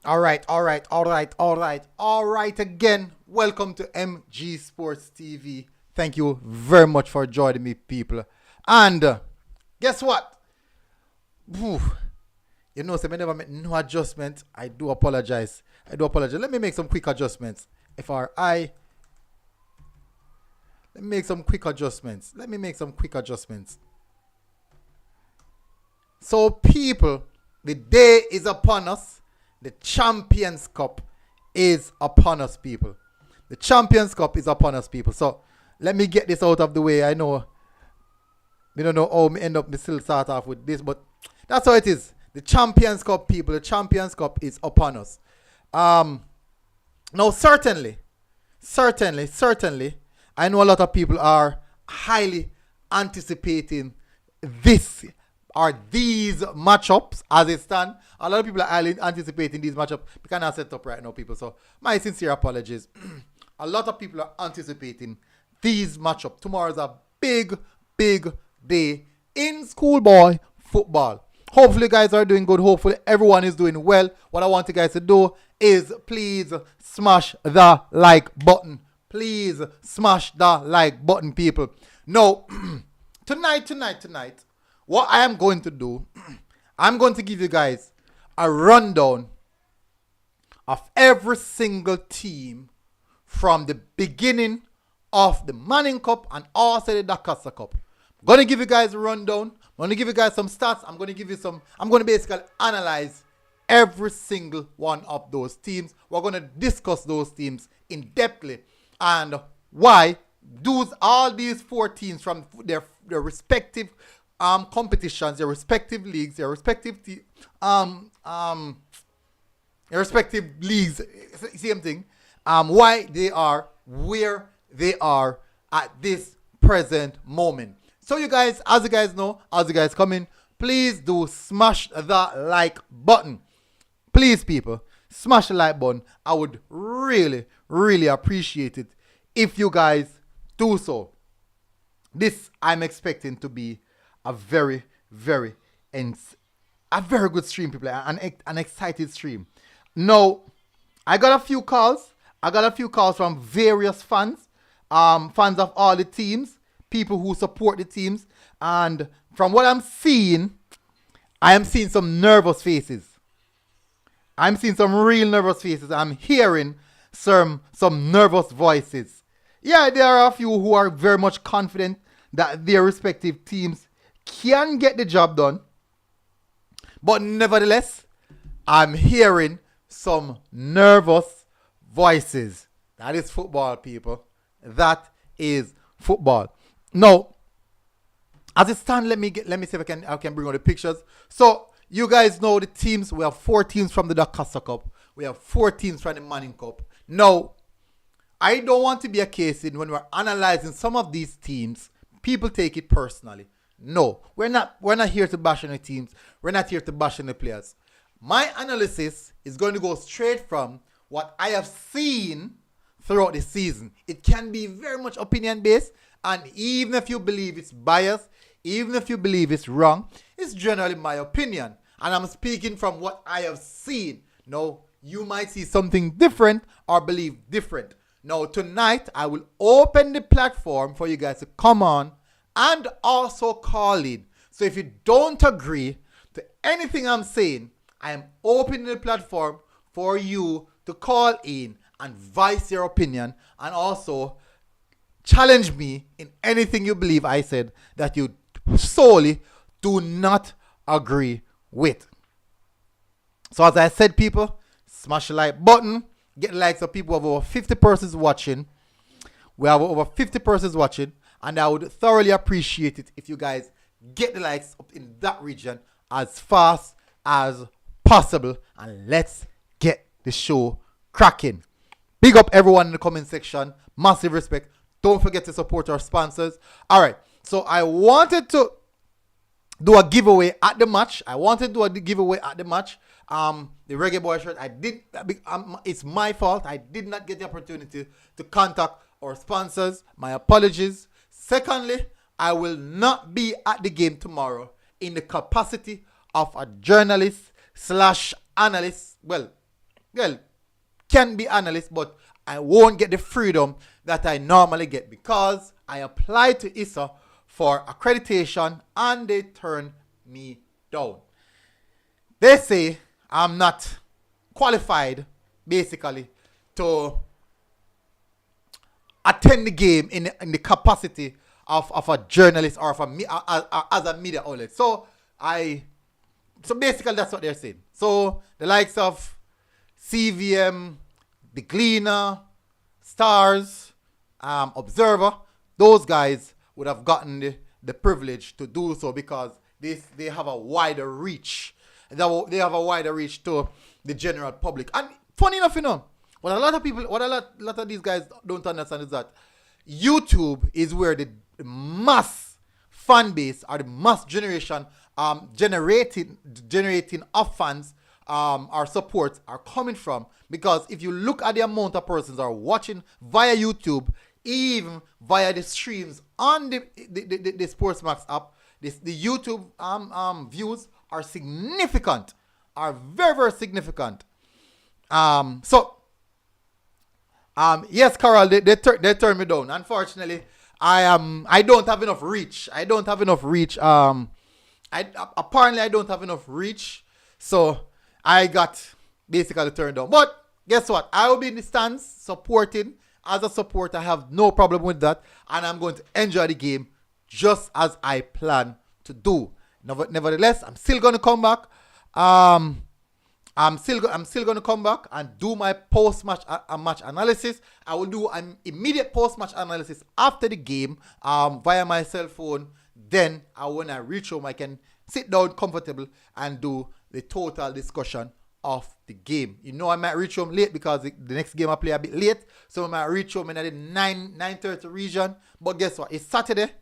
All right again. Welcome to MG Sports TV. Thank you very much for joining me, people. And guess what? Whew. You know, so I never make no adjustment. I do apologize. Let me make some quick adjustments. FRI. Let me make some quick adjustments. So, people, the day is upon us. The Champions Cup is upon us, people. So, let me get this out of the way. I know, we don't know how we still start off with this, but that's how it is. The Champions Cup, people. The Champions Cup is upon us. Now, certainly, I know a lot of people are highly anticipating this or these matchups as it stand. A lot of people are highly anticipating these matchups. We cannot set up right now, people. So my sincere apologies. A lot of people are anticipating these matchups. Tomorrow is a big day in schoolboy football. Hopefully you guys are doing good. Hopefully everyone is doing well. What I want you guys to do is please smash the like button. Please smash the like button, people. Now, tonight, what I am going to do, I'm going to give you guys a rundown of every single team from the beginning of the Mannings Cup and also the Dakasa Cup. I'm going to give you guys a rundown. I'm going to give you guys some stats. I'm going to basically analyze every single one of those teams. We're going to discuss those teams in depthly and why all these four teams from their respective competitions, their respective leagues, their respective leagues, same thing. Why they are where they are at this present moment. So you guys, as you guys know, as you guys come in, please do smash the like button. Please, people, smash the like button. I would really appreciate it if you guys do so. This I'm expecting to be a very good stream, people. An excited stream. Now, I got a few calls from various fans of all the teams, people who support the teams, and from what I'm seeing, I am seeing some nervous faces. I'm seeing some real nervous faces. I'm hearing some nervous voices. Yeah, there are a few who are very much confident that their respective teams can get the job done. But nevertheless, I'm hearing some nervous voices. That is football, people. That is football. Now, as it stands, let me see if I can bring out the pictures. So, you guys know the teams. We have 4 teams from the Dakasa Cup. We have 4 teams from the Mannings Cup. Now, I don't want to be a case in when we're analyzing some of these teams, people take it personally. No, we're not here to bash on the teams. We're not here to bash on the players. My analysis is going to go straight from what I have seen throughout the season. It can be very much opinion based, and even if you believe it's biased, even if you believe it's wrong, it's generally my opinion. And I'm speaking from what I have seen. No, you might see something different or believe different. Now, tonight, I will open the platform for you guys to come on and also call in. So if you don't agree to anything I'm saying, I am opening the platform for you to call in and voice your opinion and also challenge me in anything you believe I said that you solely do not agree with. So as I said, people, smash the like button. Get likes of people. We have over 50 persons watching. And I would thoroughly appreciate it if you guys get the likes up in that region as fast as possible. And let's get the show cracking. Big up everyone in the comment section. Massive respect. Don't forget to support our sponsors. All right. So I wanted to do a giveaway at the match. The Reggae Boyz shirt. It's my fault. I did not get the opportunity to contact our sponsors. My apologies. Secondly, I will not be at the game tomorrow in the capacity of a journalist / analyst. Well, well, can be analyst, but I won't get the freedom that I normally get because I applied to ISA for accreditation and they turned me down. They say I'm not qualified, basically, to attend the game in the capacity of a journalist or as a media outlet. So basically that's what they're saying. So the likes of CVM, The Gleaner, Stars, Observer, those guys would have gotten the privilege to do so because they have a wider reach. They have a wider reach to the general public. And funny enough, what a lot of these guys don't understand is that YouTube is where the mass fan base or the mass generation generating of fans or support are coming from. Because if you look at the amount of persons are watching via YouTube, even via the streams on the Sportsmax app, the YouTube views are significant, are very, very significant. Yes, Carol, they turned me down. Unfortunately, I don't have enough reach. Apparently I don't have enough reach, so I got basically turned down. But guess what? I will be in the stands supporting. As a supporter, I have no problem with that, and I'm going to enjoy the game just as I plan to do. Nevertheless, I'm still going to come back. I'm still going to come back and do my post-match match analysis. I will do an immediate post-match analysis after the game via my cell phone. Then, when I reach home, I can sit down comfortable and do the total discussion of the game. I might reach home late because the next game I play a bit late. So I might reach home in the 9:30 region. But guess what? It's Saturday,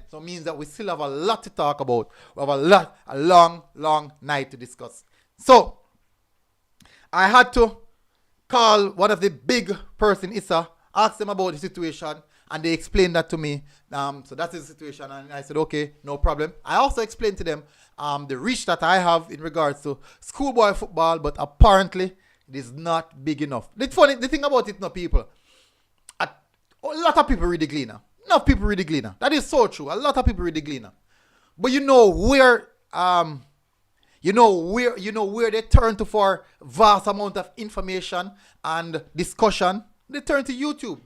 so it means that we still have a lot to talk about. We have a long night to discuss. So, I had to call one of the big person, Issa, ask them about the situation, and they explained that to me. So that's the situation, and I said, okay, no problem. I also explained to them the reach that I have in regards to schoolboy football, but apparently it is not big enough. The thing about it, people, a lot of people read the Gleaner. Enough people read the Gleaner. That is so true. A lot of people read the Gleaner. But where they turn to for vast amount of information and discussion? They turn to YouTube.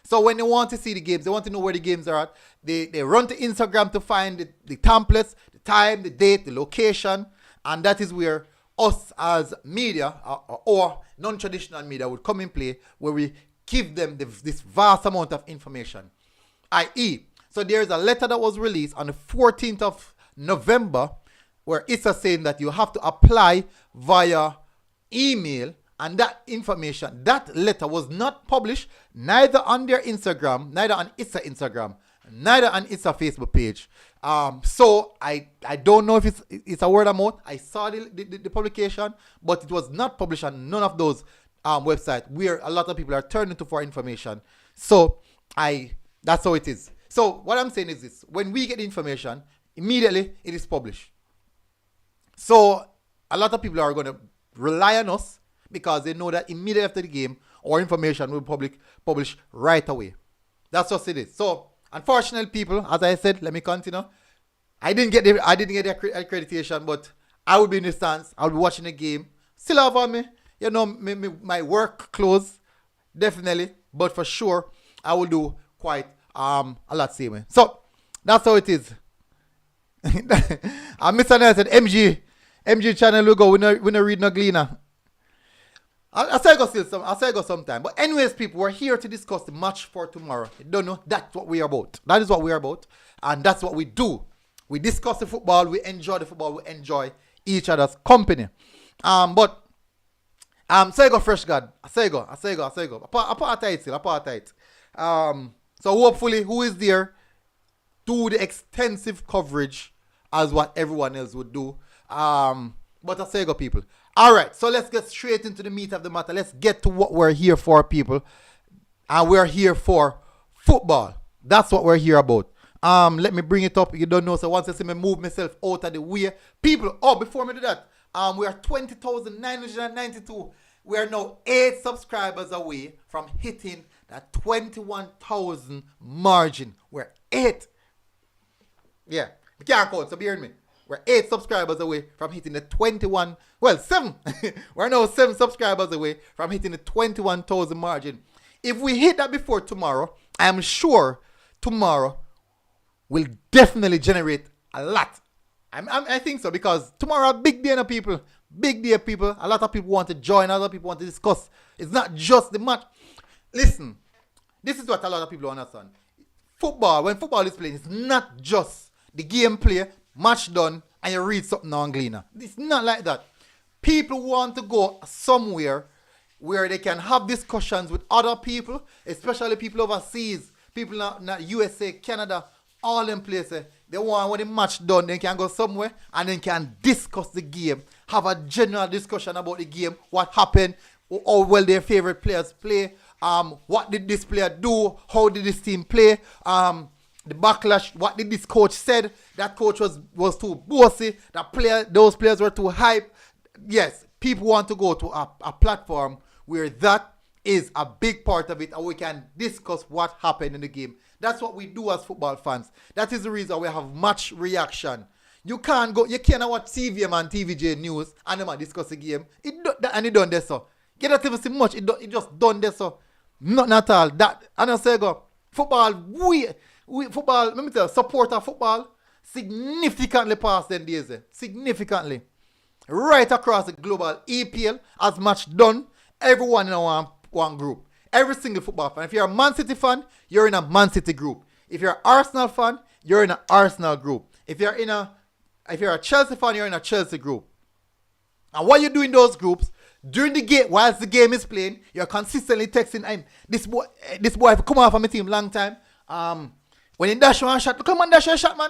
So when they want to see the games, they want to know where the games are at, they run to Instagram to find the templates, the time, the date, the location, and that is where us as media or non-traditional media would come in play, where we give them this vast amount of information. I.e., so there's a letter that was released on the 14th of November where it's saying that you have to apply via email, and that information, that letter was not published neither on their Instagram, neither on ISA Instagram, neither on ISA Facebook page. So I don't know if it's a word of mouth. I saw the publication, but it was not published on none of those websites where a lot of people are turning to for information. So that's how it is. So what I'm saying is this: when we get the information, immediately it is published. So a lot of people are going to rely on us because they know that immediately after the game, our information will be published right away. That's just it is. So unfortunately, people, as I said, let me continue. I didn't get the accreditation, but I will be in the stands. I'll be watching the game. Still have on me, my work clothes, definitely. But for sure, I will do quite a lot same. So that's how it is. Mr. Nelson said, MG channel will go. We no read no Gleaner. I'll say go sometime. But anyways, people, we're here to discuss the match for tomorrow. You don't know, that's what we are about. That is what we are about. And that's what we do. We discuss the football. We enjoy the football. We enjoy each other's company. But say go fresh God. I say go. Apartheid. So hopefully, who is there, do the extensive coverage as what everyone else would do. But I say go, people. All right, so let's get straight into the meat of the matter. Let's get to what we're here for, people. And we're here for football. That's what we're here about. Let me bring it up. You don't know, so once I see me move myself out of the way. People, before me do that, We are 20,992. We are now 8 subscribers away from hitting that 21,000 margin. We're 8. Yeah, we can't count, so bear with me. We're 8 subscribers away from hitting the 21. Well, 7. We're now 7 subscribers away from hitting the 21,000 margin. If we hit that before tomorrow, I'm sure tomorrow will definitely generate a lot. I think so, because tomorrow a big day, people. Big day, people. A lot of people want to join. A lot of people want to discuss. It's not just the match. Listen, this is what a lot of people don't understand. Football, when football is playing, it's not just the game play, match done, and you read something on Gleaner. It's not like that. People want to go somewhere where they can have discussions with other people, especially people overseas, people in USA, Canada, all them places. They want, when the match done, they can go somewhere and then can discuss the game, have a general discussion about the game, what happened, how well their favorite players play, what did this player do, how did this team play, the backlash, what did this coach said, that coach was too bossy, those players were too hype. Yes, people want to go to a platform where that is a big part of it and we can discuss what happened in the game. That's what we do as football fans. That is the reason we have match reaction. You can't watch TVM and TVJ News and them discuss the game. And it done this so. Get not even see much. It just done this so. Nothing at all. That and I say go football. We football. Let me tell you, support of football significantly past them days. Significantly, right across the global EPL as match done. Everyone in one group. Every single football fan. If you're a Man City fan, you're in a Man City group. If you're an Arsenal fan, you're in an Arsenal group. If you're a Chelsea fan, you're in a Chelsea group. And what you do in those groups during the game, whilst the game is playing, you're consistently texting. This boy come off of my team long time. When he dash one shot, come on, dash a shot, man.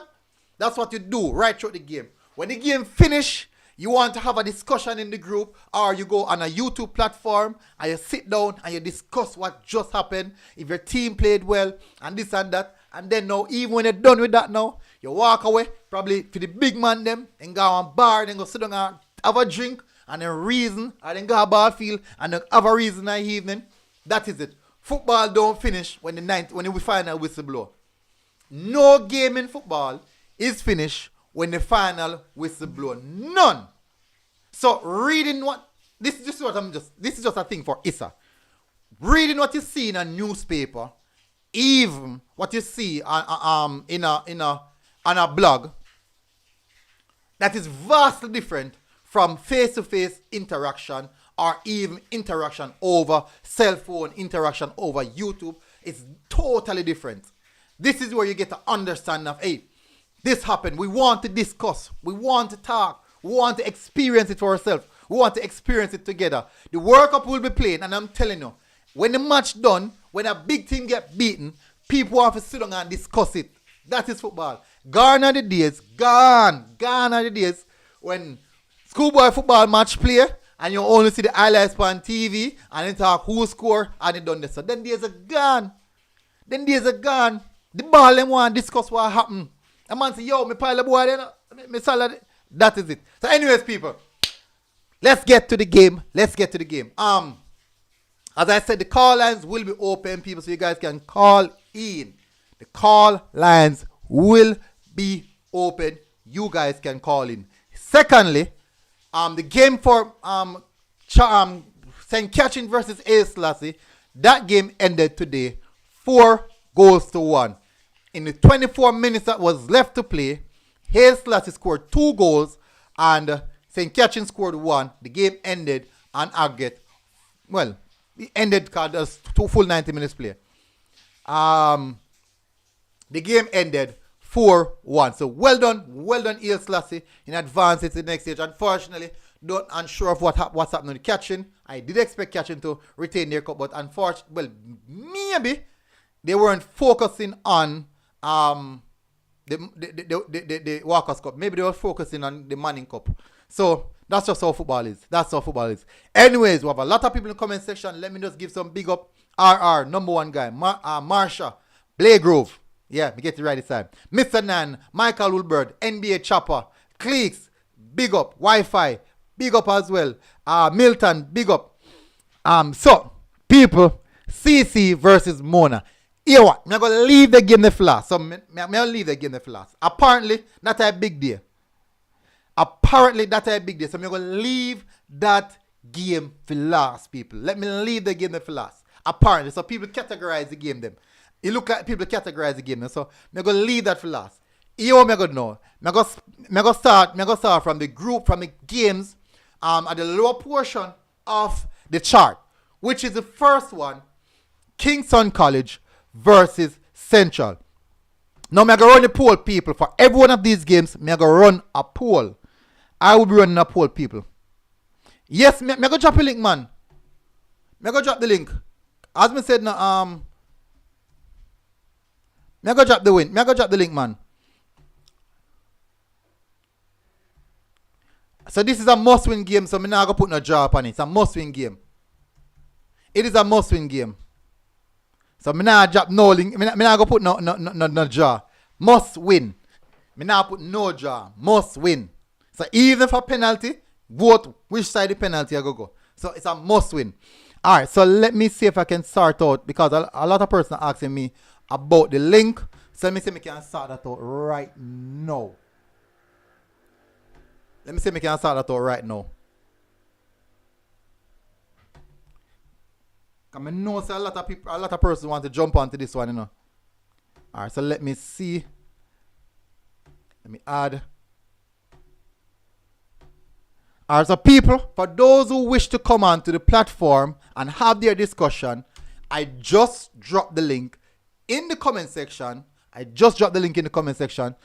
That's what you do right through the game. When the game finish, you want to have a discussion in the group, or you go on a YouTube platform and you sit down and you discuss what just happened, if your team played well, and this and that. And then now, even when you're done with that now, you walk away, probably to the big man them, and go on bar, then go sit down and have a drink, and then reason, and then go a ball field, and then have a reason in the evening. That is it. Football don't finish when we final whistle blow. No game in football is finished when the final whistle blow. None. So reading what this is just a thing for Issa. Reading what you see in a newspaper, even what you see on a blog, that is vastly different from face-to-face interaction or even interaction over cell phone, interaction over YouTube. It's totally different. This is where you get to understand of, hey, this happened. We want to discuss. We want to talk. We want to experience it for ourselves. We want to experience it together. The World Cup will be playing, and I'm telling you, when the match done, when a big team get beaten, people want to sit down and discuss it. That is football. Gone are the days. Gone are the days when schoolboy football match play and you only see the highlights on TV and then talk who score and they done this. So then days are gone. The ball them want to discuss what happened. A man say, yo, me pile the boy then, me salad. That is it. So anyways, people, let's get to the game. As I said, the call lines will be open, people, so you guys can call in. The call lines will be open. You guys can call in. Secondly, the game for St. Catherine versus STATHS, that game ended today 4-1. In the 24 minutes that was left to play, STATHS scored 2 goals and St. Catherine scored 1. The game ended on aggregate. Well, it ended because there's 2 full 90 minutes play. The game ended 4-1. So well done STATHS in advance to the next stage. Unfortunately, not unsure of what's happening with Catherine. I did expect Catherine to retain their cup, but unfortunately, maybe they weren't focusing on the Walkers Cup. Maybe they were focusing on the Mannings Cup. So that's just how football is. Anyways, we have a lot of people in the comment section. Let me just give some big up. RR, number 1 guy. Marsha, Blagrove. Yeah, we get it right this time. Mr. Nan, Michael Woolbird, NBA Chopper, Cleeks, big up, Wi-Fi, big up as well. Milton, big up. So, people, CC versus Mona. You know what? I'm going to leave the game the last. So, I'm going to leave the game the last. Apparently, that's a big deal. Apparently, that's a big deal. So, I'm going to leave that game for last, people. Let me leave the game for last. Apparently, so people categorize the game them. You look like people categorize the game them. So, I'm going to leave that for last. You know what I'm going to know? I'm going to start from the group, from the games at the lower portion of the chart, which is the first one, Kingston College versus Central. Now, I'm going to run the poll, people. For every one of these games, I'm going to run a poll. I will be running a poll, people. Yes, I'm going to drop a link, man. I'm going to drop the link. As I said, I'm going to drop the win. I'm going to drop the link, man. So this is a must-win game, so I'm not going to put no draw up on it. It's a must-win game. It is a must-win game. So I'm not drop no link. I'm not going to put no draw. Must win. I'm not put no draw. Must win. So even for penalty, vote which side the penalty I go. So it's a must-win. All right, so let me see if I can sort out, because a lot of persons are asking me about the link. So let me see if I can sort that out right now. Let me see if I can sort that out right now. Because I know a lot of persons want to jump onto this one, you know. All right, so let me see. Let me add. All right, so people, for those who wish to come onto the platform and have their discussion, I just dropped the link in the comment section.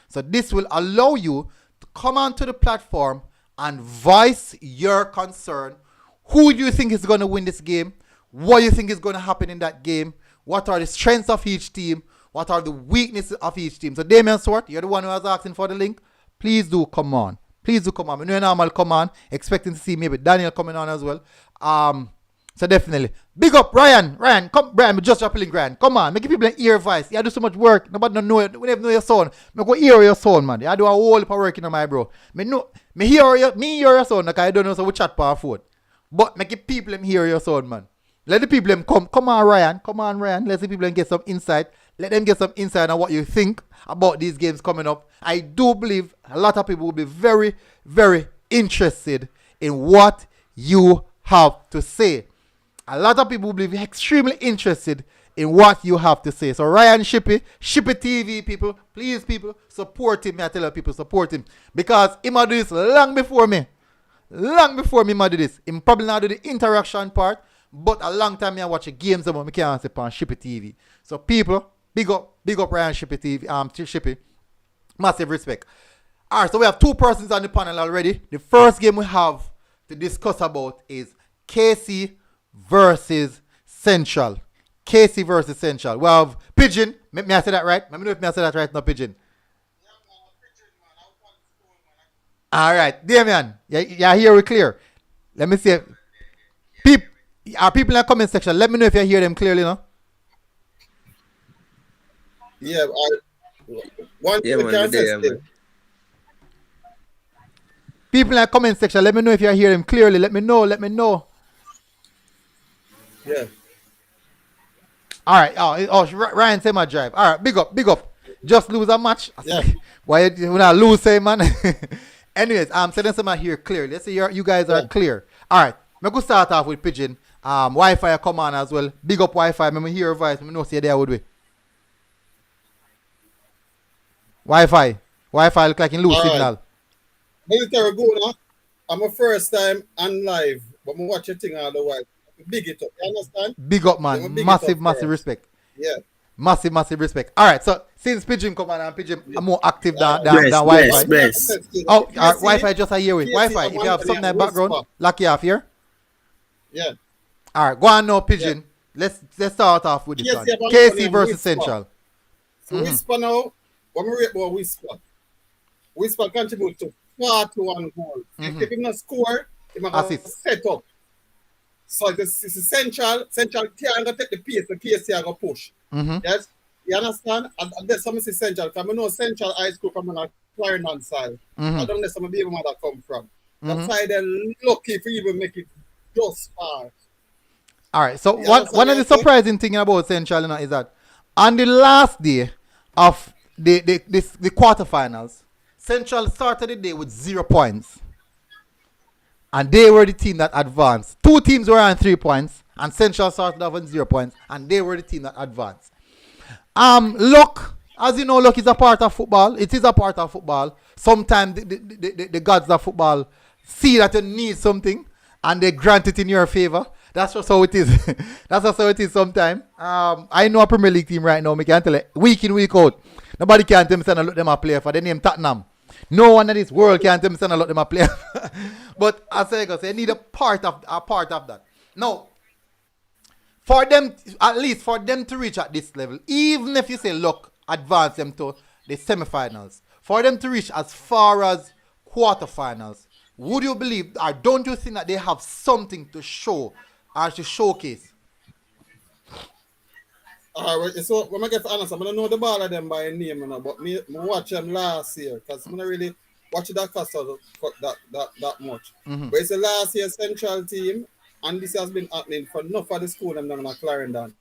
So this will allow you to come onto the platform and voice your concern. Who do you think is going to win this game? What do you think is going to happen in that game? What are the strengths of each team? What are the weaknesses of each team? So Damian Swart, you're the one who was asking for the link. Please do come on. Please do come on. I know normal come on. Expecting to see maybe Daniel coming on as well. So definitely. Big up Ryan. Come Brian, just drop a link, Ryan. Come on. Make people an ear voice. You do so much work. Nobody don't know it. We never know your sound. Me go hear your sound, man. You do a whole heap of work in my bro. Me hear your sound, like I don't know so we chat per phone. But make people hear your sound, man. Let the people come. Come on, Ryan. Let the people get some insight. Let them get some insight on what you think about these games coming up. I do believe a lot of people will be very, very interested in what you have to say. A lot of people will be extremely interested in what you have to say. So Ryan Shippy TV, people, please, people, support him. I tell people, support him. Because he might do this long before me. He might do this. He probably not do the interaction part. But a long time I watch the games and I can't say on Shippy TV. So people, big up Ryan Shippy TV, Shippy. Massive respect. Alright, so we have two persons on the panel already. The first game we have to discuss about is KC versus Central. KC versus Central. We have Pigeon. May I say that right? Let me know if I say that right now, Pigeon. Alright, Damian. Yeah, here we clear. Let me see. Are people in the comment section? Let me know if you hear them clearly, no? Yeah, people in the comment section, let me know if you hear them clearly. Let me know. Yeah. All right. Ryan say my drive. All right, big up. Just lose a match. Yeah. Why you not lose, say man? Anyways, I'm saying some here clearly. Let's say you guys are clear. All right. I'm going to start off with Pigeon. Wi-Fi come on as well. Big up Wi-Fi. I'm hear your voice. I know see there would we. Wi-Fi look like in loose signal. Military go now. I'm a first time on live, but I'm watching thing all the while. Big it up, you understand? Big up, man. Massive respect. Yeah. Massive respect. All right, so since Pigeon come on and Pigeon are more active than Wi-Fi. Oh, Wi-Fi just a year with. Wi-Fi, if you have something in the background, lock you off here. Yeah. All right, go on now, Pigeon. Yeah. Let's start off with this one. KC versus Central. So Whisper now. When we rate about Whisper contribute to 41 goals. If him not score, he might set up. So it's essential. Central can't take the pace, the KC are going to push. Yes? You understand? And that's something essential. Because I know Central High School from on Clarendon side. I don't know some of the where that come from. That's why they're lucky if you even make it just far. All right. So one of the surprising thing about Central, you know, is that on the last day of the quarterfinals, Central started the day with 0 points. And they were the team that advanced. 2 teams were on 3 points, and Central started off on 0 points, and they were the team that advanced. Luck, as you know, luck is a part of football. It is a part of football. Sometimes the gods of football see that you need something, and they grant it in your favor. That's just how it is. That's just how it is sometimes. I know a Premier League team right now, I can tell you, week in, week out. Nobody can tell me and look them a play for. They name Tottenham. No one in this world can tell me and look them a play. But as I go, they need a part of that. Now, for them, at least for them to reach at this level, even if you say luck advance them to the semifinals, for them to reach as far as quarterfinals, would you believe, or don't you think that they have something to show or to showcase? Alright, so when I get honest, I'm gonna know the ball of them by name, you know, but me watch them last year because I'm not really watch that cost that much. But it's the last year Central team, and this has been happening for enough of the school them down at Clarendon.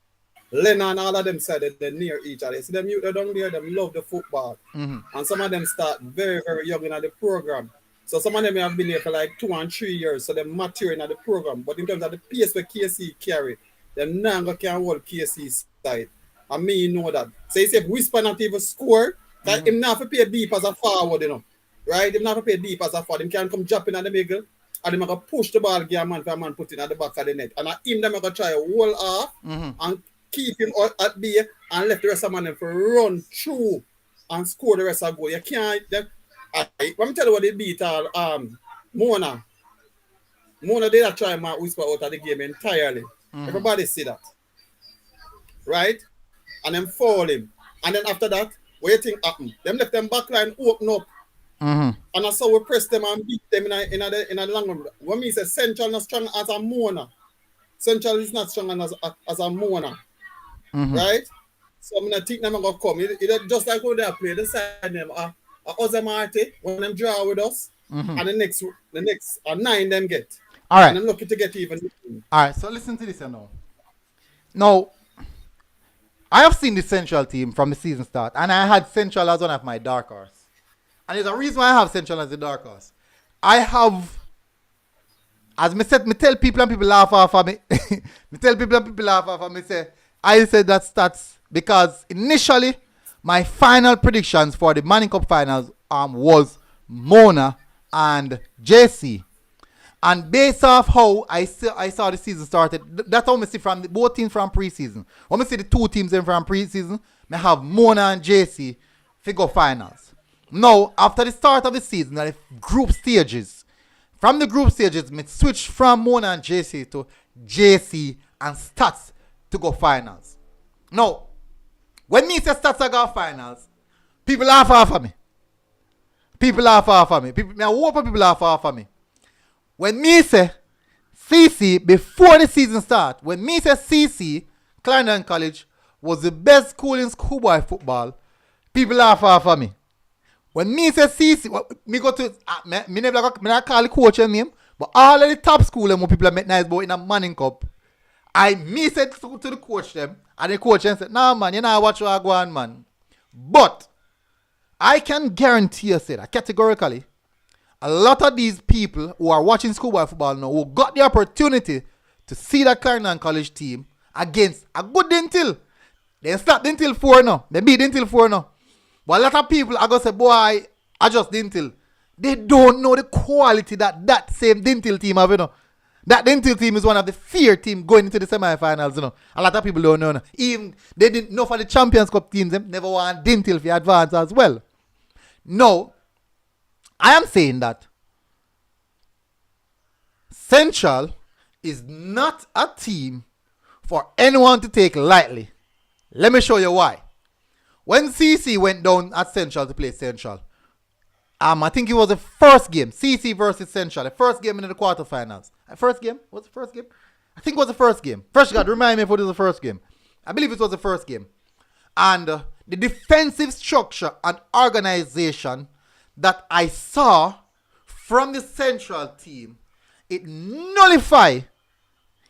Lennon and all of them said that they're near each other. See them youth down there, them love the football. And some of them start very, very young in the program. So some of them have been here for like 2 and 3 years, so they're maturing at the program. But in terms of the pace where KC carry, them now can hold KC's side. And me know that. So if Whisper not even score, that him not have to pay deep as a forward, you know. Right? Him not have to pay deep as a forward. Him can come jumping at the middle, and him going to push the ball, give a man for a man put it at the back of the net. And him them going to try to hold off and keep him at bay and let the rest of them for run through and score the rest of the goal. You can't. Let me tell you what they beat Mona. Mona did not try to Whisper out of the game entirely. Everybody see that. Right? And then foul him. And then after that, what you think happened? Them left them back line open up. And that's how we press them and beat them in a long run. When me say Central not strong as a Mona. Central is not strong as a Mona. Right? So I'm gonna think them are gonna come. It just like how they play the side them Ozamarte when them draw with us, and the next 9 them get. All right. And I'm looking to get even. All right. So listen to this now. Now, I have seen the Central team from the season start, and I had Central as one of my dark horse. And there's a reason why I have Central as a dark horse. I have, as me said, me tell people and people laugh off of me. I said that stats because initially my final predictions for the Mannings Cup finals was Mona and JC. And based off how I saw the season started, that's how I see from both teams from preseason. When I see the 2 teams in from preseason, I have Mona and JC figure finals. Now, after the start of the season, the group stages, from the group stages, I switch from Mona and JC to JC and STATHS to go finals. Now, when me say STATHS are going finals, people laugh off of me. I hope people laugh off of me. When me say CC, before the season start, when me say CC, Clarendon College was the best school in schoolboy football, people laugh off of me. When me say CC, me go to, me never call the coach name, but all of the top school and people make nice about in a Mannings Cup, me said to the coach them, and the coach them said, nah man, you know what you are going man. But I can guarantee you say that categorically, a lot of these people who are watching schoolboy football now, who got the opportunity to see that Clarendon College team against a good Dintil. They slapped Dintil 4 now. They beat Dintil 4 now. But a lot of people are going to say, boy, I just Dintil. They don't know the quality that same Dintil team have, you know. That Dintil team is one of the fear teams going into the semi-finals, you know. A lot of people don't know. Even they didn't know for the Champions Cup teams, they never want Dintil for advance as well. No. I am saying that Central is not a team for anyone to take lightly. Let me show you why. When CC went down at Central to play Central, I think it was the first game, CC versus Central, the first game in the quarterfinals. First game? What's the first game? I think it was the first game. First, you got to remind me if it was the first game. I believe it was the first game. And the defensive structure and organization that I saw from the Central team, it nullified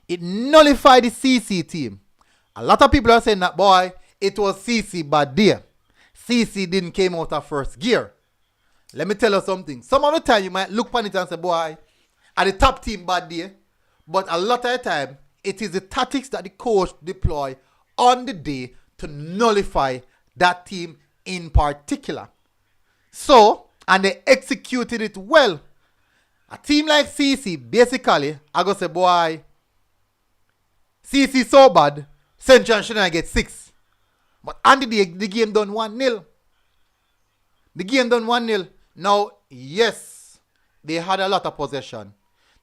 the CC team. A lot of people are saying that, boy, it was CC bad there. CC didn't came out of first gear. Let me tell you something. Some of the time you might look upon it and say, boy, at the top team bad there. But a lot of the time, it is the tactics that the coach deploy on the day to nullify that team in particular. So, and they executed it well. A team like CC, basically, I go say, boy, CC so bad, Central shouldn't get 6. But on the day, the game done 1-0. The game done 1-0. Now, yes, they had a lot of possession.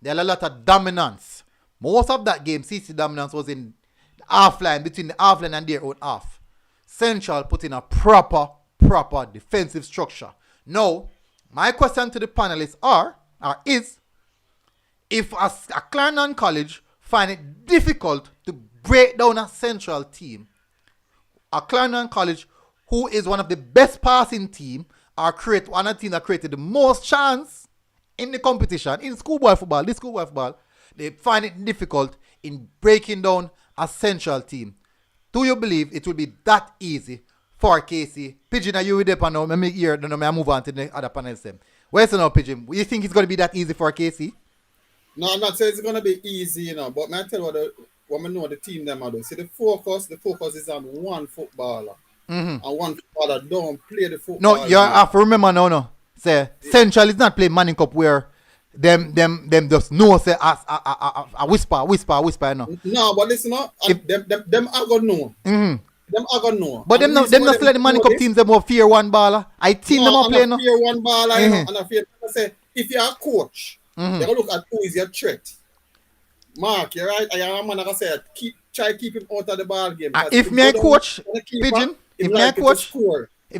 They had a lot of dominance. Most of that game, CC dominance was in the half line, between the half line and their own half. Central put in a proper defensive structure. Now, my question to the panelists is, if a Clarendon College find it difficult to break down a Central team, a Clarendon College who is one of the best passing team, or create one of the team that created the most chance in the competition, in schoolboy football, they find it difficult in breaking down a Central team. Do you believe it will be that easy for KC? Pigeon, are you with them now? Let me move on to the other panels. Where's the now, Pigeon? You think it's going to be that easy for KC? No, I'm not saying it's going to be easy, but I tell you what I know the team them are doing. See, the focus is on one footballer. And one footballer don't play the football. No, you have to remember now. Say, Central is not playing Manning Cup where them just know, say, a whisper, No, but listen up. Them are going to know. Them are going to know. But them not select the Manning Cup teams, them more fear one baller. I think them are playing. Fear one baller, and I fear. Say, if you're a coach, you're going to look at who is your threat. Mark, you're right. I am a man that say, try keep him out of the ball game. If me a coach, Pigeon, if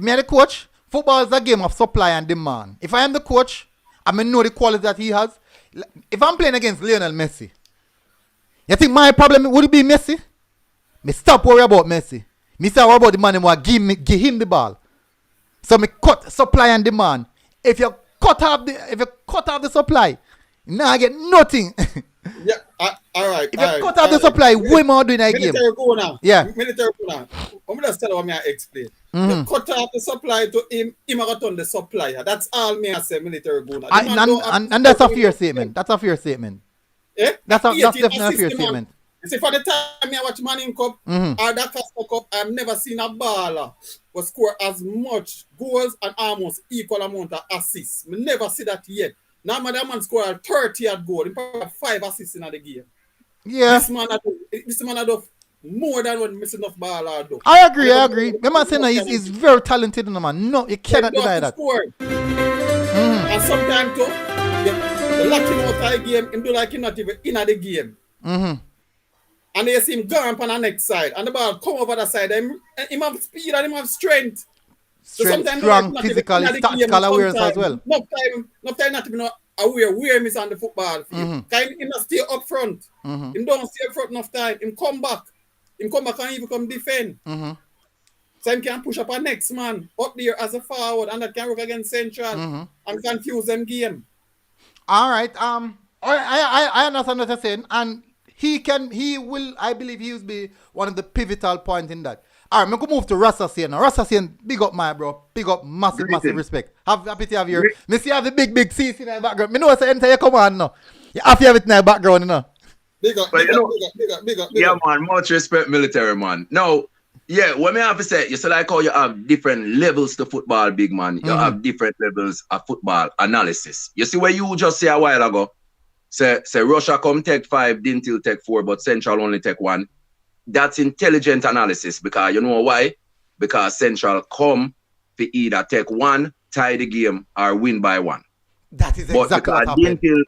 me a coach, football is a game of supply and demand. If I am the coach, I know the quality that he has. If I'm playing against Lionel Messi, you think my problem would it be Messi? Me stop worry about Messi. Me start worry about the man who give him the ball. So me cut supply and demand. If you cut off the supply, now I get nothing. Yeah, all right. If you cut off the supply, we more doing that game. Military go now. Yeah. Military go now. I'm just tell you what I explain. You cut off the supply to him got on the supplier. That's all me I say military go now. And that's a fair statement. That's a fair statement. Eh? That's definitely a fair statement. You see, for the time I watch Manning Cup or that Casper Cup, I've never seen a baller who score as much goals and almost equal amount of assists. I never see that yet. Now, man scored 30 at goal. He probably 5 assists in the game. Yeah. This man had more than what missing enough ball or do. I agree. The man saying he's very talented, man. No, you cannot deny that. And sometimes too, the lock him out of the game, him do like him not even in the game. And they see him go on the next side, and the ball come over the side. Him have speed and him have strength. Strong, physical, tactical awareness as well. No time not even aware where him is on the football field. Him not stay up front. Him don't stay up front enough time. Him come back and he become defend. So him can push up a next man up there as a forward, and that can work against Central and confuse them game. All right. I understand what you're saying, and I believe he will be one of the pivotal points in that. All right, I'm going to move to Rassasian now. Rassasian, big up my bro. Big up, massive respect. Happy to have you. Me see you have the big CC in the background. Me know it's enter you come on now. You have to have it in the background, you know. Big up. Yeah, man, much respect, military man. Now, yeah, what me have to say, you say like how you have different levels to football, big man. You have different levels of football analysis. You see where you just say a while ago, say Russia come take 5, didn't till take 4, but Central only take 1. That's intelligent analysis, because you know why? Because Central come to either take 1, tie the game, or win by 1. That is exactly what happened.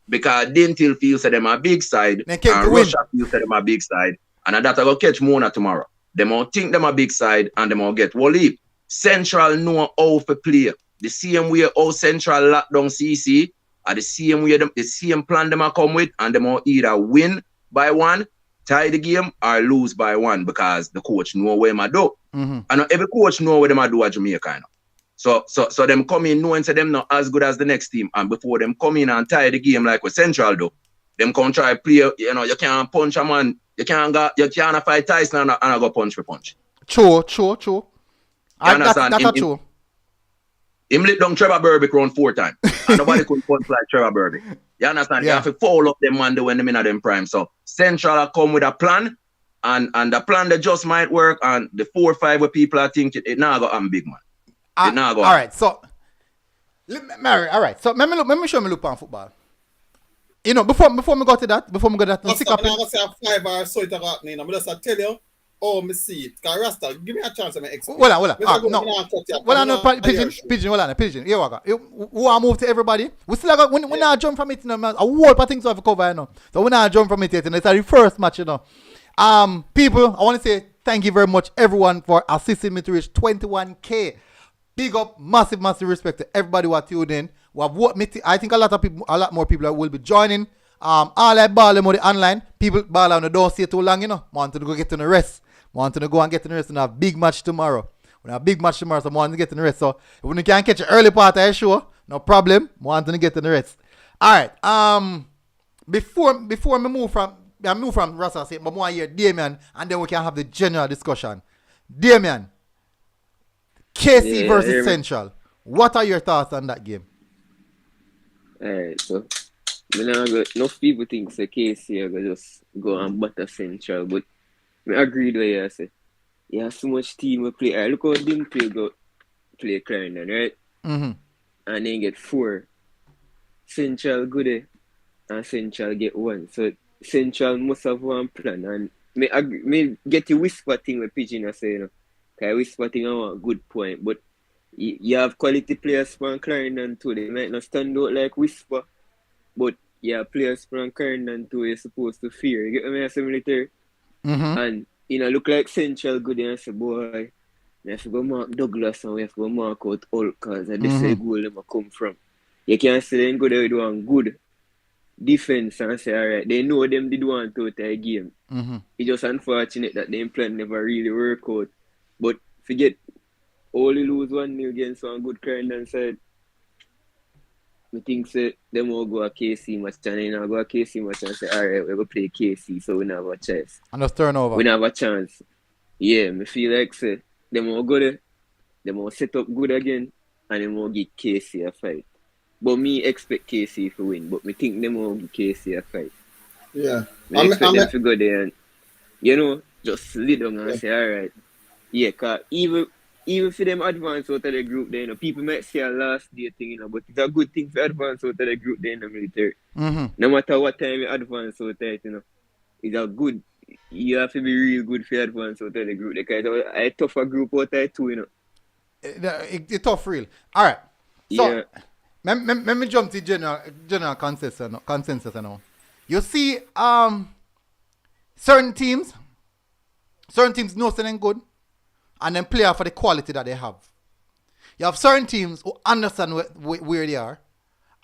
Because Dentil feels that them a big side, and Russia feels that them a big side, and that I go catch Mona tomorrow. Them all think them a big side, and them all get Wally. Central know how to play. The same way how Central lock down CC, or the same way the same plan them a come with, and them all either win by 1, tie the game, or lose by 1, because the coach know where them do. And every coach know where them do at Jamaica. So them come in knowing say them not as good as the next team. And before them come in and tie the game like with Central do, them come try play, you know, you can't punch a man, you can't fight Tyson and go punch for punch. True. That's true. Him lit down Trevor Burbick round 4 times. And nobody could punch like Trevor Burbick. You understand? Yeah. You have to foul up them man when them in them prime. So Central come with a plan, and the plan that just might work, and the 4 or 5 where people are thinking it now go on big man. All right, so Mary, all right. So let me show me look on football. You know, before me go to that, no, sick up. I'm gonna say a 5 hours so it got me. I'm just tell you. Oh, me see it. Cause Rasta, give me a chance to explain. Hold on. Pigeon. Here we go. Who are move to everybody? We still got when I jump from it, you know, a whole lot of things have to cover, you know. So when I jump from it, you know, it's the first match, you know. People, I want to say thank you very much, everyone, for assisting me to reach 21K. Big up, massive respect to everybody who are tuned in. I think a lot more people will be joining. All I ball them on the online. People ball on the don't stay too long, you know. Want to go get to the rest. Want to go and get to the rest and have a big match tomorrow. We have a big match tomorrow, so I want to get to the rest. So if we can catch an early part of the show, no problem. Want to get to the rest. Alright. Before me move from Rasta say, but more here, Damien, and then we can have the general discussion. Damien, KC versus Central. What are your thoughts on that game? Alright, so enough people think say KC are gonna just go and butter Central, but I agree with what you say. You have so much team to play. Right, look how them play Clarendon, right? Mm-hmm. And then get 4. Central go there and Central get 1. So Central must have one plan. And me get the whisper thing with Pigeon I say, you know. Because whisper thing I want a good point. But you have quality players from Clarendon too. They might not stand out like whisper. But you have players from Clarendon too you're supposed to fear. You get me as a military? Mm-hmm. And you know, look like Central good and say, boy, we have to go mark Douglas and we have to go mark out Hulk because this is the goal them come from. You can't say they go there with one good defense and say, alright, they know them did want to the game. Mm-hmm. It's just unfortunate that their plan never really work out. But forget, only lose 1-0 against one good Clarendon side. I think them will go a KC match and then I'll go a KC match and say, alright, we're going to play KC so we don't have a chance. And just turnover. We don't have a chance. Yeah, I feel like them will go there, them will set up good again, and them will give KC a fight. But me expect KC to win, but me think them will give KC a fight. Yeah. I expect them to go there and, you know, just lay down and say, alright. Yeah, because even for them advance out of the group, then, you know, people might say a last day thing, you know, but it's a good thing for advance out of the group then in the military. Mm-hmm. No matter what time you advance out of it, you know, it's a good, you have to be real good for advance out of the group. Because it's a tougher group out of it too, you know. It's tough, real. All right. So, yeah. Let me jump to general consensus now. You see, certain teams know something good, and then play for the quality that they have. You have certain teams who understand where they are,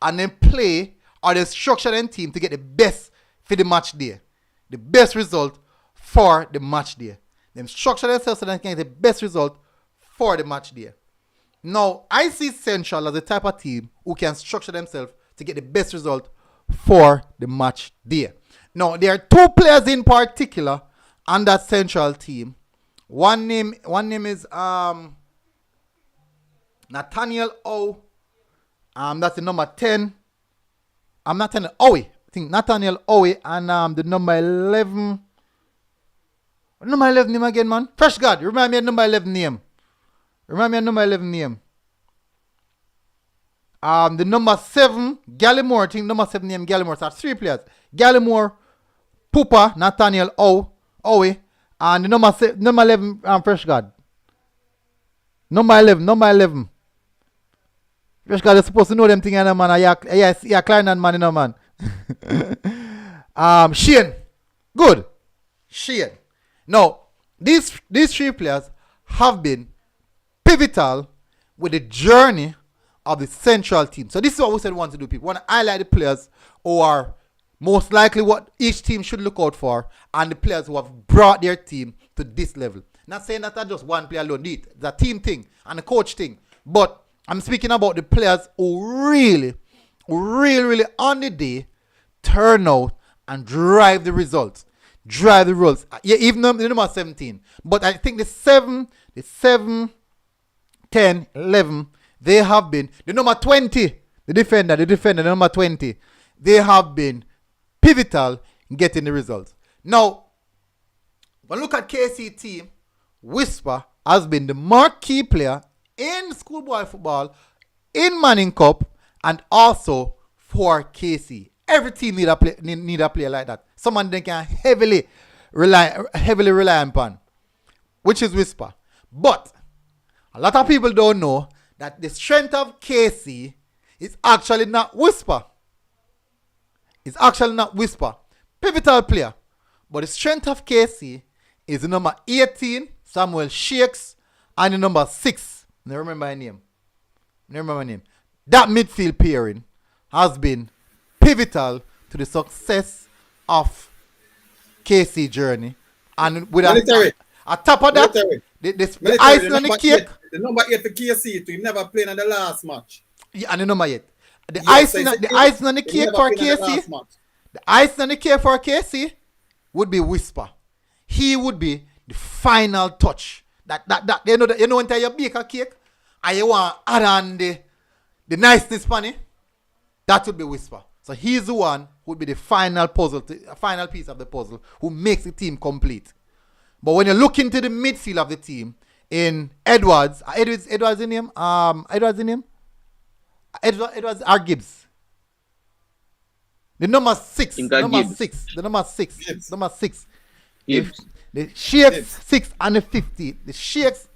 and then play or they structure their team to get the best for the match day, the best result for the match day. Them structure themselves so they can get the best result for the match day. Now, I see Central as the type of team who can structure themselves to get the best result for the match day. Now, there are 2 players in particular on that Central team. One name is Nathaniel O. That's the number 10. I'm not 10. Owe. I think Nathaniel Owe and the number 11. Number 11 name again, man. Fresh God. Remind me of number 11 name. The number 7, Gallimore. I think number 7 name Gallimore. So that's 3 players. Gallimore, Pupa, Nathaniel Owe. And the number 11, Fresh God. Number 11. Fresh God is supposed to know them things, man. Yeah, Clarendon man, you know, man. Shane. Good. Shane. Now, these 3 players have been pivotal with the journey of the Central team. So this is what we said we want to do, people. We want to highlight the players who are most likely what each team should look out for, and the players who have brought their team to this level. Not saying that that's just one player alone. It's a team thing and a coach thing. But I'm speaking about the players who really on the day turn out and drive the results. Yeah, even the number 17. But I think the 7, 10, 11, they have been, the number 20, the defender, the number 20, they have been pivotal in getting the results. Now, when you look at KC team, Whisper has been the marquee player in schoolboy football, in Mannings Cup, and also for KC. Every team need a player like that. Someone they can heavily rely upon, which is Whisper. But a lot of people don't know that the strength of KC is actually not Whisper. It's actually not Whisper. Pivotal player. But the strength of KC is the number 18, Samuel Shakes, and the number 6. I remember my name. That midfield pairing has been pivotal to the success of KC journey. And with a top of that, the icing on the cake. The number 8 for KC, he never played in the last match. Yeah, and the number 8. The icing on the cake for KC. The icing on the cake for KC would be Whisper. He would be the final touch. That you know when you bake a cake and you want to add on the niceness on it, that would be Whisper. So he's the one who would be the final piece of the puzzle who makes the team complete. But when you look into the midfield of the team, in Edwards in name? Edwards R. Gibbs. The number 6. The number 6. The Shakes 6 and the 50. The Shakes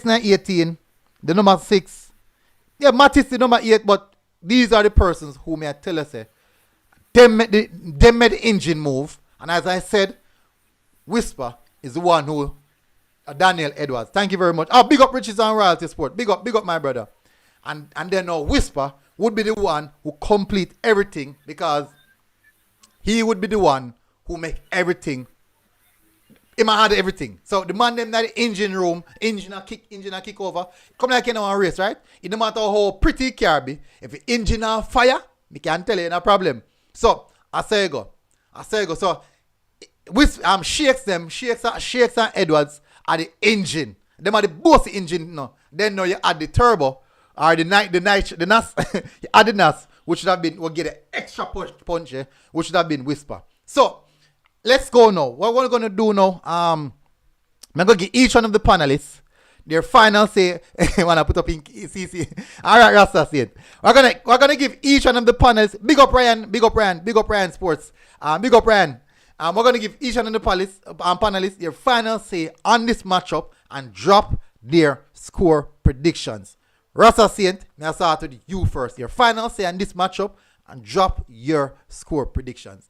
18. The number 6. Yeah, Mattis the number 8, but these are the persons who may I tell us them made the engine move. And as I said, Whisper is the one who Daniel Edwards. Thank you very much. Big up Riches and Royalty Sport. Big up my brother. And then now Whisper would be the one who complete everything because he would be the one who make everything. He might have everything. So the man them in the engine room, engine a kick over. Come like in a race, right? It no matter how pretty it can be, if the engine on fire, me can tell you no problem. So I say go. So with Shakes and Edwards are the engine. Them are the both the engine no. Then now you add the turbo or the NAS, you add the NAS, which should have been will get an extra punch, which should have been Whisper. So let's go now. What we're gonna do now, I'm gonna give each one of the panelists their final say. When I put up in CC. Alright, Rasta say it. We're gonna give each one of the panelists, big up Ryan Sports. Big up Ryan. We're gonna give each one of the panelists their final say on this matchup and drop their score predictions. Rasta Saint, may I start with you first. Your final say on this matchup and drop your score predictions.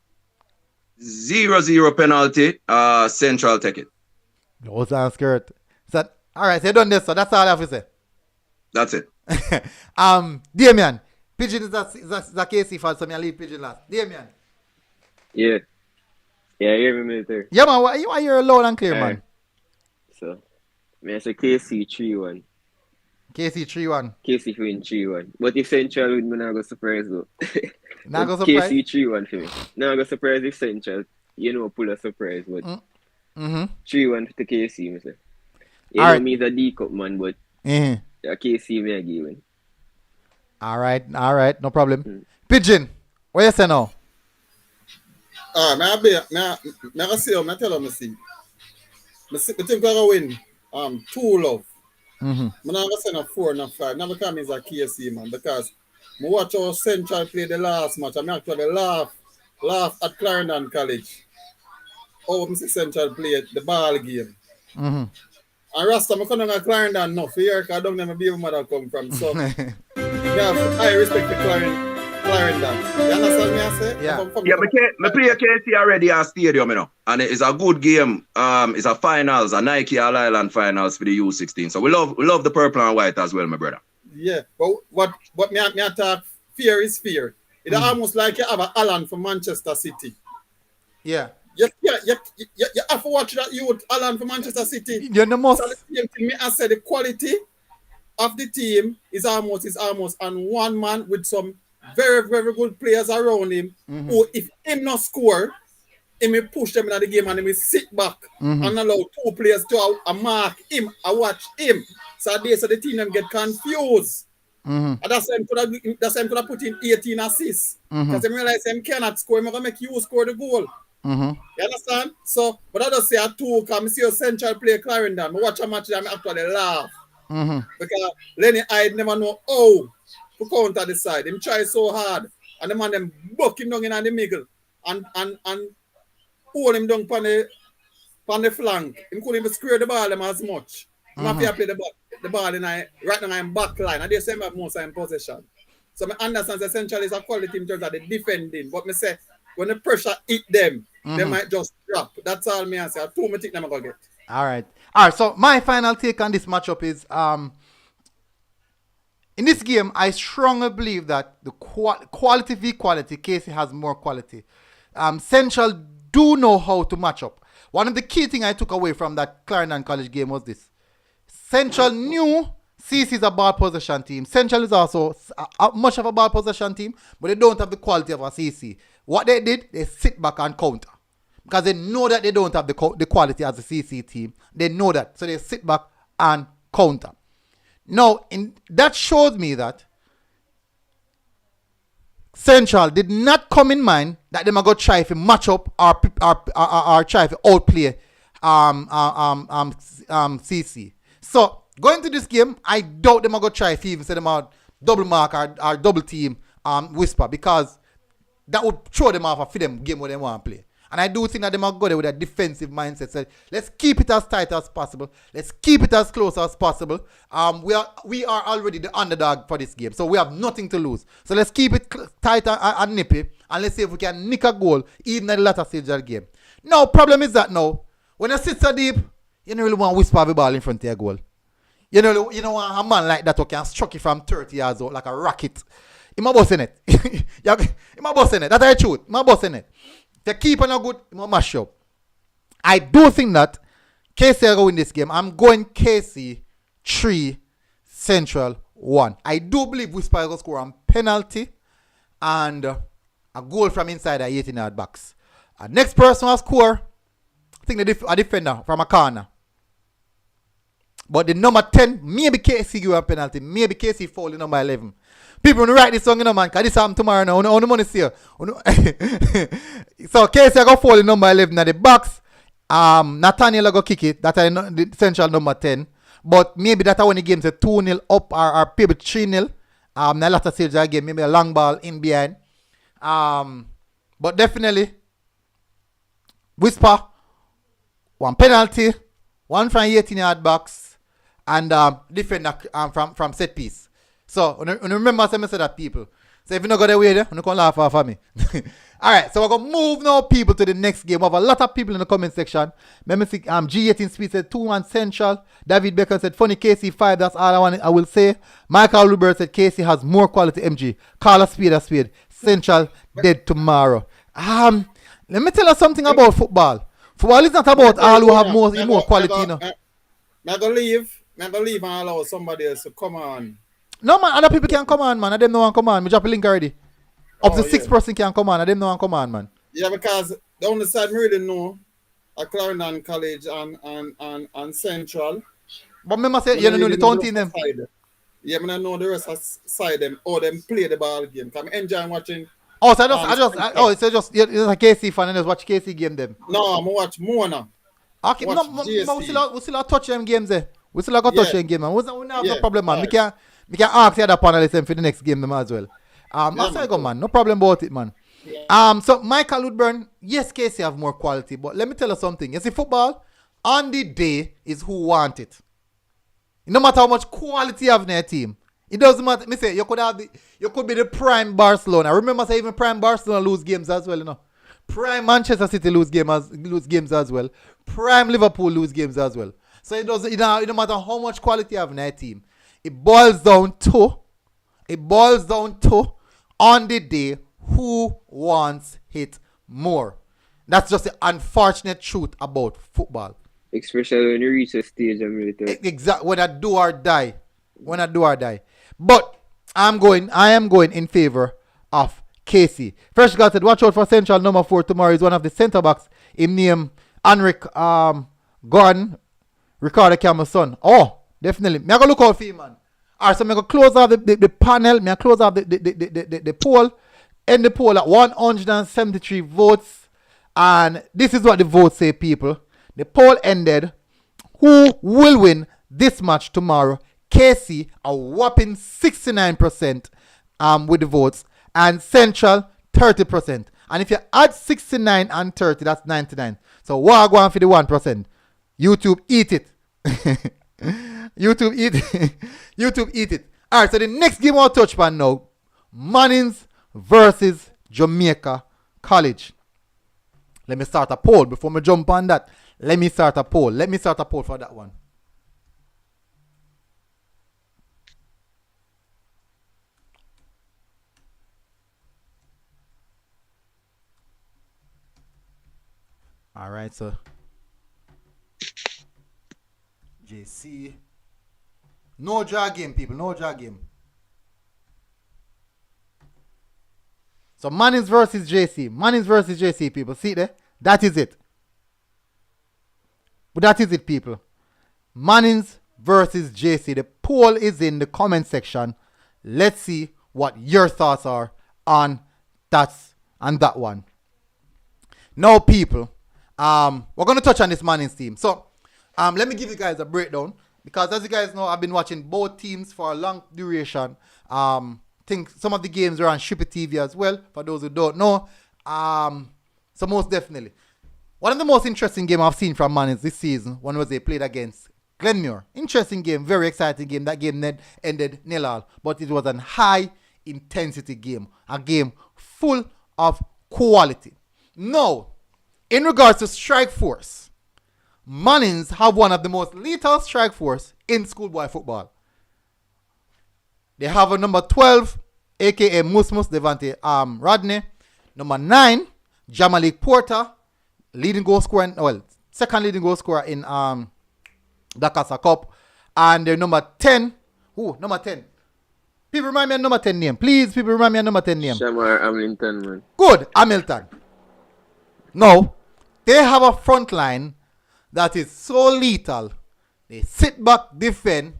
0-0 penalty. Central take it. No sound skirt. So, all right, so you done this. So that's all I have to say. That's it. Damian, Pigeon is a KC fan, so I leave Pigeon last. Damian. Yeah. Yeah, I hear me military. Yeah, man. Why you are loud and clear, man? So, I say KC 3-1. KC 3-1. KC win 3-1. But if Central win, I'm not going to surprise though. Not going to surprise? KC 3-1 for me. Not going to surprise if Central, pull a surprise. But 3-1 to KC, I say. You know me, the D-Cup, man, but KC may give win. All right. No problem. Pigeon, what you say now? I tell them, I think we're going to win 2-0. I'm not saying a 4 and a 5. Now because it's a KC, man, because I watch our Central play the last match. I'm actually laugh at Clarendon College. Oh, Mr. Central play the ball game. And Rasta, I'm coming to Clarendon now for here, because I don't know where my mother come from. So, I respect the Clarendon. You understand me, I say? Yeah, I play KC already at stadium, and it's a good game. It's a finals, a Nike All Island finals for the U16. So we love the purple and white as well, my brother. Yeah, but what me talk, fear is fear. It's almost like you have a Alan from Manchester City. Yeah. You have to watch that youth Alan from Manchester City. You're the most. So the same thing, I said the quality of the team is almost on one man with some very, very good players around him who, if him not score, he may push them in the game and he may sit back and allow two players to mark him, watch him. So the team them get confused. And that's why I'm gonna put in 18 assists. Because I realize him cannot score, I'm gonna make you score the goal. You understand? So, but I just say a two, because I see a central player Clarendon. I watch a match and I actually laugh. Because Lenny Hyde never know how to counter the side. Him try so hard. And the man them buck him down in the middle. And hold him down on the flank. Him couldn't even square the ball as much. Him have to play the ball in right now in back line. And they say have most in possession. So I understand the central is a quality in terms of the defending. But me say when the pressure hit them, they might just drop. That's all me answer. Two me think them gonna get. All right. So my final take on this matchup is in this game, I strongly believe that the quality v quality, Casey has more quality. Central do know how to match up. One of the key things I took away from that Clarendon College game was this. Central knew CC is a ball possession team. Central is also much of a ball possession team, but they don't have the quality of a CC. What they did, they sit back and counter. Because they know that they don't have the quality as a CC team. They know that. So they sit back and counter. Now, that shows me that Central did not come in mind that they might go try to match up or try to outplay CC. So, going to this game, I doubt they might go try to even say them out double mark or double team Whisper, because that would throw them off for them game where they want to play. And I do think that they might go there with a defensive mindset. So let's keep it as tight as possible. Let's keep it as close as possible. We are already the underdog for this game, so we have nothing to lose. So let's keep it tight and nippy, and let's see if we can nick a goal even at the latter stage of the game. Now, problem is that now, when you sit so deep, you don't really want to whisper the ball in front of your goal. You know a man like that who can struck it from 30 years old like a rocket. He might bust in it. He might bust in it. That's the truth. He might bust in it. The keeper not good, he might mash up. I do think that KC will win this game. I'm going KC 3, Central 1. I do believe Whisper will score on penalty and a goal from inside the 18-yard box. Next person will score, I think a defender from a corner. But the number 10, maybe KC give a penalty. Maybe KC fall in number 11. People want to write this song, man, because this happen tomorrow now. On the money here. So KC go fall in number 11 at the box. Nathaniel go kick it. That's the Central number 10. But maybe that's when the game's a 2-0 up or maybe 3-0. The latter stage of the game, maybe a long ball in behind. But definitely, Whisper, one penalty, one from 18-yard box, and defender from set piece. So, remember I said that, people. So if you don't go that way there, you can laugh off of me. Alright, so we're going to move now, people, to the next game. We have a lot of people in the comment section. Let me see, G18 Speed said 2-1 Central. David Becker said, funny KC 5, that's all I will say. Michael Lubert said, KC has more quality MG. Call a speed. Central dead tomorrow. Let me tell you something about football. Football is not about all who have more quality, you know. I'm going to leave and allow somebody else to come on. No, man, other people can come on, man. I them no one come on. We drop a link already. Up to 6 person can come on. I them no one come on, man. Yeah, because the only side we really know are Clarendon College and Central. But remember, say you don't know the town team them. Yeah, I know the rest of side them. Or them play the ball game. I'm enjoying watching. Oh, so it's just you're a KC fan and just watch KC game them. No, I'm watch more now. Okay, we still touch them games there. We still got touch them game, man. We don't have no problem, man. Right. We can ask the other panelists for the next game them as well. That's go, man. No problem about it, man. Yeah. So Michael Woodburn, yes, KC have more quality, but let me tell you something. You see, football on the day is who want it. No matter how much quality you have in your team, it doesn't matter. Me say you could be the prime Barcelona. Remember, say even prime Barcelona lose games as well, you know. Prime Manchester City lose games as well. Prime Liverpool lose games as well. So it doesn't. It don't matter how much quality you have in your team. It boils down to on the day who wants it more. That's just the unfortunate truth about football. Especially when you reach a stage of military. Exactly, whether do or die. When I do or die. But I am going in favor of Casey. Fresh God said, watch out for Central number 4 tomorrow. Is one of the centre backs. Him name Henrik Gordon, Ricardo Cameron's son. Oh, definitely. Me I go look out for him, man. Alright, so me go close off the panel. Me I close off the poll. End the poll at 173 votes. And this is what the votes say, people. The poll ended. Who will win this match tomorrow? Casey, a whopping 69% with the votes. And Central, 30%. And if you add 69 and 30, that's 99. So what are going for the 1%? YouTube eat it. YouTube eat it. YouTube eat it. Alright, so the next game I'll touch on now. Mannings versus Jamaica College. Let me start a poll before I jump on that. Let me start a poll for that one. All right, so JC. No draw game, people. No draw game. So Mannings versus JC. Mannings versus JC, people. See there? That is it. But that is it, people. Mannings versus JC. The poll is in the comment section. Let's see what your thoughts are on that one. Now, people, we're going to touch on this Mannings team. So, let me give you guys a breakdown. Because as you guys know, I've been watching both teams for a long duration. Think some of the games are on Shippy TV as well, for those who don't know. So most definitely. One of the most interesting games I've seen from Mannings this season, one was they played against Glenmuir. Interesting game, very exciting game. That game ended 0-0, but it was a high intensity game. A game full of quality. Now, in regards to strike force, Mannings have one of the most lethal strike force in schoolboy football. They have a number 12, aka Musmus Devante Rodney. Number 9, Jamalik Porter, leading goal scorer, second leading goal scorer in the Casa Cup. And their number 10, number 10. People remind me of number 10 name. Please, people remind me of number 10 name. Shamar Hamilton, man. Good, Hamilton. Now, they have a front line that is so lethal. They sit back, defend,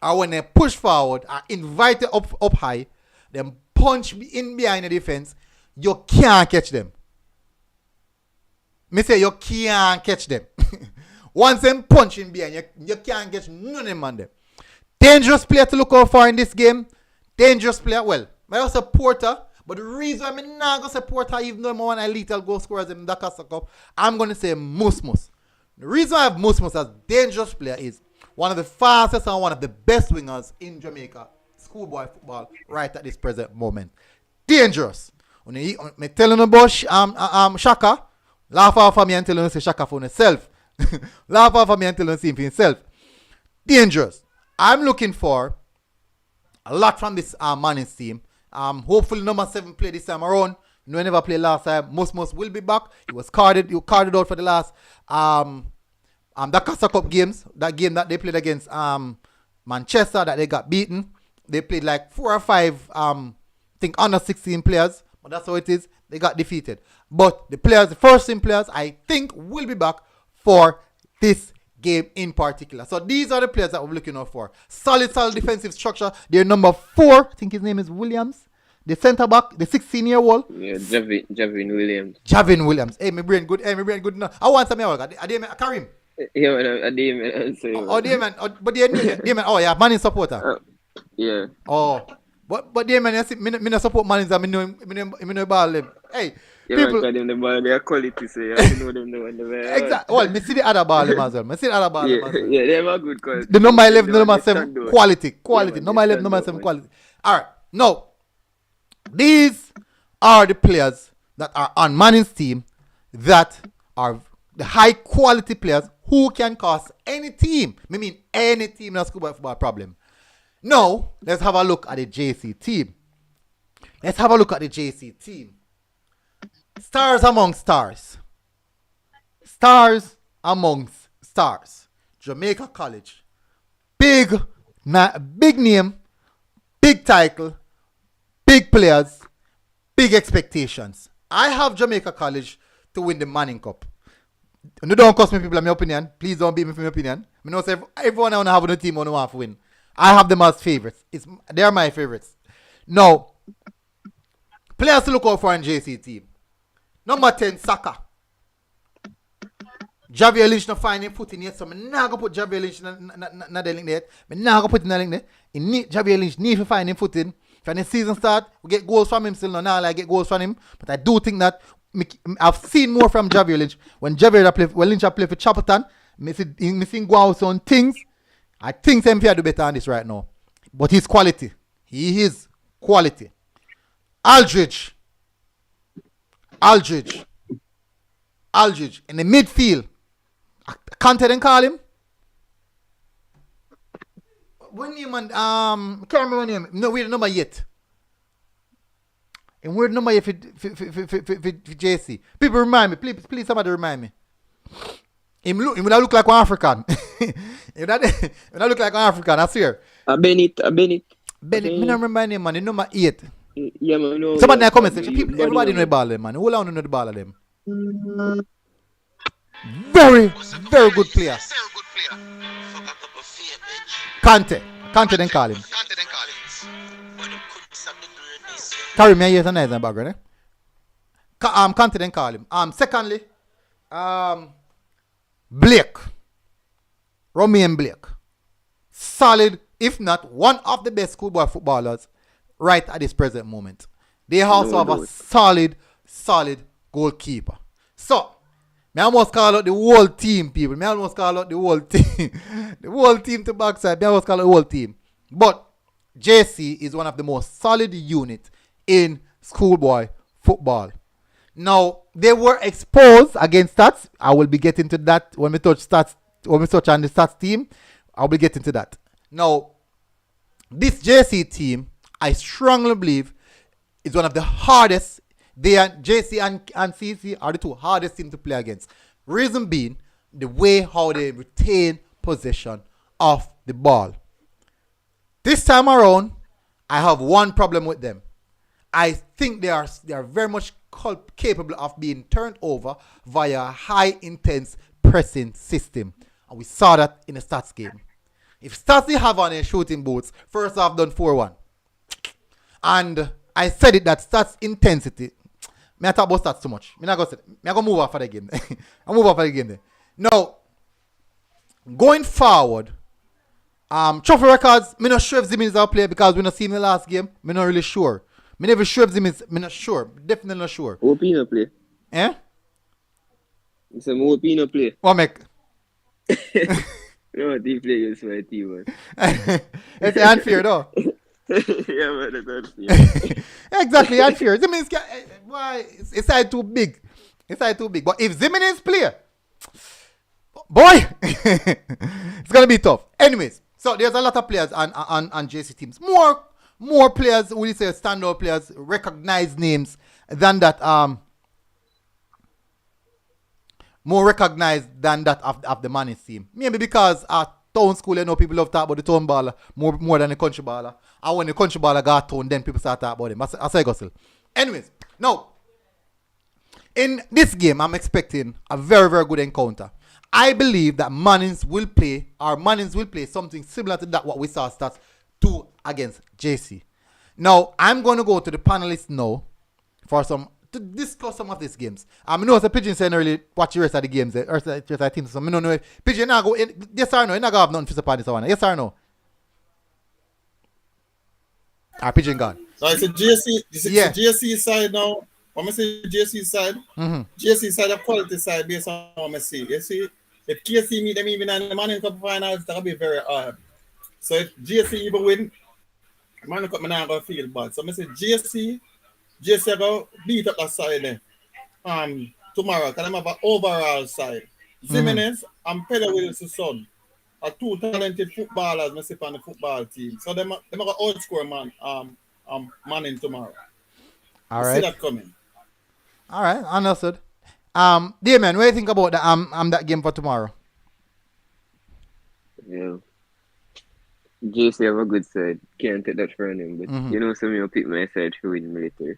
or when they push forward and invite it up high, then punch in behind the defense, you can't catch them. Me say you can't catch them. Once them punch in behind, you can't catch none of them on them. Dangerous player to look out for in this game. Dangerous player. Well, I also Porter, but the reason I'm not going to say Porter, even though I'm one of the lethal goal scorers in the Casa Cup, I'm going to say Musmus. The reason I have Musmus as dangerous player is one of the fastest and one of the best wingers in Jamaica schoolboy football right at this present moment. Dangerous. When I telling you about Shaka, laugh off of me and tell you say Shaka for himself. Laugh off of me and tell you see him for himself. Dangerous. I'm looking for a lot from this Mannings team. Hopefully number 7 play this time around. No, never played last time. Musmus will be back. He was carded out for the last the Casa Cup games. That game that they played against Manchester that they got beaten. They played like 4 or 5 think under 16 players, but that's how it is. They got defeated. But the first team players, I think will be back for this game in particular. So these are the players that we're looking out for. Solid defensive structure. Their number 4, I think his name is Williams. The centre back, the 16-year-old. Yeah, Javin Williams. Javin Williams. Hey, my brain good. No. I want some more. Karim. Yeah, man, I didn't say. Oh, Damon. But Damon. Oh, yeah, Mannings supporter. Yeah. Oh, but Damon, I see, me not support Mannings. I know ball them. Hey, yeah, people. Man, them ball, they are quality, so you have to know them. Exactly. Well, me see the other ball them as well. Yeah, they are good quality. The number 11, number 7, quality. Yeah, number 11, number 7, quality. All right, now. These are the players that are on Mannings' team that are the high quality players who can cause any team, any team in a schoolboy football problem. Now, let's have a look at the JC team. Stars amongst stars. Stars amongst stars. Jamaica College. Big Big name, big title, big players, big expectations. I have Jamaica College to win the Manning Cup. And don't cost me people in my opinion. Please don't beat me for my opinion. I know everyone I want to have on the team want to win. I have them as favorites. They are my favorites. Now, players to look out for in JC team. Number 10, Saka. Javier Lynch not finding foot in yet, so I'm not going to put Javier Lynch in the link there. I'm not going to put in the link there. Javier Lynch need to find him foot in. When the season start, we get goals from him still. Now I get goals from him. But I do think that I've seen more from Javier Lynch. When Lynch play for Chapelton, I see go out on things. I think MP do better on this right now. But he's quality. He is quality. Aldridge. In the midfield. I can't even call him. What name and can't remember what name. No, we're the number yet. And we're the number yet for JC. People remind me. Please somebody remind me. He look like an African. he look like an African, I swear. Bennett. Bennett, I don't remember his name, man. The number 8. Yeah, man. No, somebody in the comment section. People, everybody know the ball them, man. All I know the ball of them. Very, very good player. Kante then call him. Carry me here tonight in the background, Kante then call him. Secondly, Blake. Romain Blake. Solid, if not one of the best schoolboy footballers right at this present moment. They also have a solid goalkeeper. So, I almost call out the whole team, people. The whole team to backside. I almost call out the whole team. But JC is one of the most solid units in schoolboy football. Now, they were exposed against STATHS. I will be getting to that when we touch STATHS. When we touch on the STATHS team, I'll be getting to that. Now, this JC team, I strongly believe, is one of the hardest. JC and CC are the two hardest teams to play against. Reason being, the way how they retain possession of the ball. This time around, I have one problem with them. I think they are very much capable of being turned over via a high intense pressing system. And we saw that in the STATHS game. If STATHS they have on their shooting boots, first half done 4-1. And I said it that STATHS intensity. I talk about STATHS too much. I'm going to move off of the game. I'll move off of the game there. Now, going forward, trophy records, I'm not sure if Zimin is our player because we not see him in the last game. I'm not really sure. I'm never sure if Zimin is, I'm not sure. Definitely not sure. Who Pino play? Eh? It's a more Pino play. What make? No, he play against my team, man. It's unfair, though. Yeah, man, that's unfair. Exactly, unfair. Zimin is, why? It's side too big. But if Zimin is player, boy, it's going to be tough. Anyways, so there's a lot of players on JC teams. More players, we say standout players, recognized names than that. More recognized than that of the Mannings team. Maybe because at town school, people love to talk about the town baller more than the country baller. And when the country baller got town, then people start talking about him. I say go still. Anyways, now, in this game, I'm expecting a very, very good encounter. I believe that Mannings will play something similar to that what we saw STATHS 2 against JC. Now, I'm going to go to the panelists now to discuss some of these games. I know as a Pigeon saying really watch the rest of the games, or rest of the teams. So I don't know if Pigeon now go yes or no, you not gonna have nothing for this one. Yes or no? Pigeon gone. So it's a GSC side now. When I say GSC side, GSC side a quality side based on what I see. You see, if KC meet them even in the Manning Cup finals, that'll be very hard. So if GSC even win, Manning Cup, I'm not gonna feel bad. So I say GSC go beat up that side there. Tomorrow, because I have an overall side. Zimenez and Pedro Wilson's son are two talented footballers I see on the football team. So they go outscore Manning tomorrow. All right. See that coming. All right, understood. Damien, what do you think about that game for tomorrow? Yeah. JC have a good side. Can't take that from him, but you know, some people pick my side for win military.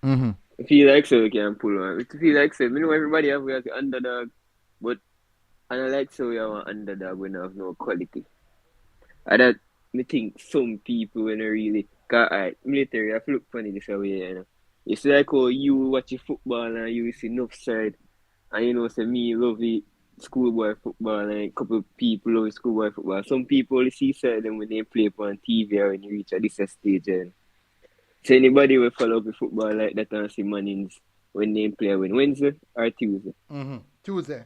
I feel like so we can pull on. I feel like so. You know, everybody have we have the underdog, but I don't like so we have an underdog when have no quality. I that me think some people when they really cause military have look funny this way, you know. It's like how you watch football and you see enough side, and you know say me love it schoolboy football and a couple of people love schoolboy football. Some people only see them when they play on TV or when you reach at this stage. And so anybody will follow up with football like that and see Mannings when they play when Wednesday or Tuesday. Tuesday.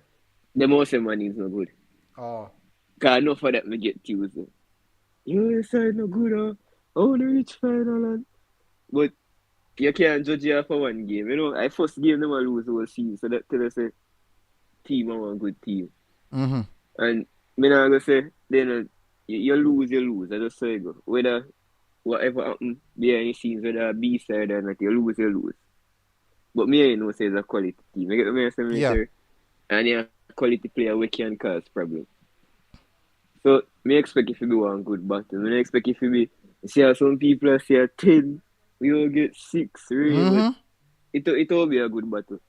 Them also Mannings no good. Oh. Cause enough of that me get Tuesday. Your side no good, huh? Oh, the reach final and but you can't judge you for one game. You know, I first game them lose the whole season, so that tell us a team are one good team. And me not gonna say then you lose. I just say go. Whether whatever happen behind the scenes, whether B side or not, you lose. But me I know say it's a quality team. I get me say military. And yeah, quality player we can cause problem. So me expect if you do one good battle. Me expect if you be see how some people say a 10, we will get 6, really. But it will be a good battle.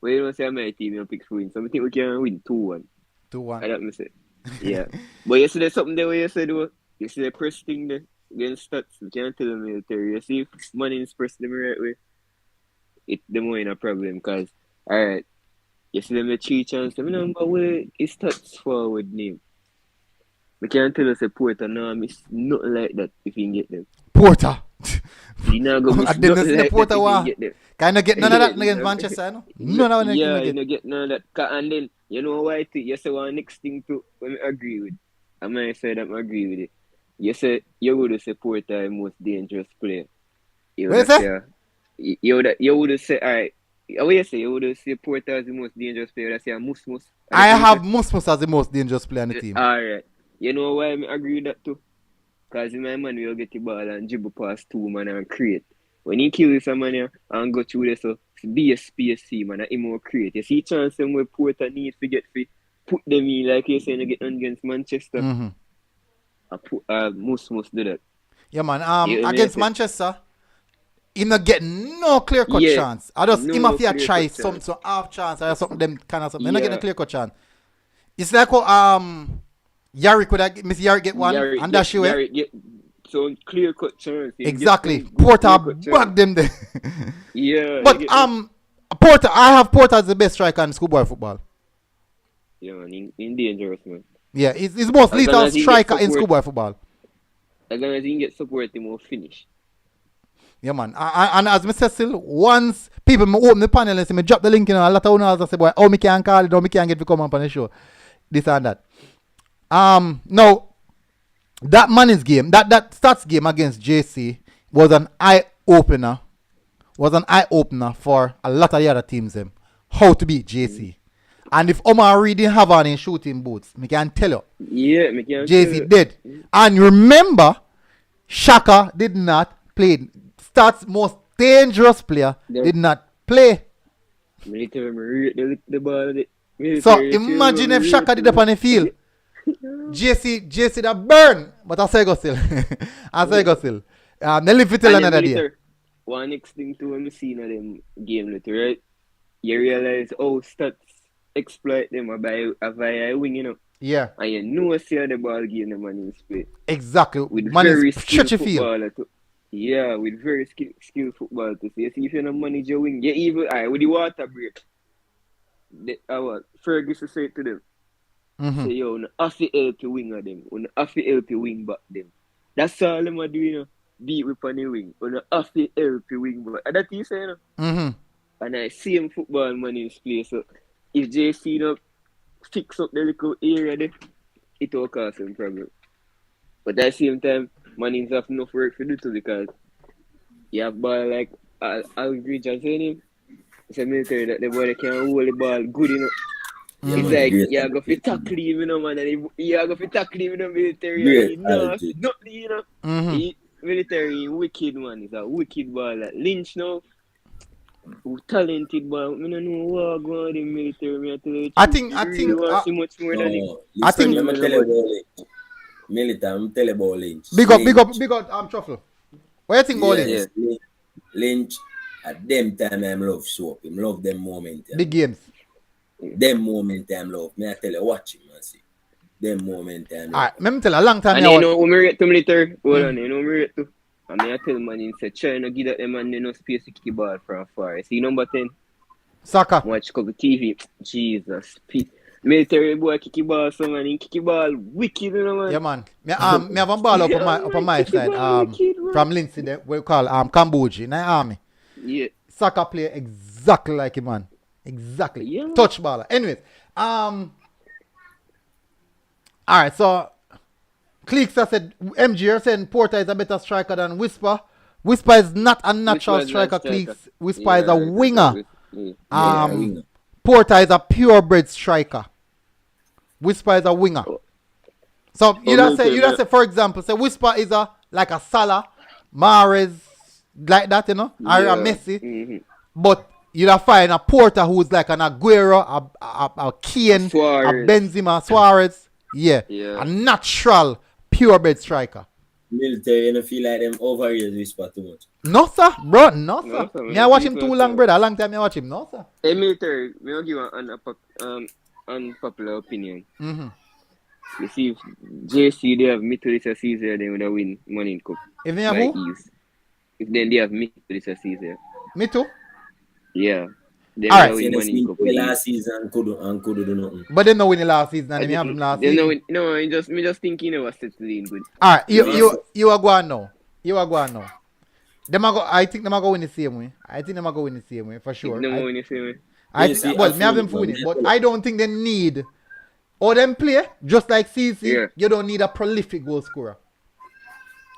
But you don't say my team you pick to win. So I think we can win 2-1. 2-1. I don't me say. Yeah. But you see there's something there where you said you see the press thing there against stats, we can't tell the military. You see if Mannings press them the right way, them more in a problem because alright, you see them the 3 chance, I remember where his stats forward name. We can't tell us a Porter now miss nothing like that if you can get them. Porter. You not gonna miss nothing like Porter that if you can get them. Can I get none of that against Manchester? No? None of that. Yeah, you don't get none of that. And then you know why you say one next thing to when I agree with. I might say that I agree with it. You say you would say Porter the most dangerous player. You would say you would say alright. What you say? You would say Porter is the most dangerous player. That's say Musmus. I have Musmus as the most dangerous player on the team. Alright. You know why I agree with that too? Because my man will get the ball and dribble past 2 man and create. When he kills someone here and go through this, so be a SPSC man, he more create. You see chance them where Porter need to get fit, put them in like you saying you get against Manchester. Most do that. Yeah man, against Manchester, he not get no clear cut chance. I just him have to try some half chance or something them kind of something. He not get a clear cut chance. It's like Yari could have Miss Yari get one and dash you away. So clear cut chance. Exactly. Porter back them there. Yeah. But Porter, I have Porter as the best striker in schoolboy football. Yeah man, in dangerous man. Yeah, he's most lethal striker in schoolboy football. As long as he can get support, he will finish. Yeah man. And as I said still, once people open the panel and say me drop the link in a lot of owners and say boy, me can call it, me can get to come up on the show. This and that. Now, that Mannings game, that stats game against JC was an eye opener. For a lot of the other teams. How to beat JC. And if Omar Reed didn't have any shooting boots, me can tell you. Yeah, me can JC did. And remember, Shaka did not play. Stats most dangerous player did not play. The ball. So imagine if Shaka did up on the field. JC that burn, but I say go still. They live it till another day. One next thing to when we see them game later, right? You realize stats exploit them via wing, you know. Yeah. And you know see the ball game the man in play. Exactly. With man very stretchy field. Yeah, with very skilled football to see. See if you don't manage your wing, you even with the water break. Ferguson said to them. Say yo, you have to help your wing of them. You have to help your wing back them. That's all them are doing, you know. Beat with on the wing. You have to help your wing back. And that's what you say, you know. And I see him football man in his play. So if JC not fix up the little area there, it will cause him problem. But at the same time, Mannings have enough work to do too because you have ball like Aldridge and saying it's a military that the boy can hold the ball good enough. Yeah, it's like, you go for tackle him, you know, man, and you go for tackle him in the military. Nothing, you know. Military wicked, man. It's a wicked ball. Like Lynch now, who talented ball. I don't know what going on in military. I think much more than him. I think Military, I'm telling about Lynch. Big up, Truffle. What you think about Lynch? Yes, Lynch, at them time I love show up. Him love them moment. Big games. Them moment I love. Me I tell you, watch him and see. Them moment I love. Alright, let me tell you, a long time and you know, when we rate to military, hold on, you know, we rate to. I mean, I tell man, he said, try not give that man no space to kick the ball from far. See number 10? Soccer. Watch couple TV. Jesus. Military boy kick the ball, so man, he kick the ball wicked, you know, man. Yeah, man. Me have a ball up on my side. From Lindsay, there, we call Cambodia in the army. Yeah. Soccer player exactly like him, man. Exactly. Yeah. Touch baller. Anyways, alright, so Cleeks said MG said Porter is a better striker than Whisper. Whisper is not a natural striker, Cleeks. Whisper is a winger. Winger. Porter is a purebred striker. Whisper is a winger. So you say for example, say Whisper is like a Salah, Mahrez, like that, you know, or a Messi. Mm-hmm. But you'll find a Porter who's like an Aguero, a Kane, Suarez. a Benzema, Suarez. Yeah. A natural purebred striker. Military, you don't feel like them overrated Whisper too much. No, sir, bro. No, sir. No, sir. Me I watch him too long, brother. A long time I watch him. No, sir. Hey, military, me will give an unpopular opinion. Mm-hmm. You see, if JC they have mid to this season, they would have win money in cup. If they have by who? ease. If then they have mid to this season. Me too. Yeah. They All right. would have win money in cup. Last season could do nothing. But they know win the last season and they have him last season. No, me just thinking it was settling good. Alright, you are going now. You are going now. I think them are going the same way. For sure. Them win the same way. Me have them for winning, but I don't think they need or them play just like CC. Yeah. You don't need a prolific goal scorer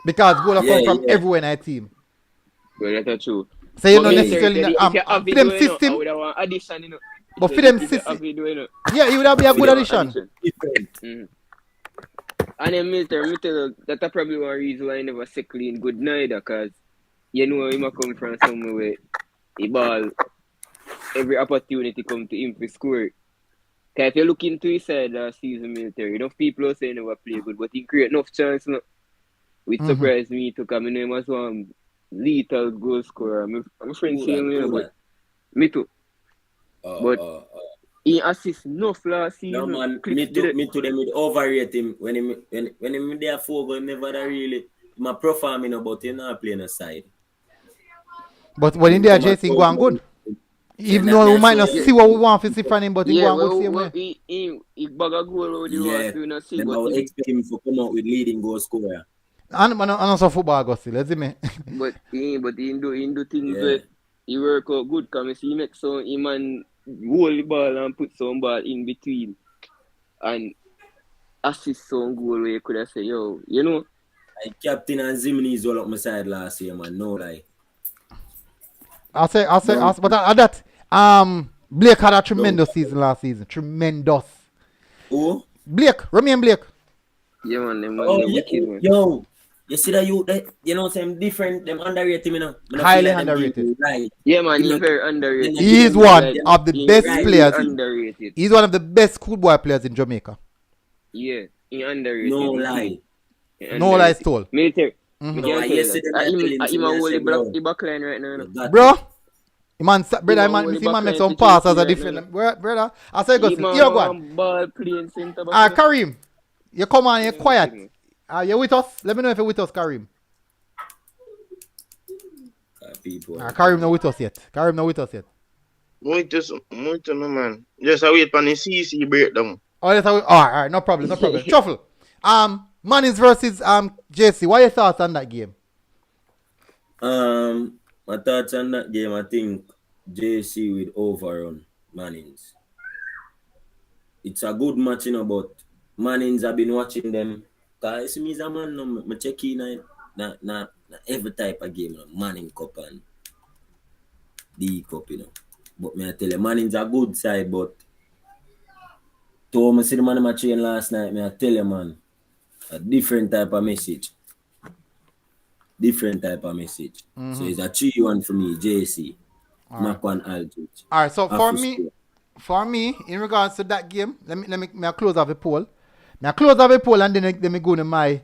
because goal come from everywhere in our team. Well, that's true. So you don't necessarily for them system. Addition, you know. But for them system, yeah, you would have be a good addition. Mm-hmm. And then military, me tell you, that's probably one reason why I never settle in good neither, because you know he might come from somewhere where he ball every opportunity come to him to score. Because if you look into his side last season military, enough people are saying he never play good, but he create enough chance, no? Which surprised me to come in as one lethal goal scorer. I'm friend saying me, but me too. But he assists enough last season. No man, me too them would overrate him when him there for goal, never that really my performing about him not playing a side. But when in there JC go on good. Even though we might not see what we want to see from him, but he go on good same way. He bag a goal what you want to not see. I would expect him to come out with leading goal scorer. And also football go still, let's see me. But he do things where he work out good, because he make so he man hold the ball and put some ball in between and assist some goal where you could have said, yo, you know. Like Captain and Zimni is all up my side last year, man. No lie. I'll say, but at that, Blake had a tremendous season last season. Tremendous. Who? Blake, Remy Blake. Yeah, man, them wicked, man. Yo, you see that you know, them different, them underrated, you know. Highly underrated. Right. Yeah, man, he's very underrated. He is one of the best players. Underrated. He's one of the best schoolboy players in Jamaica. Yeah, he underrated. No lie. No lies told. Military. No, yesterday I'm a back line right now. Bro, man make some pass as a different brother. I say go see. You go on. Ball playing center. Karim, you come on, you're quiet. You with us? Let me know if you're with us, Karim. Karim not with us yet. Muito no man. Just I wait for the CC breakdown. Alright, no problem. Truffle. Mannings versus JC. What are your thoughts on that game? My thoughts on that game, I think JC will overrun Mannings. It's a good match, you know, but Mannings, I've been watching them. Cause me as a man, I check in na every type of game, you know, Manning Cup and D Cup, you know. But me I tell you, Mannings a good side, but to me see the man I train last night, me I tell you, man. A different type of message. So it's a 3-1 for me, JC. Mark one Aldrich. Alright, so for me, in regards to that game, let me close off the poll. Now close up a poll and then me go to my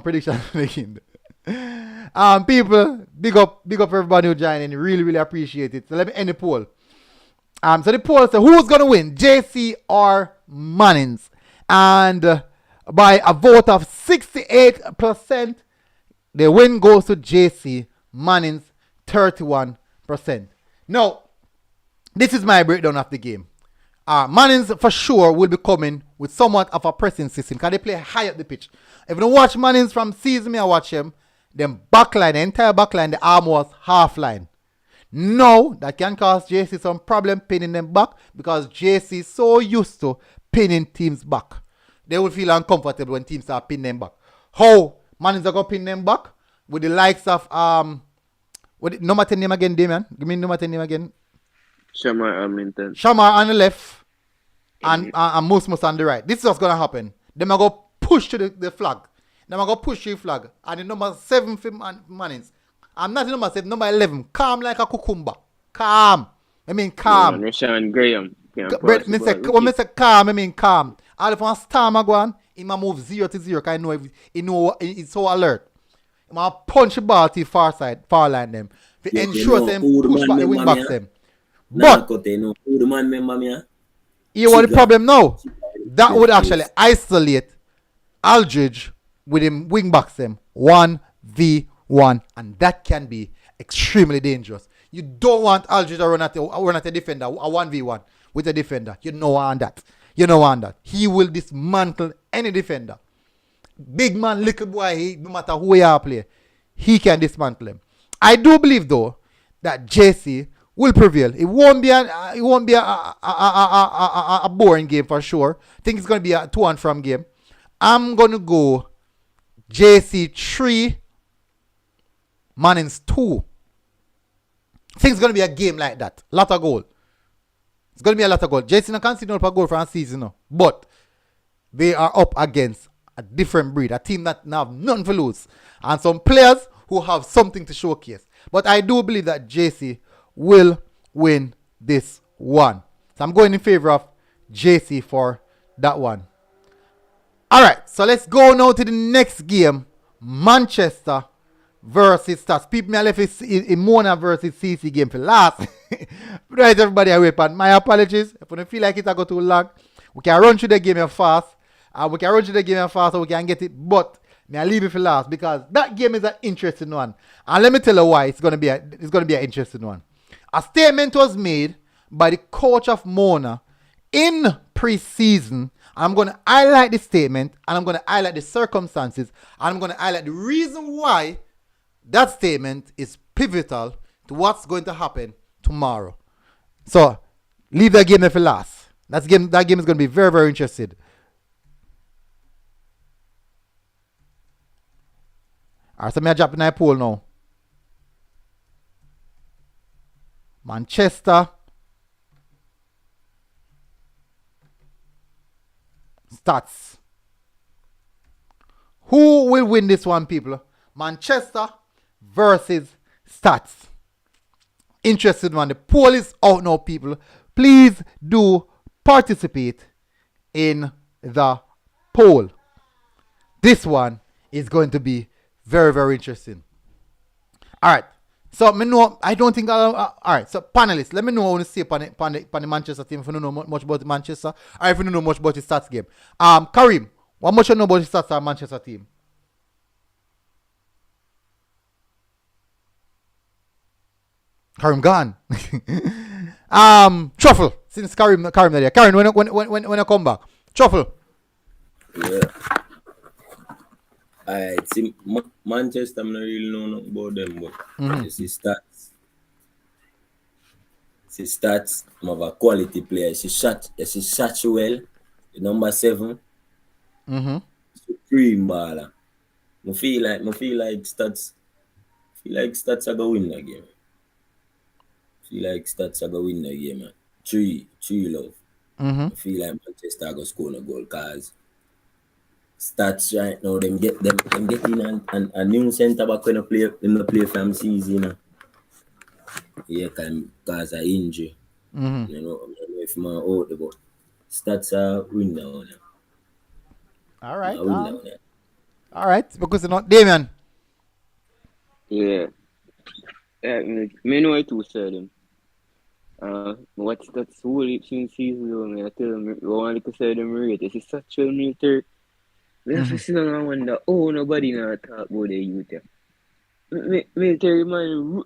prediction making. People, big up everybody who joined in. Really, really appreciate it. So let me end the poll. So the poll says who's gonna win, JC or Mannings? And by a vote of 68%, the win goes to JC. Mannings 31%. Now, this is my breakdown of the game. Mannings for sure will be coming with somewhat of a pressing system because they play high up the pitch. If you don't watch Mannings from season, I watch him. Them backline, the entire backline, the arm was half line. No, that can cause JC some problem pinning them back because JC is so used to pinning teams back. They will feel uncomfortable when teams start pinning them back. How Mannings are going to pin them back? With the likes of, what number 10 name again, Damian? Give me number 10 name again. Shamar Hamilton. Shamar on the left and Musmus on the right. This is what's going to happen. Them are going to push to the flag. Them are going to push to the flag. And the number 7 for Mannings. I'm not the number 7, number 11. Calm like a cucumber. Calm. I mean calm. Rashawn Graham. When I say calm, I mean calm. All if one star go he might move 0 to 0 because he know he's so alert. He might punch the ball to the far line them. To ensure them push back the wing backs them. But you want the problem now? That would actually isolate Aldridge with him wing backs them 1v1, and that can be extremely dangerous. You don't want Aldridge to run at a defender, a 1v1 with a defender. You know on that. He will dismantle any defender. Big man, little boy, no matter who you play, he can dismantle him. I do believe though that JC will prevail. It won't be a boring game for sure. I think it's going to be a to and from game. I'm going to go JC 3, Mannings 2. I think it's going to be a game like that. Lot of goal. It's going to be a lot of goal. JC can't see no goal for a season, but they are up against a different breed, a team that have nothing to lose, and some players who have something to showcase. But I do believe that JC will win this one. So I'm going in favor of JC for that one. Alright, so let's go now to the next game. Manchester versus STATHS. People me left in Mona versus CC game for last. Right, everybody, I wait on. My apologies. If you don't feel like it, I go too long. We can run through the game fast. So we can get it. But I leave it for last because that game is an interesting one. And let me tell you why it's going to be an interesting one. A statement was made by the coach of Mona in pre-season. I'm going to highlight the statement and I'm going to highlight the circumstances and I'm going to highlight the reason why that statement is pivotal to what's going to happen tomorrow. So leave that game there for last. That game is going to be very, very interesting. Alright, so I drop in my poll now. Manchester, STATHS. Who will win this one, people? Manchester versus STATHS. Interested one. The poll is out now, people. Please do participate in the poll. This one is going to be very, very interesting. All right. So, I don't think all right. So, panelists, let me know what you say on the Manchester team if you don't know much about Manchester or if you don't know much about the STATHS game. Karim, what much you know about the STATHS or Manchester team? Karim gone. Truffle, since Karim there. Karim, when I come back. Truffle. Yeah. See, Manchester, I'm not really know nothing about them, but it's the STATHS. It's the STATHS. I'm have a quality player. She shot well. The number 7. Supreme baller. I feel like STATHS. STATHS are going to win that game. STATHS are going to win that game, man. 3 love. I feel like Manchester are going to score a goal because STATHS right now, them getting a new centre back when they play from season. Yeah, cause of injury. I don't know if I'm out, but STATHS are win now. All right. I win that. All right. Because not Damien. Yeah. Me know I too said them. What's that whole since season though, I tell them I want to say them rate. It's such a military. We have to sit down and wonder, nobody now talk about the youth. Military man,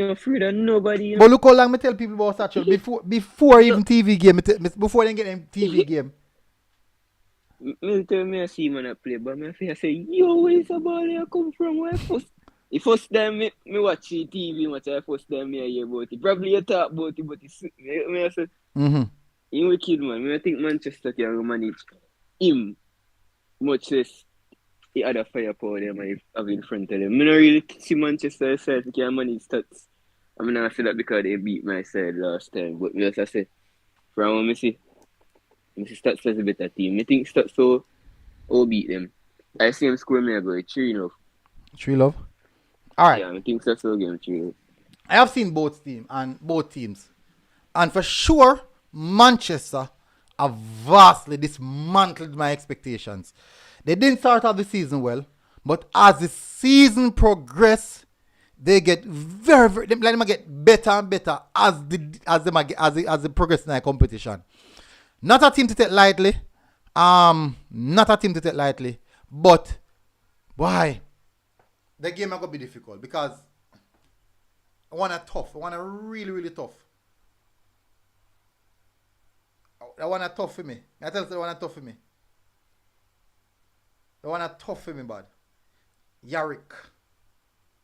afraid of nobody. But look how long me tell people about Satchel before even TV game. Before they get them TV game. Military me see man a play, but me say, yo, where is the ball here come from? Where first? The first time me watch the TV match, I first time me hear about it. Probably you talk about it, but me I say, he wicked man. Me I think Manchester can manage him much less the other firepower they might have in front of them. I don't really see Manchester side can manage STATS. I mean, I say that because they beat my side last time. But as I say, from what I see STATS is a better team. I think STATS will beat them. I see them score me, I go 3-0. 3-0? All right. Yeah, I think STATS will game 3-0. I have seen both teams. And for sure, Manchester have vastly dismantled my expectations. They didn't start off the season well, but as the season progressed, they get very they get better and better as they progress in the competition. Not a team to take lightly. But why? The game is gonna be difficult because I want a really, really tough. I want a tough for me. I tell you, they want a tough for me. They want a tough for me, bad. Yarrick,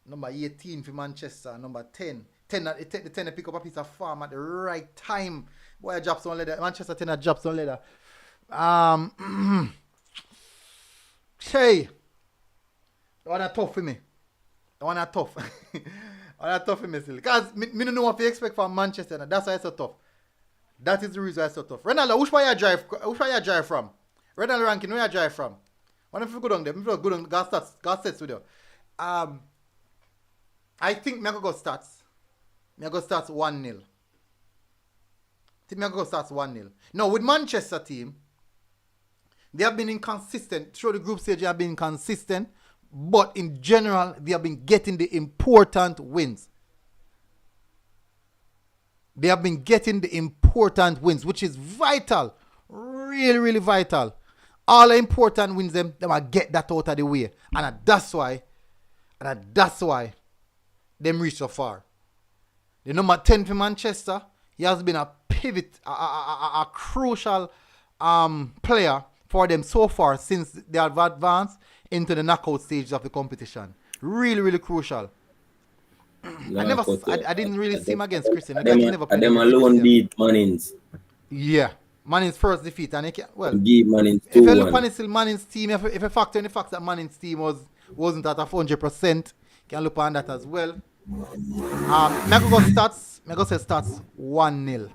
number 18 for Manchester, number 10. 10 it take the 10 to pick up a piece of farm at the right time. Boy, I drops on leather. Manchester 10 drops on leather. Hey, they want a tough for me. They want a tough. I want a tough for me still. Because me don't know what to expect from Manchester. That's why it's so tough. That is the reason why it's so tough. Ronaldo, which way you drive from? Ronaldo ranking, where you drive from? When if you go down there, if you go down, got stats with you. I think I'm going to go stats. I'm going to go stats 1-0. I think I'm going to go stats 1-0. Now, with Manchester team, they have been inconsistent. Through the group stage, they have been consistent. But in general, they have been getting the important wins. They have been getting the important wins, which is vital. Really, really vital. All the important wins, they will get that out of the way. And that's why them reach so far. The number 10 for Manchester, he has been a pivot, a crucial player for them so far since they have advanced into the knockout stage of the competition. Really, really crucial. I didn't really see him against Christian. Them alone beat Mannings. Yeah. Mannings' first defeat. And he can, well, give Mannings 2-1. If you look on Mannings' team, if you factor in the fact that Mannings' team wasn't at 100%, you can look on that as well. I'm going to say stats 1-0.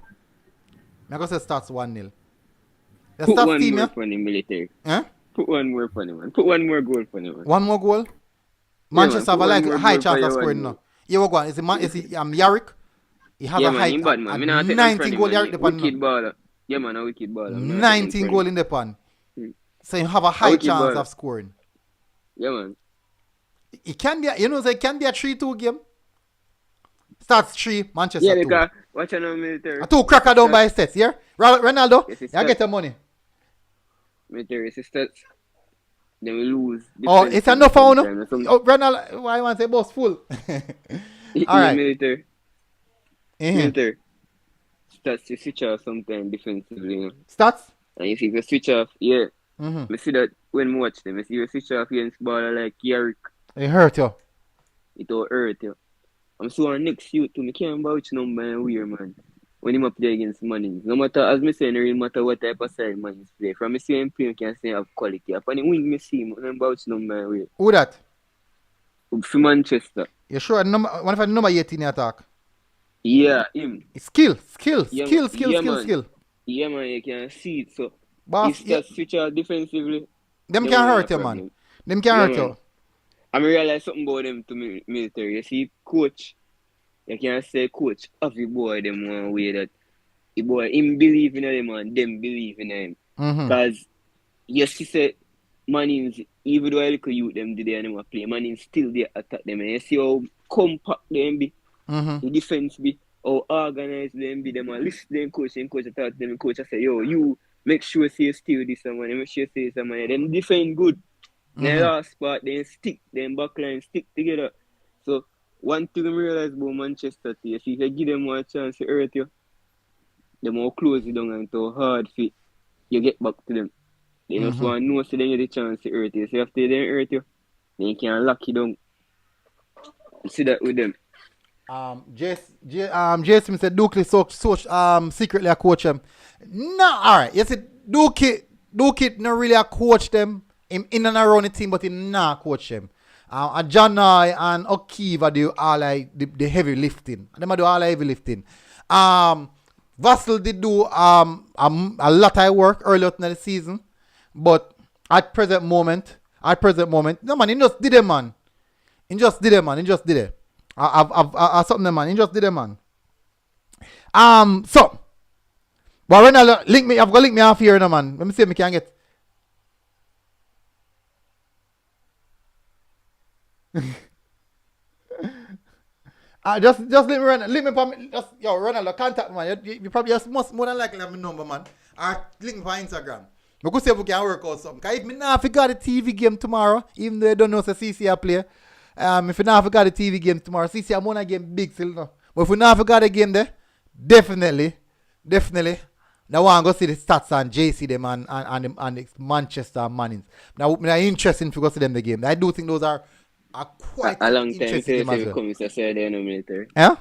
The Put stats one team, more yeah? for the military. Huh? Put one more for the man. Put one more goal for the man. One more goal? Manchester have a high chance of scoring now. You go on. Is it Yarrick? He has a high 19 goal Yarrick depend. Wicked baller. Yeah man, a wicked baller. 19 goal in the pan. So you have a high chance of scoring. Yeah man. It can be it can be a 3-2 game. Starts 3, Manchester 2. Yeah, because watch out now military. A 2 cracker down by stats, yeah? Ronaldo, you get the money. Military stats. Then we lose. Oh, it's enough for no? Oh, Ronaldo, why want to say boss full? All right. Military. Military. Stats you switch off sometimes defensively. You know? Stats? And if you switch off, yeah. I see that when we watch them. I see you switch off against baller like Yarrick. It hurt you. It will hurt you. I'm so on next youth too. I can't vouch number and weird man. When him up there against Mannings. No matter, as me say, no really matter what type of side Mannings play. From me see him play, I can say have quality. Upon the wing, me see him. I don't vouch number and weird. Who that? For Manchester. You sure? One of the number 18 attack? Yeah, him. Skill. Yeah, Yeah, man, you can see it. So, Boss, if that switch out defensively, them can hurt you, man. Them can hurt you. I realize something about them to military. You see, coach, you can say coach, every boy them one way that the boy him believe in them and them believe in him. Because you see say Mannings, even though I look at youth them today and them a play, Mannings still they attack them. And you see how compact them be, the defense be, how organized them be. Them a list them coach and coach attack them. And coach I say, yo, you make sure you steal this and make sure you steal some. Them defend good. The last part, then stick, then backline stick together. So one thing I realize about Manchester today, if you can give them one chance to hurt you, the more close you down and how hard fit you get back to them. They just want to know so then you get the chance to hurt you. So after they don't hurt you, then you can lock you down. See that with them. Jason said Dookie secretly a coach them. No, alright. You see, Dookie not really a coach them in and around the team, but he not coach them. John and O'Keefe do all like the heavy lifting. Them do all the heavy lifting. Vassell did do a lot of work earlier in the season, but at present moment, no man, he just did it, man. He just did it. I've something, man. He just did it, man. So, but when I link me, I've got to link me off here, no man. Let me see if I can get. Just let me run. Link me, just yo, Ronaldo, contact me, man. You probably just must more than likely have my number, man. Or link me on Instagram. We could see if we can work out something. Cause if me not forgot the TV game tomorrow, even though I don't know if CC a play. If we not forgot the TV game tomorrow, CC I'm gonna game big still now. But if we not forgot the game there, definitely. Now I go see the stats on JC them and the Manchester Mannings. Now I'm interested to go see them the game. I do think those are quite a long time interesting to say if you come to Saturday no military. Yeah?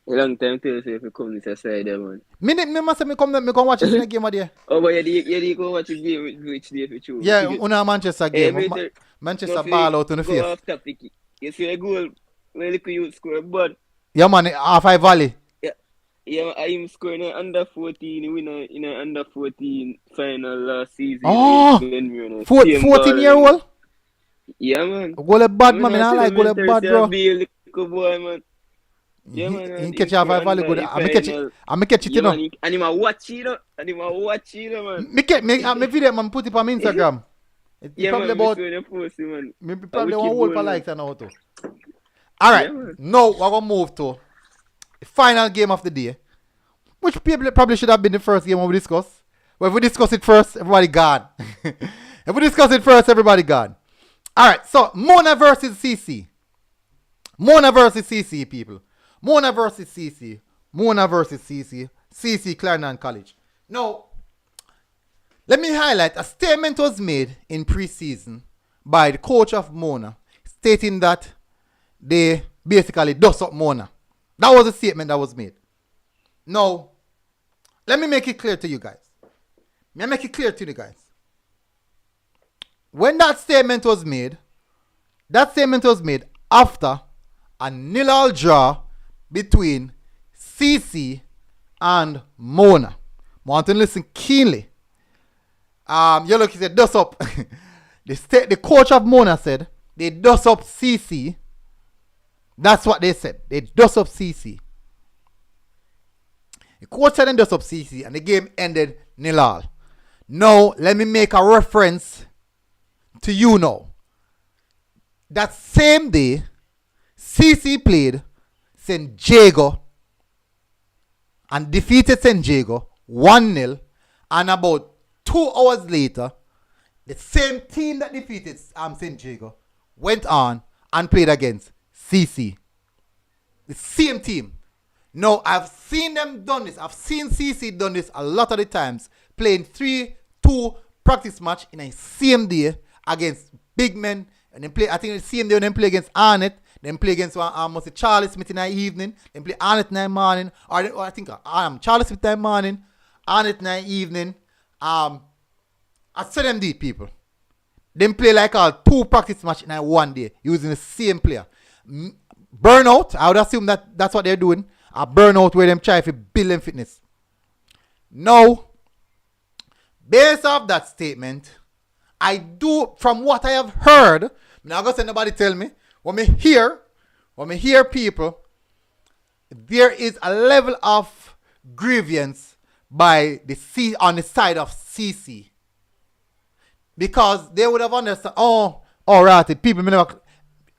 A long time to say if you come to Saturday, man. Me must say me come watch the game there. Oh, but you go watch the game which day for you? Yeah, on Manchester game. Manchester ball out on the face. Go off topic. You see a goal when look you score, but yeah, man, half-high valley. Yeah, I'm scoring an under 14 winner in an under 14 final last season. Oh, 14-year-old? Yeah, man. Goal bad, man. I like goal bad, bro. Be a little boy, man. Yeah, man. He catch half-high valley good. I'm catch it, you know. And I'm watch it, man. Me video, man, put it on my Instagram. Yeah, probably man, about post, man. Maybe probably one whole for likes and all too. Alright, now we're gonna move to the final game of the day, which probably should have been the first game we discuss. But if we discuss it first, everybody gone. Alright, so Mona versus CC. People. Mona versus CC. CC Clarendon College. Now, let me highlight a statement was made in preseason by the coach of Mona stating that they basically dust up Mona. That was a statement that was made. Now, let me make it clear to you guys. When that statement was made after a 0-0 draw between CC and Mona. I want to listen keenly. You look, he said, dust up. The coach of Mona said they dust up CC. That's what they said. They dust up CC. The coach said they dust up CC and the game ended 0-0. Now, let me make a reference to you now. That same day, CC played St. Jago and defeated St. Jago 1-0, and about 2 hours later, the same team that defeated St. Jago went on and played against CC. The same team. Now, I've seen them done this. I've seen CC done this a lot of the times, playing 3-2 practice match in a same day against big men. And then play, I think the same day when they play against Arnett, then play against Charlie Smith in the evening, then play Arnett in the morning, or I think Charlie Smith in the morning, Arnett in the evening. I saw them did, people. Them play like 2 practice match in one day using the same player. Burnout, I would assume that's what they're doing. A burnout where them try to build them fitness. Now, based off that statement, I do, from what I have heard, I'm not going to say nobody tell me, when I hear people, there is a level of grievance by on the side of CC. Because they would have understood, all right, people, me never,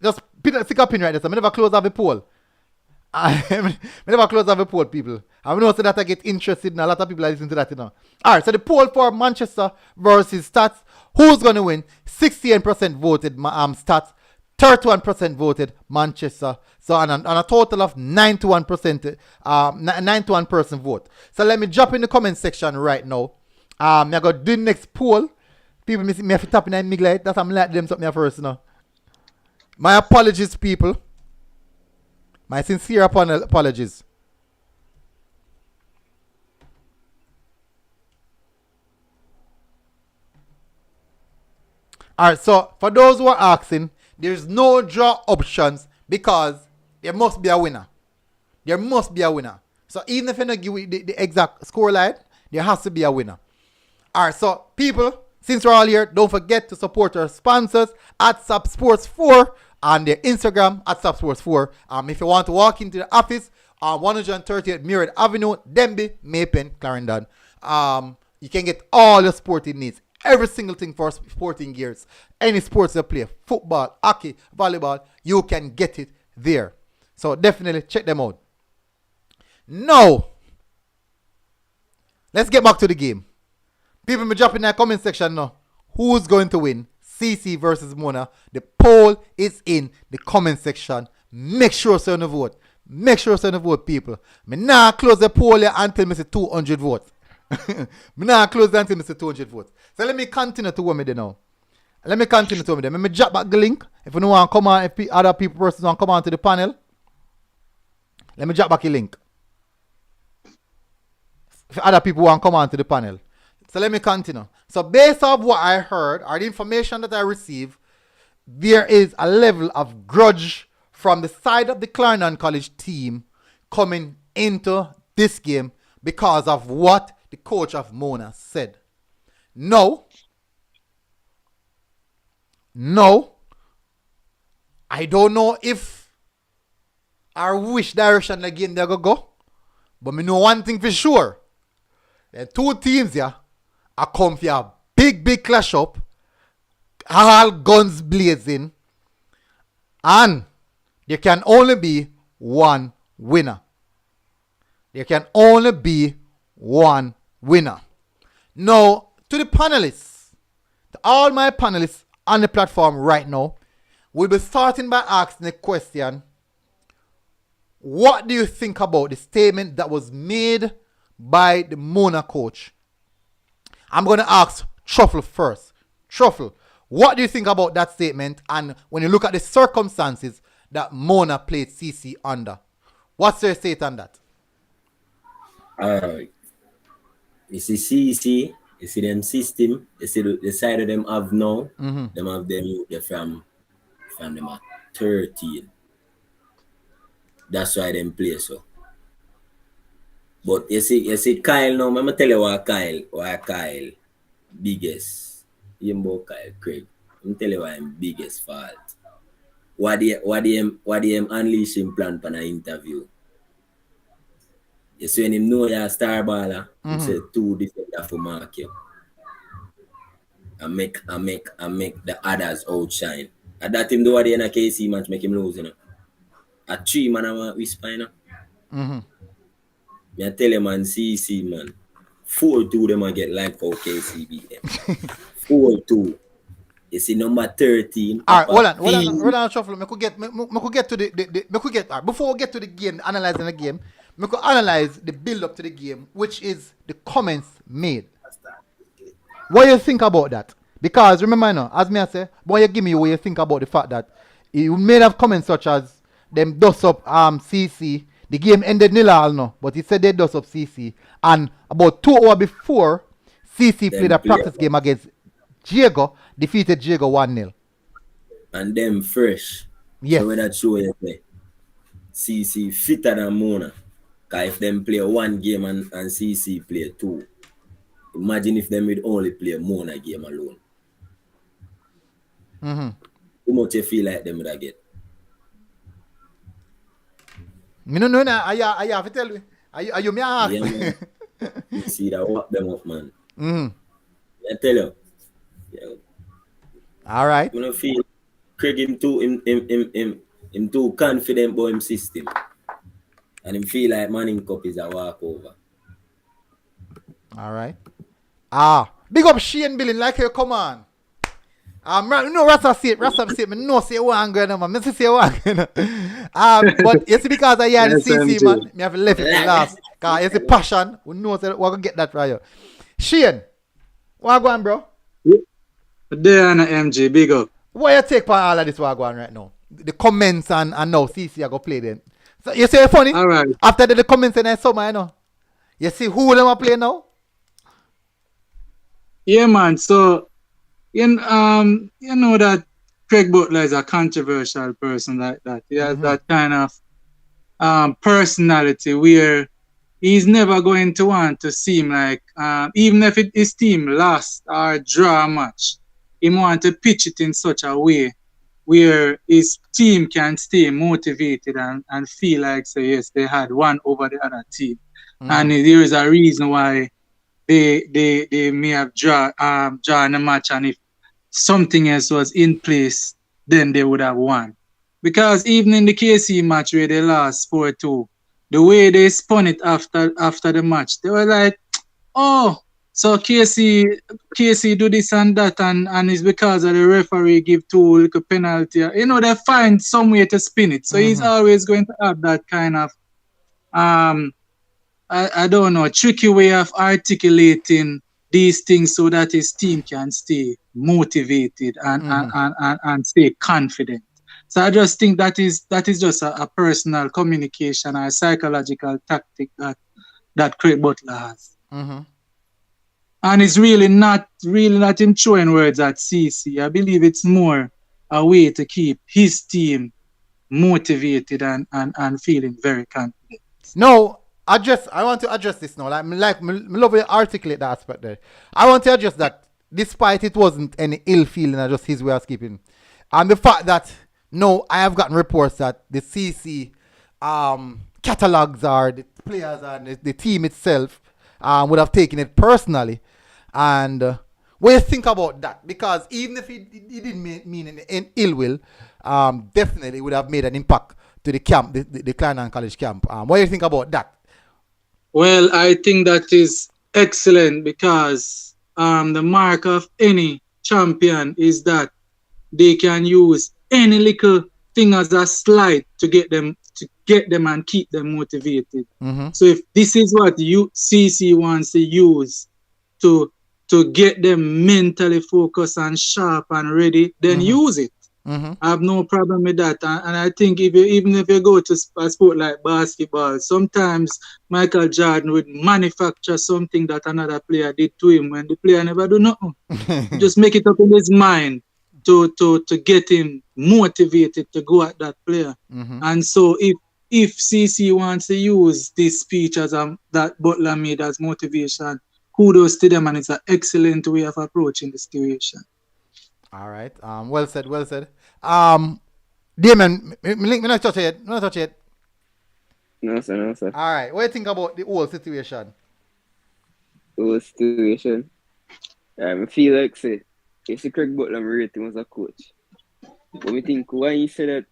just stick up in right there, so I never close off the poll. I never close off the poll, people. I know so that I get interested in a lot of people are listening to that, you know. Alright, so the poll for Manchester versus Stats, who's going to win? 68% voted Stats, 31% voted Manchester. So on a total of 91% vote. So let me drop in the comment section right now. I'm going to do the next poll. People me have to tap in and miglite. That's I'm like them something first, you know. My apologies, people. My sincere apologies. Alright, so for those who are asking, there's no draw options because there must be a winner. There must be a winner. So even if you don't give the exact score line, there has to be a winner. Alright, so people, since we're all here, don't forget to support our sponsors at SupSports4 on their Instagram at SupSports4. If you want to walk into the office on 138 Mirror Avenue, Denby, Mapen, Clarendon, you can get all your sporting needs. Every single thing for sporting gears. Any sports you play, football, hockey, volleyball, you can get it there. So definitely check them out. Now, let's get back to the game. People may drop in the comment section now. Who's going to win? CC versus Mona. The poll is in the comment section. Make sure so you vote. Make sure so you vote, people. Me now close the poll here until me see 200 votes. Me now close it until me see 200 votes. So let me continue to work me there now. Let me continue to work me there. Let me drop back the link. If you don't want to come on, if other people persons want to come on to the panel, let me drop back the link. If other people want to come on to the panel. So let me continue. So based off what I heard or the information that I received, there is a level of grudge from the side of the Clarendon College team coming into this game because of what the coach of Mona said. No, I don't know if our which direction the game they're going to go, but me know one thing for sure. The two teams here are come for a big clash up, all guns blazing, and there can only be one winner. There can only be one winner. Now, to the panelists, to all my panelists on the platform right now, we'll be starting by asking the question, what do you think about the statement that was made by the Mona coach? I'm going to ask Truffle first. Truffle, what do you think about that statement? And when you look at the circumstances that Mona played CC under, what's your state on that? You see CC, you see them system, you see the side of them have now, them have them from them at 13. That's why them play so. But you see Kyle now, I'm gonna tell you why Kyle biggest, Yimbo Kyle Craig. I'm tell you why I'm biggest fault. What they unleash him plan for an interview. You see when him know you're a star baller, he say 2 defenders for mark you. And make the others outshine. At that him do what in a KC match make him lose, you know. A 3 man I whisper, you know. I tell him man, CC man, 4-2 them I get like for KC beat them. 4-2. You see number 13. Alright, hold on, Shuffle. Me could get to the before we get to the game, analyzing the game, me could analyze the build up to the game, which is the comments made. What do you think about that? Because remember now, as me I say, when you give me what you think about the fact that you made have comments such as them dust up CC. The game ended 0-0 now, but he said they dust up CC. And about 2 hours before, CC played a practice game against Diego, defeated Diego 1-0. And them fresh. Yes. So when that show you play, CC fitter than Mona. Because if them play 1 game and CC play 2, imagine if them would only play Mona game alone. How much you feel like them would I get? Me no know now. I have to tell you. Are you me ask? Yeah, man. You see that walk them up, man. I tell you. Yeah, All right. I don't feel Craig him too confident about him system. And him feel like Manning Cup is a walkover. All right. Big up Shane Billing, like you come on. No, Rasta say it, me no say one going man. Me say one going. But it's because I hear the CC, man. Me have left it for last. Cause it's a passion. We know that we're gonna get that right here. Shane, what going, bro? There on the MG, big up. What you take on all of this what going right now? The comments and now CC I go play them. So you say it's funny? All right. After the comments in the summer, you know. You see who them are playing now? Yeah, man. So you know that Craig Butler is a controversial person like that. He has that kind of personality where he's never going to want to seem like, even if his team lost or draw a match, he want to pitch it in such a way where his team can stay motivated and feel like, say, yes, they had one over the other team. And there is a reason why they may have drawn a match, and if something else was in place, then they would have won. Because even in the KC match where they lost 4-2, the way they spun it after the match, they were like, oh, so KC do this and that, and it's because of the referee give two little penalty. You know, they find some way to spin it. So he's always going to have that kind of I don't know, tricky way of articulating these things so that his team can stay motivated and stay confident. So I just think that is just a personal communication or psychological tactic that Craig Butler has. And it's really not him throwing words at CC. I believe it's more a way to keep his team motivated and feeling very confident. No, I want to address this now. Me love you articulate that aspect there. I want to address that despite it wasn't any ill feeling, just his way of keeping. And the fact that I have gotten reports that the CC catalogs or the players and the team itself would have taken it personally. And what do you think about that? Because even if he didn't mean in ill will, definitely would have made an impact to the camp, the Clarendon College camp. What do you think about that? Well, I think that is excellent because the mark of any champion is that they can use any little thing as a slight to get them and keep them motivated. So if this is what CC wants to use to get them mentally focused and sharp and ready, then use it. I have no problem with that. And I think even if you go to a sport like basketball, sometimes Michael Jordan would manufacture something that another player did to him when the player never do nothing. Just make it up in his mind to get him motivated to go at that player. And so if CC wants to use this speech as that Butler made as motivation, kudos to them, and it's an excellent way of approaching the situation. All right. Well said. Damon, me not touch it. No, sir. All right. What do you think about the whole situation? I feel like, say, if the Craig Butler rate him as a coach. But I think why he said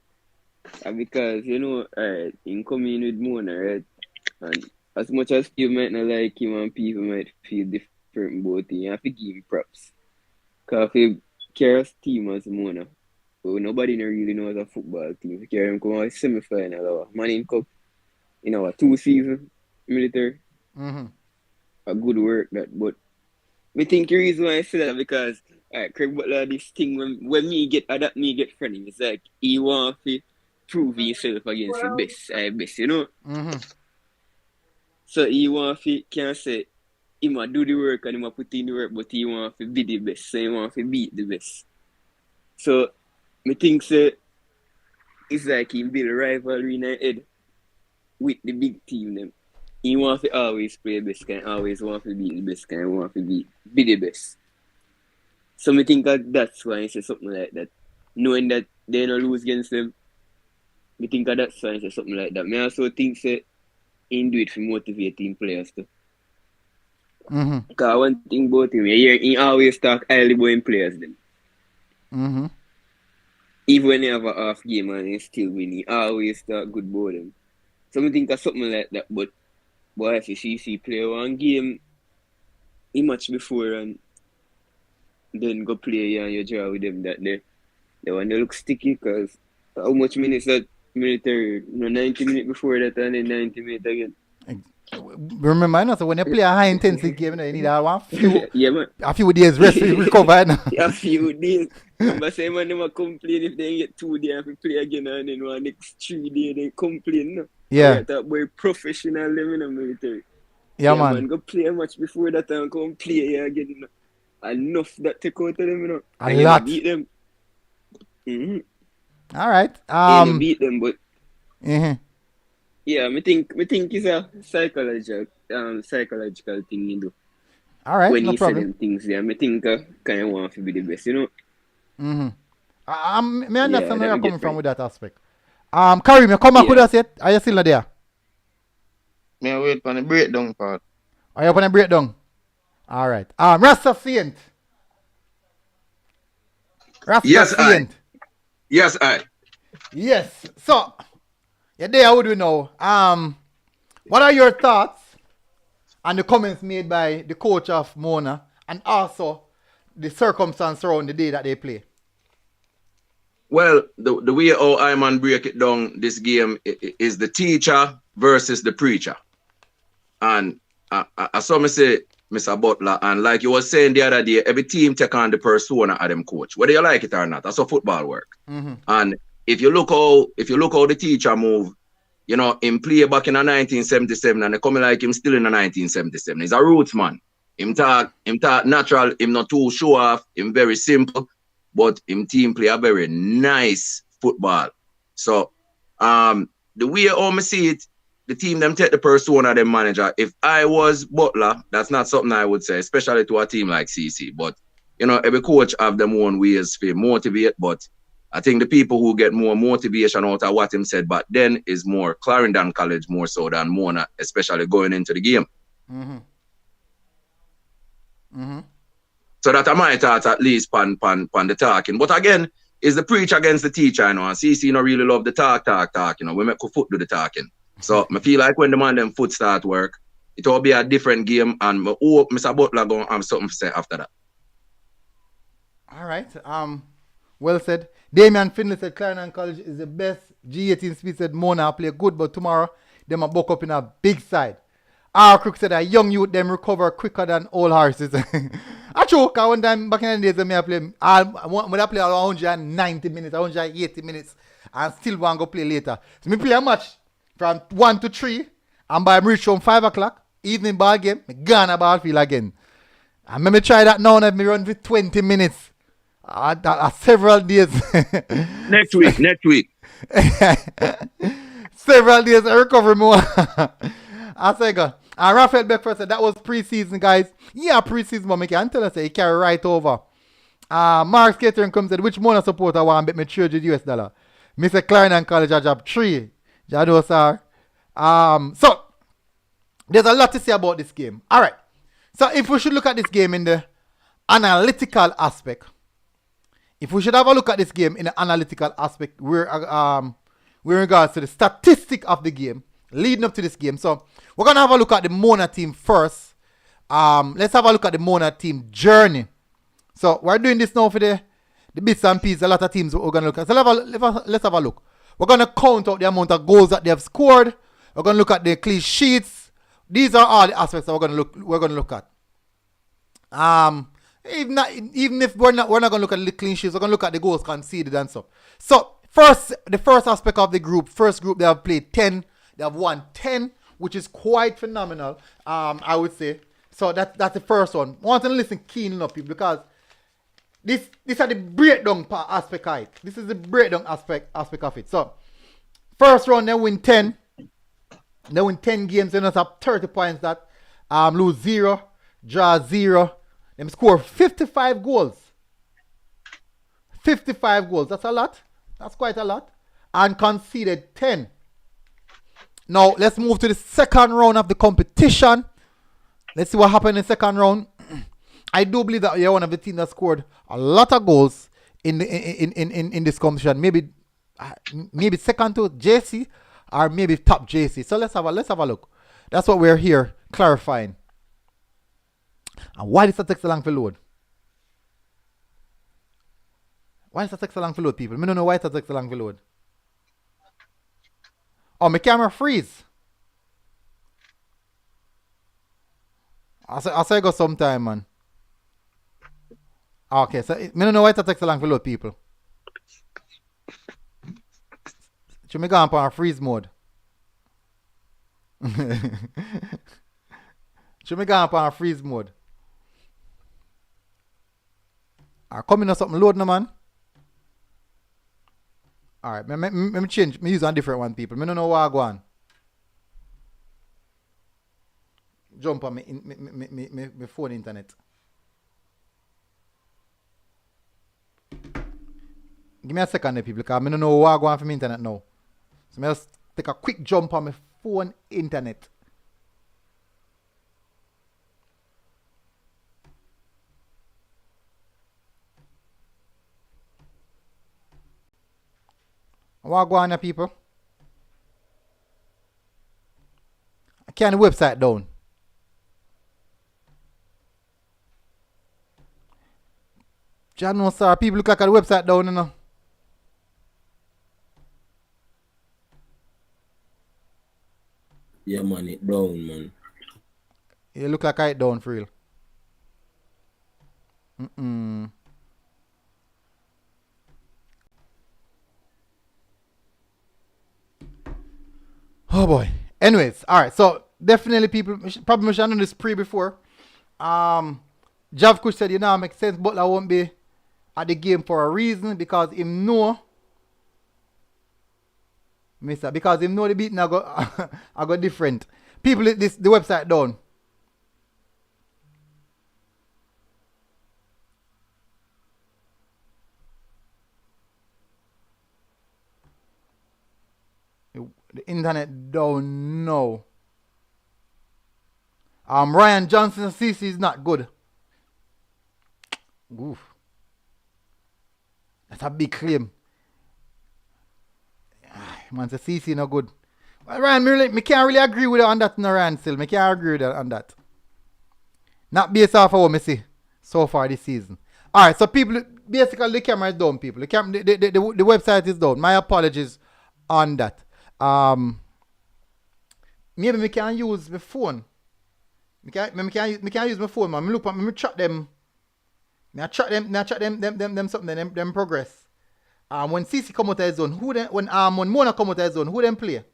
that, because, in coming with Mona, right? And as much as people might not like him and people might feel different about him, you have to give him props. Because if he carries team as Mona, but nobody really knows a football team. He carry him come a semi-final or Mannings Cup in our 2 seasons military. A good work that, but I think the reason why I say that because Craig Butler, this thing when me get friendly, it's like he want to prove himself against the best, you know. So he want to can say he might do the work and he might put in the work, but he want to be the best, so he want to beat the best. So I think it's like he build a rivalry in his head with the big team them. He wants to always play the best, can always want to be the best, can want to be the best. So I think that's why I say something like that. Knowing that they don't lose against them, I think that's why I say something like that. I also think he do it for motivating players too. Because one thing about him, he always talk highly about players them. Even when you have a half game and you still win, you always start good bowling. So I think of something like that, but boy, if you see play one game a match before and then go play and you draw with them that day, they want to look sticky because how much minutes that military, 90 minutes before that and then 90 minutes again. Remember, I know, so when you play a high intensity game, you need a few days rest to recover. A few days. But say man, they might complain if they get 2 days and play again and then one next 3 days they complain. No? Yeah. That boy professional living in the military. Yeah, man. Go play a match before that and come play again. You know? Enough that take out of them, you know. A lot. Beat them. All right. Beat them, but yeah, I think it's a psychological thing you do. All right, when no you problem. say them things, yeah, I think kind of want to be the best, you know. I understand where you're coming from with that aspect. Karim, you come back with us yet? Are you still not there? Me wait for the breakdown part. Are you up on a breakdown? All right. Rasta Saint. Yes, I. Yes. So, yeah, there would we know. What are your thoughts on the comments made by the coach of Mona and also the circumstance around the day that they play? Well, the way how I man break it down this game is the teacher versus the preacher. And I saw me say, Mr. Butler, and like you was saying the other day, every team take on the persona of them coach, whether you like it or not. That's how football work. And if you look how the teacher move, you know, him play back in 1977 and they coming like him still in 1977. He's a roots man. Him talk natural, him not too show off, him very simple, but him team play a very nice football. So the way how me see it, the team them take the persona of them manager. If I was Butler, that's not something I would say, especially to a team like CC. But you know, every coach have them own ways to motivate, but I think the people who get more motivation out of what him said back then is more Clarendon College more so than Mona, especially going into the game. So that I might thought at least pan the talking. But again, is the preach against the teacher, you know, and CC no really love the talk, you know, we make foot do the talking. So I feel like when the man them foot start work, it will be a different game and I hope Mr. Butler gonna have something to say after that. All right. Well said. Damian Finley said Clarendon College is the best. G18 Speed said Mona play good, but tomorrow they might buck up in a big side. Our Crook said a young youth them recover quicker than old horses. I joke, one time back in the days when I play, when I play around 190 minutes, 180 minutes, and still want to go play later. So me play a match from 1 to 3, and by reach home 5 o'clock, evening ball game, me gone a ball field again. And me try that now and me run for 20 minutes. Several days. Next week. Several days I recover more. I say go. And Raphael Beckford said that was pre-season, guys. Yeah, pre-season, but I can tell us he carry right over. Mark Catering comes and said, which Mona supporter want bet me $300? Mr. Clarendon College I job 3. Jado sir. So there's a lot to say about this game. Alright. So if we should look at this game in the analytical aspect, if we should have a look at this game in the analytical aspect, with regards to the statistic of the game leading up to this game. So we're gonna have a look at the Mona team first. Let's have a look at the Mona team journey. So we're doing this now for the bits and pieces. A lot of teams we're gonna look at. So let's have a look. We're gonna count out the amount of goals that they have scored. We're gonna look at the clean sheets. These are all the aspects that we're gonna look at. Even if we're not gonna look at the clean sheets, we're gonna look at the goals conceded and stuff. So the first aspect of the group, they have played 10. They have won 10, which is quite phenomenal. I would say. So that's the first one. I want to listen keen enough, people, because this are the breakdown aspect of it. This is the breakdown aspect of it. So first round they win 10. They win 10 games. They just have 30 points. That lose 0, draw 0. Them score 55 goals. 55 goals. That's a lot. That's quite a lot. And conceded 10. Now, let's move to the second round of the competition. Let's see what happened in the second round. I do believe that you're one of the teams that scored a lot of goals in this competition. Maybe second to JC or maybe top JC. So let's have a look. That's what we're here clarifying. And why does that take so long to load? Why does that take so long to load, people? I don't know why that takes so long to load. Oh, my camera freeze. I say go sometime, man. Okay, so I don't know why that takes so long to load, people. Should me go on a freeze mode? Should me go on a freeze mode? Are coming or something load no, man? Alright, let me change. Me use a different one, people. I don't know why I go on. Jump on my phone internet. Give me a second there, people, because I don't know why I go on from internet now. So I just take a quick jump on my phone internet. What go on here, people? I can't the website down. John, no, sir. People look like the website down, you know. Yeah, man, it down, man. You look like it down for real. Oh boy. Anyways, all right. So definitely, people probably should have done this before. Jav Kush said, it makes sense, but I won't be at the game for a reason because him know. Mister, because him know the beating I got different. People, the website down. The internet down now. Ryan Johnson CC is not good. Oof. That's a big claim. Man, the CC no good. Well, Ryan, me can't really agree with you on that, no, Ryan, still. Me can't agree with you on that. Not based off of what me see so far this season. Alright, so people, basically the camera is down, people. The website is down. My apologies on that. Maybe me can use my phone. Me can use my phone, man. Me look at me track them. Me track them something them progress. When CC come out of his zone, when Mona come out of his zone, who them play?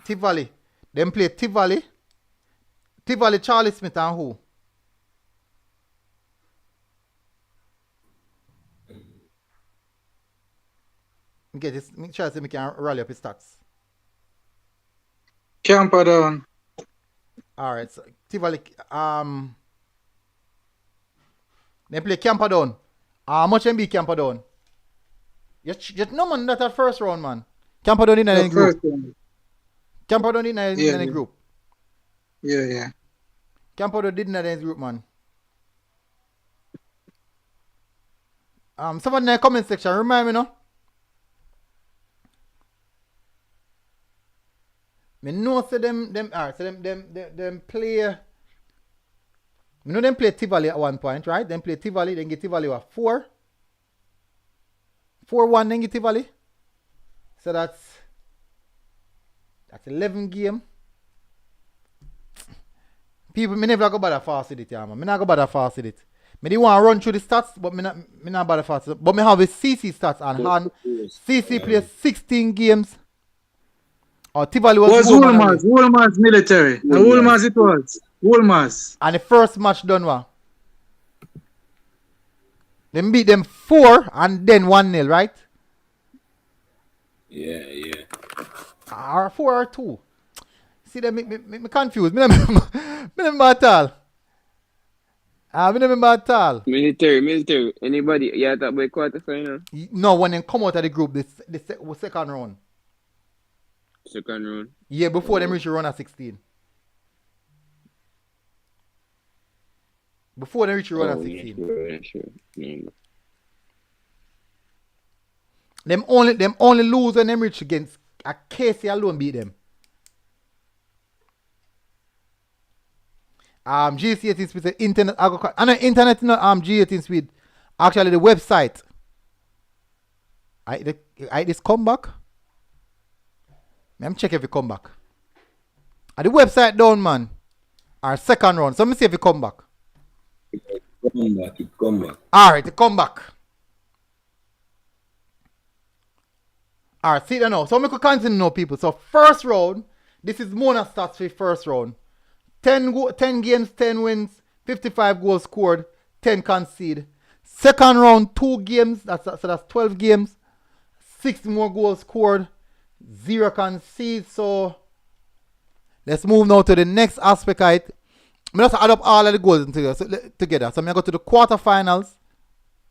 Tivoli. Them play Tivoli, Charlie Smith and who? Get this. Make sure I can rally up his stats. Camper down. Alright, so Tivoli they play Camperdown. How much them beat Camperdown? Just no man that at first round, man. Camperdown in the group. Camperdown in the group. Yeah. Camperdown did in the group, man. Someone in the comment section, remind me no. Me know say them alright, so them play. You know them play Tivoli at one point, right? Them play Tivoli, then get Tivoli what 4-1, then get Tivoli. So that's 11 game. People, me never go bother fast with it, yeah, man. Me not go bother fast with it. Me didn't want to run through the stats, but me not bother fast with it. But me have a CC stats on hand. CC plays 16 games. Or Tivoli was Woolmans military. Woolmans it was. Woolmans. And the first match done what? Them beat them 4 and then 1-0, right? Yeah. Or 4 or 2. See them me confused. Me remember at all. Me remember at all. Military. Anybody? Yeah, that by quarterfinal? No, when they come out of the group, the second round. Second round? Yeah, before them reach the round of 16. Before they reach the run at Yeah, 16. sure. Yeah. Them only lose when them reach against a Casey alone beat them. G18 speed internet agriculture. I know internet no G18 speed. Actually the website. I this come back. Let me check if it come back. At the website down, man. Our second round. So let me see if it come back. It come back. Alright, it come back. Alright, see that now. So we could continue now, people. So first round, this is Mona stats for first round. 10 games, 10 wins, 55 goals scored, 10 conceded. Second round, 2 games, so that's 12 games, 6 more goals scored, 0 conceded. So let's move now to the next aspect. I'm just add up all of the goals together. So I'm going to go to the quarterfinals.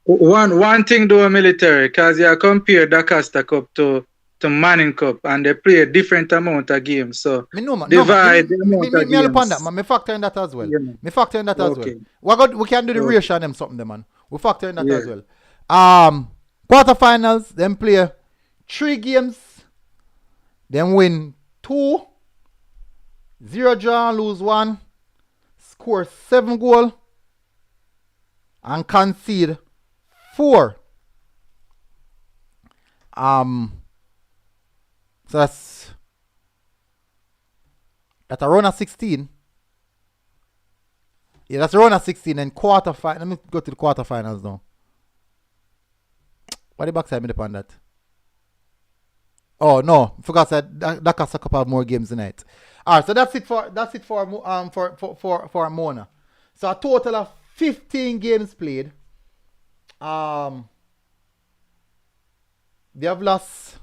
One thing though, military, because you compare the Costa Cup to Manning Cup, and they play a different amount of games. So divide the amount of games. Me factor in that as well. Yeah. Me factor in that as Okay. well. We can do the ratio and them something, there, man. We factor in that as well. Quarterfinals, them play 3 games, then win 2, 0 draw, lose 1, score 7 goals, and concede 4. So that's a round of 16. Yeah, that's a round of 16 and quarterfinal. Let me go to the quarterfinals now. Why the backside me upon that? Oh no, forgot that costs a couple of more games tonight. Alright, so that's it for Mona. So a total of 15 games played. They have lost.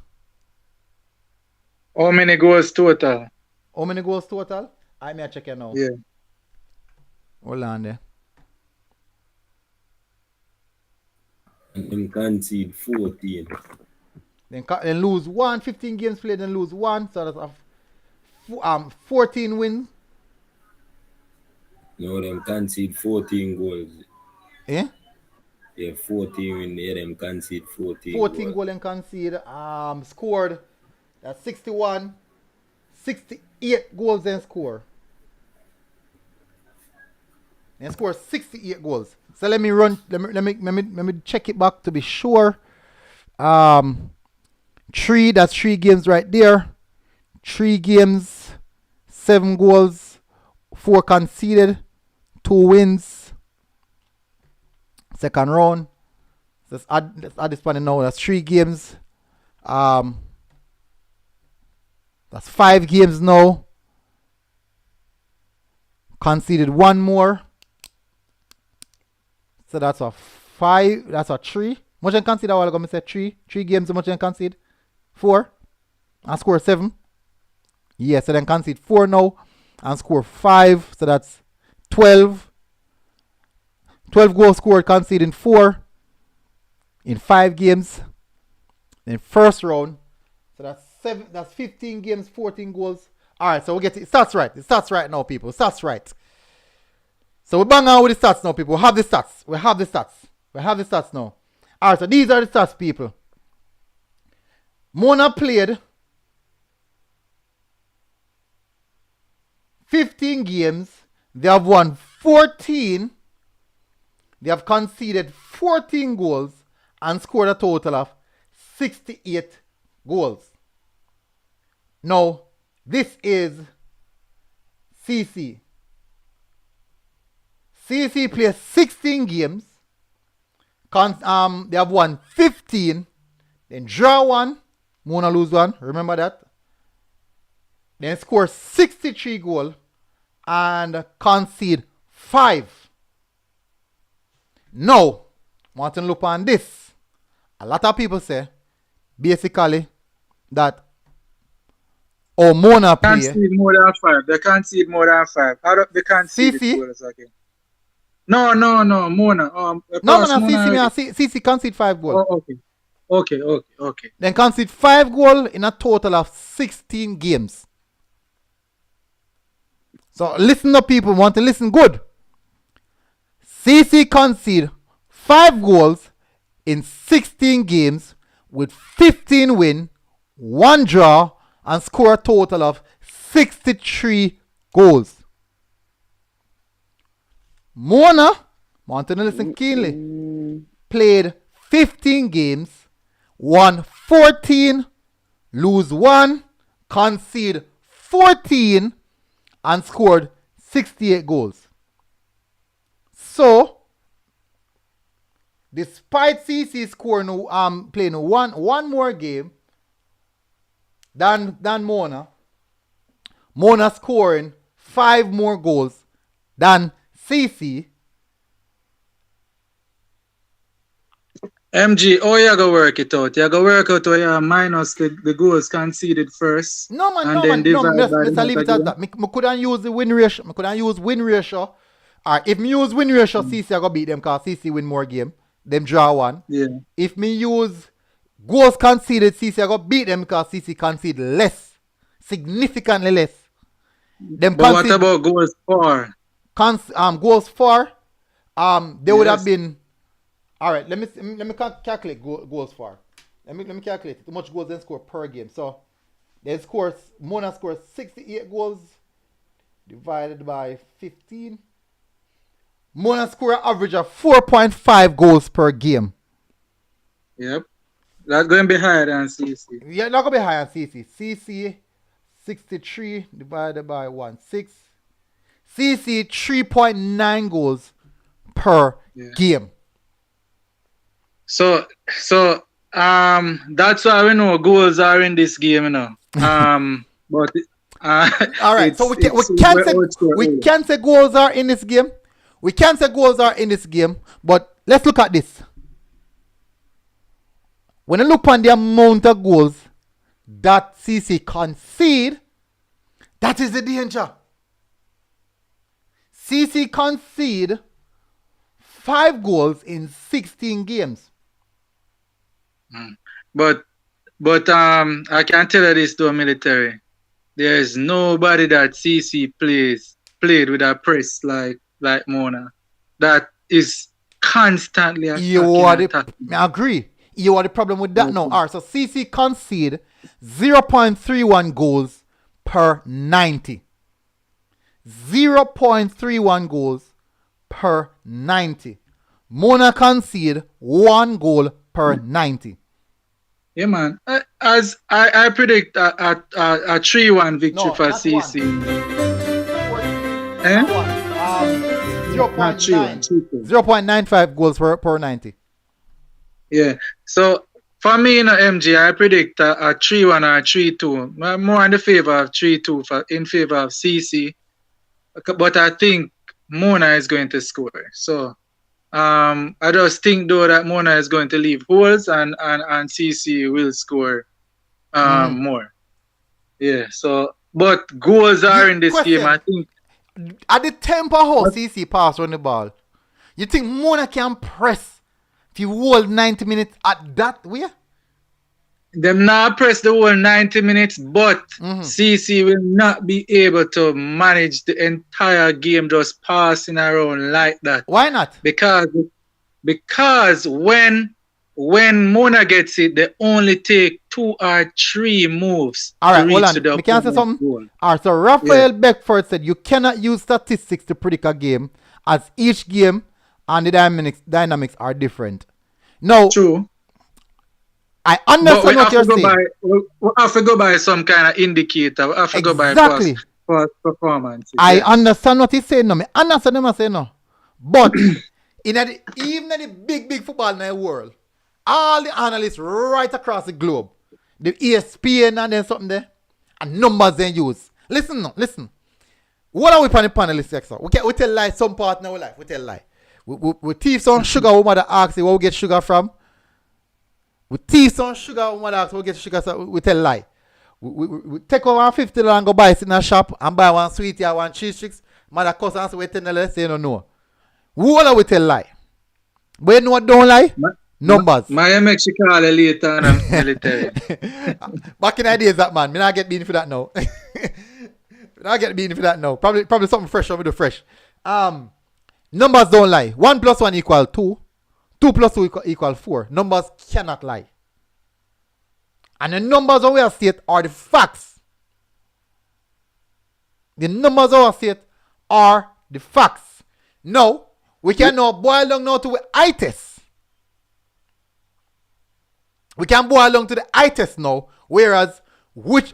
How many goals total? How many goals total? I may check it now. Yeah. Hold on there. And them concede 14. Then lose 1, 15 games played, then lose 1. So that's 14 wins. No, them concede 14 goals. Eh? Yeah, 14 win. Yeah, them concede 14 14 goals and concede. Scored. That's 61. 68 goals then score. And score 68 goals. So let me run. Let me check it back to be sure. 3. That's 3 games right there. 3 games, 7 goals, 4 conceded, 2 wins. Second round. Let's add this one now. That's 3 games. That's 5 games now. Conceded 1 more. So that's a 5. That's a 3. Much than concede a while ago, I said 3. 3 games, how much than concede? 4. And score 7. Yeah, so then concede 4 now. And score 5. So that's 12. 12 goals scored, conceding 4 in 5 games. Then first round. So that's 7. That's 15 games, 14 goals. Alright, so we get it. Stats right. The stats right now, people. Stats right. So we bang on with the stats now, people. We have the stats. We have the stats now. Alright, so these are the stats, people. Mona played 15 games. They have won 14. They have conceded 14 goals and scored a total of 68 goals. Now, this is CC. CC plays 16 games. They have won 15. Then draw 1. Mona lose 1. Remember that. Then score 63 goals and concede 5. Now, want to look on this. A lot of people say, basically, that Mona play. They can't concede more than 5. They can't concede more than 5. How do they concede goals again? No, Mona. No, CC concede 5 goals. Oh, okay. Then concede 5 goals in a total of 16 games. So listen up, people. Want to listen good. CC concede 5 goals in 16 games with 15 win, 1 draw, and score a total of 63 goals. Mona, want to listen keenly, played 15 games, won 14, lose 1, concede 14, and scored 68 goals. So, despite CC scoring playing one more game than Mona scoring 5 more goals than CC. MG, oh, you gotta work it out. You gotta work out where you minus the goals conceded first. No, man, Mr. Leave it at that. I couldn't use the win ratio. I couldn't use win ratio. Alright, if me use win ratio, CC I go beat them because CC win more game. Them draw 1. Yeah. If me use goals conceded, CC I go beat them because CC concede less. Significantly less. But what about goals for? Goals for, they would have been. Alright, let me calculate goals for. Let me calculate how much goals they score per game. So Mona scores 68 goals divided by 15. Mona score an average of 4.5 goals per game. Yep. That's going to be higher than CC. Yeah, not going to be higher than CC. CC 63 divided by 6. CC 3.9 goals per game. So that's why we know goals are in this game, you know. But all right, so we can't say goals are in this game. We can't say goals are in this game, but let's look at this. When you look on the amount of goals that CC concede, that is the danger. CC concede 5 goals in 16 games. But I can tell you this to military. There is nobody that CC played with a press like Mona. That is constantly attacking. I agree. You are the problem with that now. Alright, so CC concede 0.31 goals per 90. 0.31 goals per 90. Mona concede 1 goal per 90. Yeah, man. As I predict a 3-1 victory for CC. 0.95 goals per 90. Yeah. So for me, in MG, I predict a 3-1 or a 3-2. More in the favor of 3-2 in favor of CC. But I think Mona is going to score. So I just think though that Mona is going to leave holes and CC will score more. Yeah. So but goals are in this game. I think at the tempo how CC pass on the ball, you think Mona can press if you hold 90 minutes at that way? Them not press the whole 90 minutes, but CC will not be able to manage the entire game just passing around like that. Why not? Because when Mona gets it, they only take 2 or 3 moves. All right, hold on. We can say something. Goal. All right, so Raphael Beckford said you cannot use statistics to predict a game as each game and the dynamics are different. No. True. I understand what you're saying. We have to go by some kind of indicator. We have to go by past performance. I understand what he's saying. No, I understand what he's saying. No. But even in the big football in the world, all the analysts right across the globe, the ESPN and then something there, and numbers they use. Listen. What are we on the panelists extra? We tell lie some part in our life. We tell lie. We thief some sugar. We mother ask you where we get sugar from. We thief some sugar. We mother ask where we get sugar from. We tell lie. We take over $50 and go buy it in a shop and buy one sweetie or one cheese sticks. Mother cost us we $10 say no. What are we tell lie? But you know what don't lie? Numbers. My makes you call it later and military. Back in the days that man. Me not get beaten for that now. Probably something fresh over the fresh. Numbers don't lie. 1 plus 1 equal 2. 2 plus 2 equal 4. Numbers cannot lie. And the numbers of our state are the facts. The numbers of our state are the facts. Now, we can now boil down now to the eye test. We can boil down to the eye test now, whereas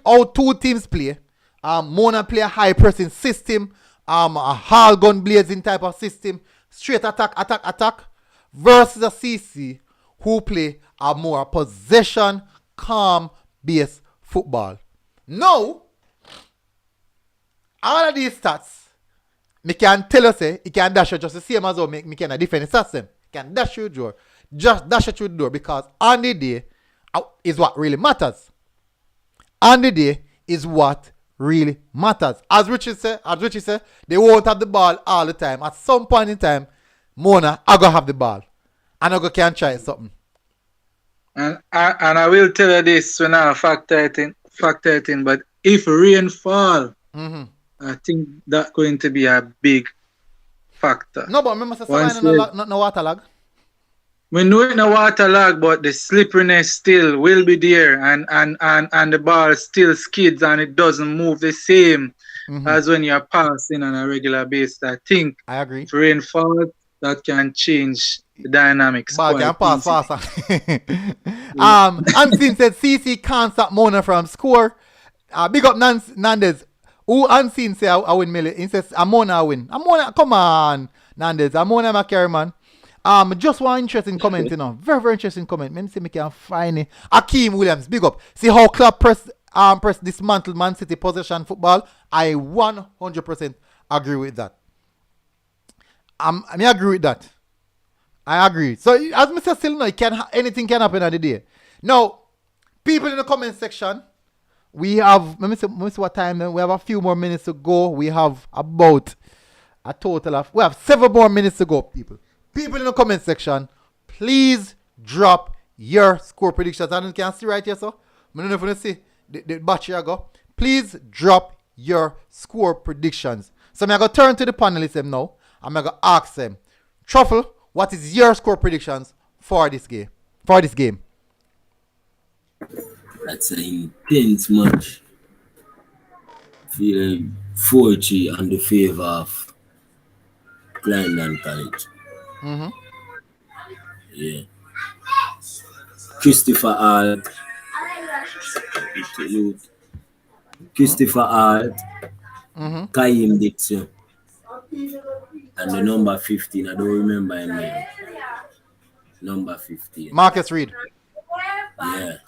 how two teams play. Mona play a high pressing system, a hall gun blazing type of system, straight attack, versus a CC who play a more possession, calm based football. Now, all of these stats, me can tell you say, it can dash you just the same as how me can defend the system. It can dash you door. Just dash you through the door because on the day is what really matters. On the day is what really matters. As Richie said, they won't have the ball all the time. At some point in time, Mona, I go have the ball. And I go can try something. And I will tell you this when I factor it in, but if rain fall, I think that's going to be a big factor. No, but remember, no water lag. We know it's no water lag, but the slipperiness still will be there, and the ball still skids and it doesn't move the same as when you're passing on a regular basis. I think I agree. If rain falls, that can change the dynamics. Ball can pass faster. Unseen said CC can't stop Mona from score. Big up Nandez. Who Unseen say I win Millie? He says Mona win. Mona, come on, Nandez. Mona ma carry man. Just one interesting comment, you know. Very, very interesting comment. Let me see if I can find it. Akeem Williams, big up. See how club press dismantled Man City possession football. I 100% agree with that. I agree with that. I agree. So as Mr. Still know, anything can happen on the day. Now, people in the comment section, we have, let me see what time then. We have a few more minutes to go. We have about a total of, we have 7 more minutes to go, people. People in the comment section, please drop your score predictions. And you can see right here, so I don't know if you see the battery I go. Please drop your score predictions. So I'm going to turn to the panelists now. I'm going to ask them, Truffle, what is your score predictions for this game? That's an intense match. Feeling 4-3 on the favor of Clarendon College. Yeah. Christopher Alt, Kaim Dixon, and the number 15. I don't remember his name. Number 15. Marcus Reed. Yeah.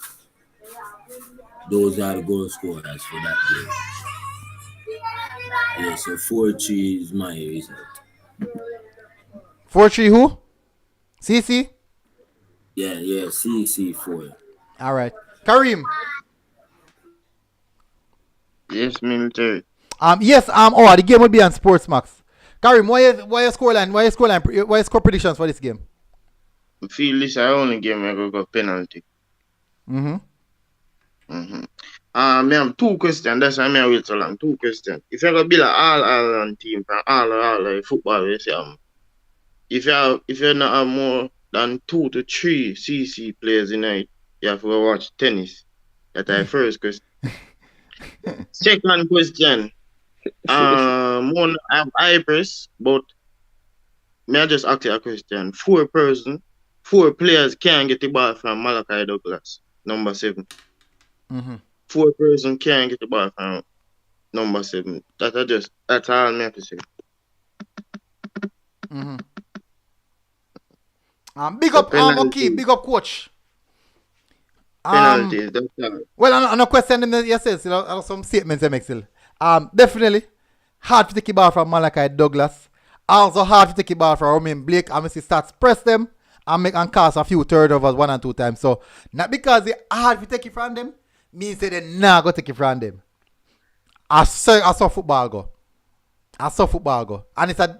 Those are the goal scorers for that game. Yeah, so 4-3 is my result. 4-3 who? CC? Yeah, CC 4. All right. Kareem. Yes, military. The game will be on Sportsmax. Kareem, why your score predictions for this game? I feel this is the only game I go penalty. I have 2 questions. That's why I wait so long. 2 questions. If you're gonna build an all team from all football, if you not have more than 2 to 3 CC players in it, you have to go watch tennis. That's the first question. Second question. One I have high press, but may I just ask you a question? 4 players can get the ball from Malachi Douglas, number 7. 4 person can get the ball from number 7. That's all I have to say. Big up okay, big up coach. Penalties, that's all. Well, on a question yes, some statements make still. Definitely hard to take the ball from Malachi Douglas. Also hard to take the ball from Romain Blake. I'm see STATS press them and cast a few turnovers 1 and 2 times. So not because they hard to take it from them, means that they not go take it from them. I saw football go. And it's a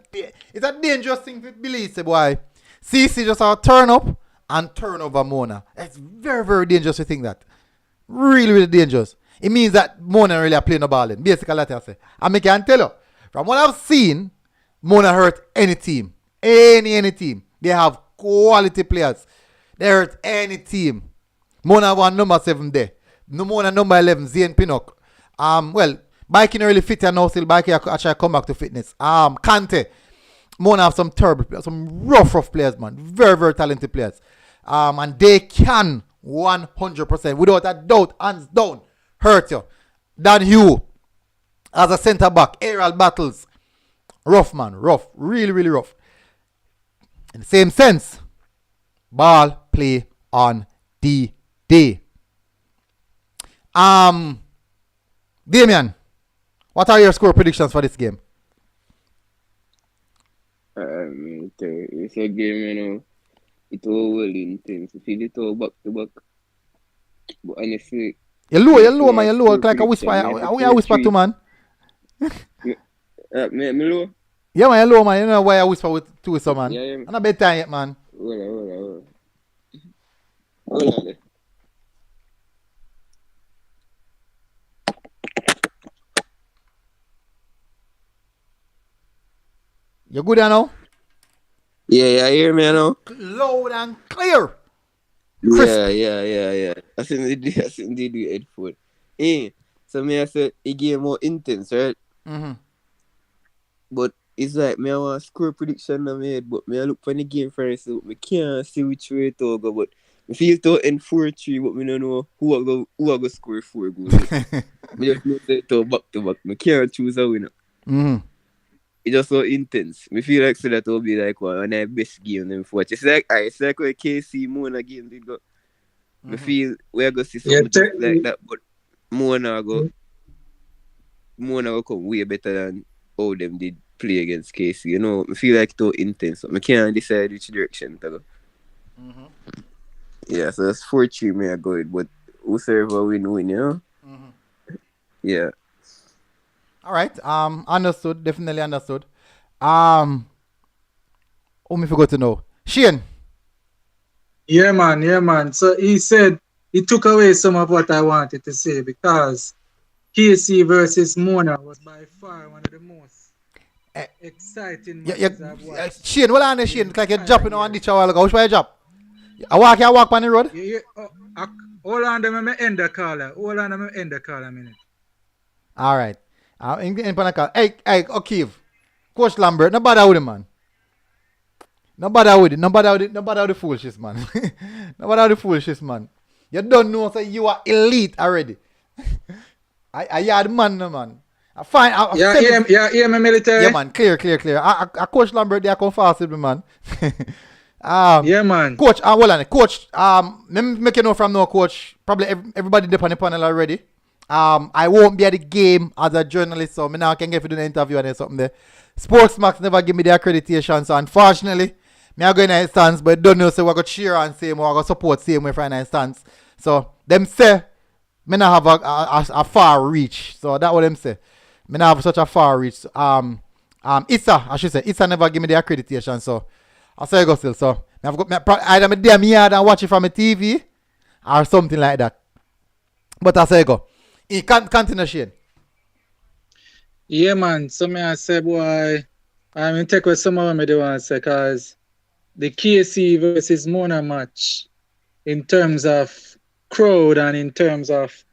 dangerous thing to believe, say boy. CC just turn up and turn over Mona. It's very, very dangerous to think that. Really, really dangerous. It means that Mona really are playing the ball in. Basically, that's what I say. And I can tell you, from what I've seen, Mona hurt any team. Any team. They have quality players. They hurt any team. Mona one number 7 there. No more than number 11, Zane Pinnock. Well, Biking really fit and now still Biking actually come back to fitness. Kante. Mona have some terrible players, some rough players, man. Very, very talented players. And they can 100%, without a doubt, hands down, hurt you. Dan Hugh, as a centre back, aerial battles. Rough, man. Rough. Really, really rough. In the same sense, ball play on the day. Damien, what are your score predictions for this game? It's a game, you know. It's all well intense. You feel it all back to back. But honestly, you're low, man. You're low. Like a whisper. I whisper to, man. Me low? Yeah, man. You're low, man. You know why I whisper to so, man. Yeah. I'm not bedtime yet, man. Hold on. You good now? Yeah, I hear me now. Loud and clear. Crisp. Yeah. I think they do headphone. So me I said it get more intense, right? Mm-hmm. But it's like me I want score prediction in my head, but me I look for the game first, so me can't see which way it all go. But me feel to end 4-3, but me don't know who I go score 4 goals. Me just know say it all back to back. Me can't choose a winner. Mm-hmm. It's just so intense. Me feel like so that will be like one of the best game them for watch. It's like when KC Mona game did go. Me feel we're gonna see something like that, but Mona go come way better than how them did play against KC. You know, I feel like it's too intense. So I can't decide which direction to go. Mm-hmm. Yeah, so that's 4-3 me I go it, but whoever win, you know? Mm-hmm. Yeah. All right. Understood. Definitely understood. Who me forgot to know? Shane. Yeah, man. So he said he took away some of what I wanted to say because KC versus Mona was by far one of the most exciting matches I've watched. Shane, well, on Shane, like you're jumping on the while ago. Which way you jump? I walk on the road? Yeah. Hold on, let me end the caller. A minute. All right. Hey, O'Keefe. Coach Lambert, no bother with him, man. No bother with the foolishness, man. No bother with the foolishness, man. You don't know, so you are elite already. I had man, no, man. I find. Yeah, my military. Yeah, man. Clear. I Coach Lambert, they come fast with me, man. Yeah, man. Coach, hold on. Coach, make you know from now, Coach. Probably everybody dip on the panel already. I won't be at the game as a journalist, so I now can get to do the interview and something there. Sportsmax never give me the accreditation, so unfortunately, I go in the stands, but don't know so we're going to cheer and same or we're going to support same way for the stands. So them say me not have a far reach. So that's what them say. Me not have such a far reach. Issa never give me the accreditation, so I say I go still. So I've got either me damn yard and watch it from a TV or something like that. But I say I go. He can't continue, Shane. Yeah, man. So me I say, boy, I'm going to take what some of them do want to say, because the KC versus Mona match, in terms of crowd and in terms of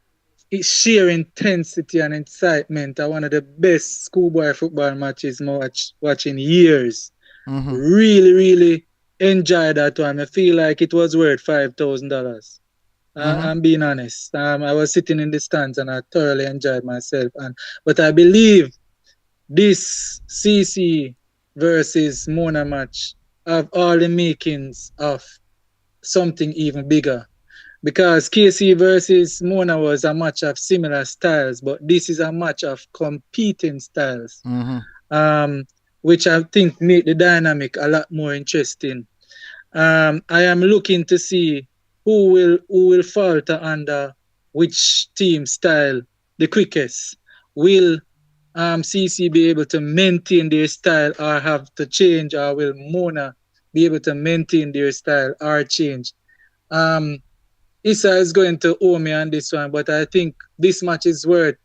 sheer intensity and excitement, are one of the best schoolboy football matches I watch in years. Mm-hmm. Really, really enjoyed that one. I feel like it was worth $5,000. I'm being honest. I was sitting in the stands and I thoroughly enjoyed myself. But I believe this CC versus Mona match have all the makings of something even bigger. Because KC versus Mona was a match of similar styles, but this is a match of competing styles, which I think make the dynamic a lot more interesting. I am looking to see who will falter under which team style the quickest. Will CC be able to maintain their style or have to change, or will Mona be able to maintain their style or change? Issa is going to owe me on this one, but I think this match is worth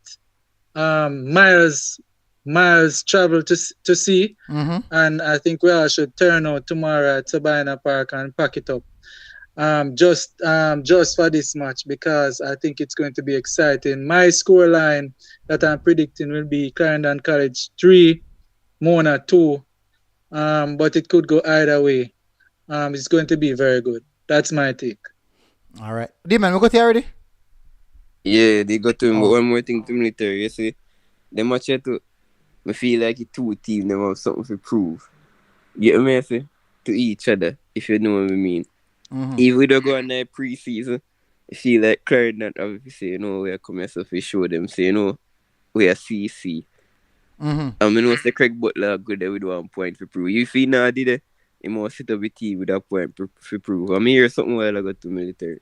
miles miles travel to see. And I think we all should turn out tomorrow at Sabina Park and pack it up. Just for this match, because I think it's going to be exciting. My scoreline that I'm predicting will be Clarendon College 3, Mona 2. But it could go either way. It's going to be very good. That's my take. All right. D-Man, we got here already? Yeah, they got to one more thing to military. You see, the match here too, I feel like the two teams them have something to prove. You get me, I say? To each other, if you know what I mean. If we don't go on that pre-season, I feel like Clarendon obviously, you know, we are coming so to show them, say, you know, we are CC. I mean, once the Craig Butler good there with 1 point for prove. If he now did it, he must sit up with team with a point for prove. I mean, here's something while I got to military.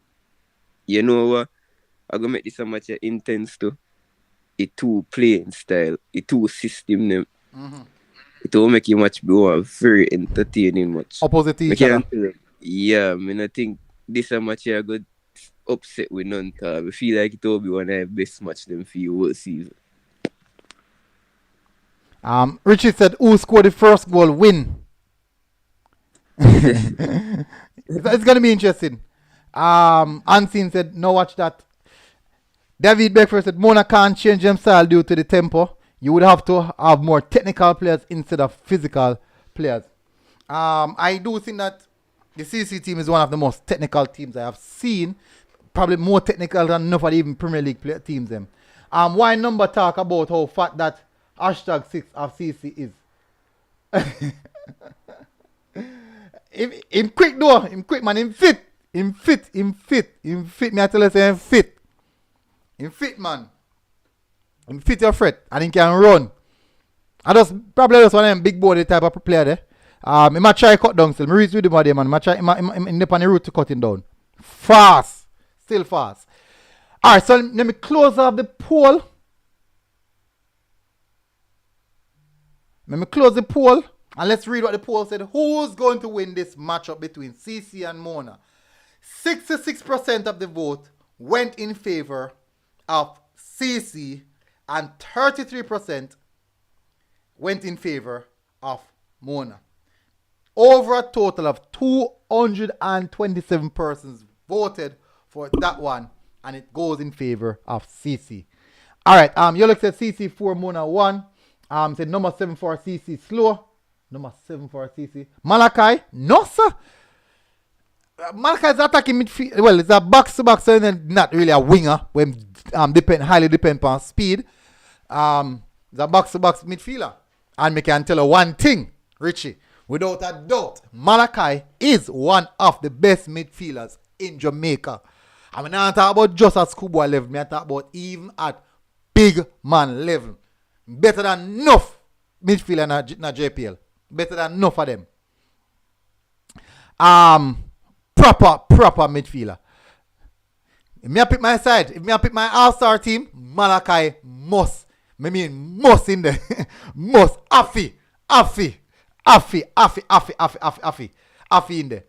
You know what? I'm going to make this a much intense too. It two playing style, it two system them. It will make you much more very entertaining match. Opposite each other. Yeah, I mean, I think this a match here good upset with none. I feel like it will be one of the best match them for you all season. Richie said, who scored the first goal win? It's going to be interesting. Unseen said, no, watch that. David Beckford said, Mona can't change them style due to the tempo. You would have to have more technical players instead of physical players. I do think that the CC team is one of the most technical teams I have seen. Probably more technical than enough of the even Premier League teams. Them. Why number talk about how fat that #6 of CC is? him quick though. Him quick man. Him fit. Him fit. Me I tell you say him fit. Him fit man. Him fit your fret and he can run. I probably just one of them big body type of player there. He might try cut down still. I reach with him there, man. Him on the route to cut him down. Fast. Still fast. Alright, so let me close off the poll. Let me close the poll. And let's read what the poll said. Who's going to win this matchup between CC and Mona? 66% of the vote went in favor of CC and 33% went in favor of Mona. Over a total of 227 persons voted for that one, and it goes in favor of CC. All right, Yolok said CC 4, Mona 1. Said number 7 for CC slow. Number 7 for CC. Malachi, no sir. Malachi is attacking midfield. Well, it's a box-to-box, so not really a winger. When highly depend on speed. It's a box-to-box midfielder. And me can tell you one thing, Richie. Without a doubt, Malachi is one of the best midfielders in Jamaica. I'm not talking about just at schoolboy level. I'm talking about even at big man level. Better than enough midfielder in JPL. Better than enough of them. Proper midfielder. If me pick my side, if me pick my all-star team, Malachi must in there. Must. Affy in there.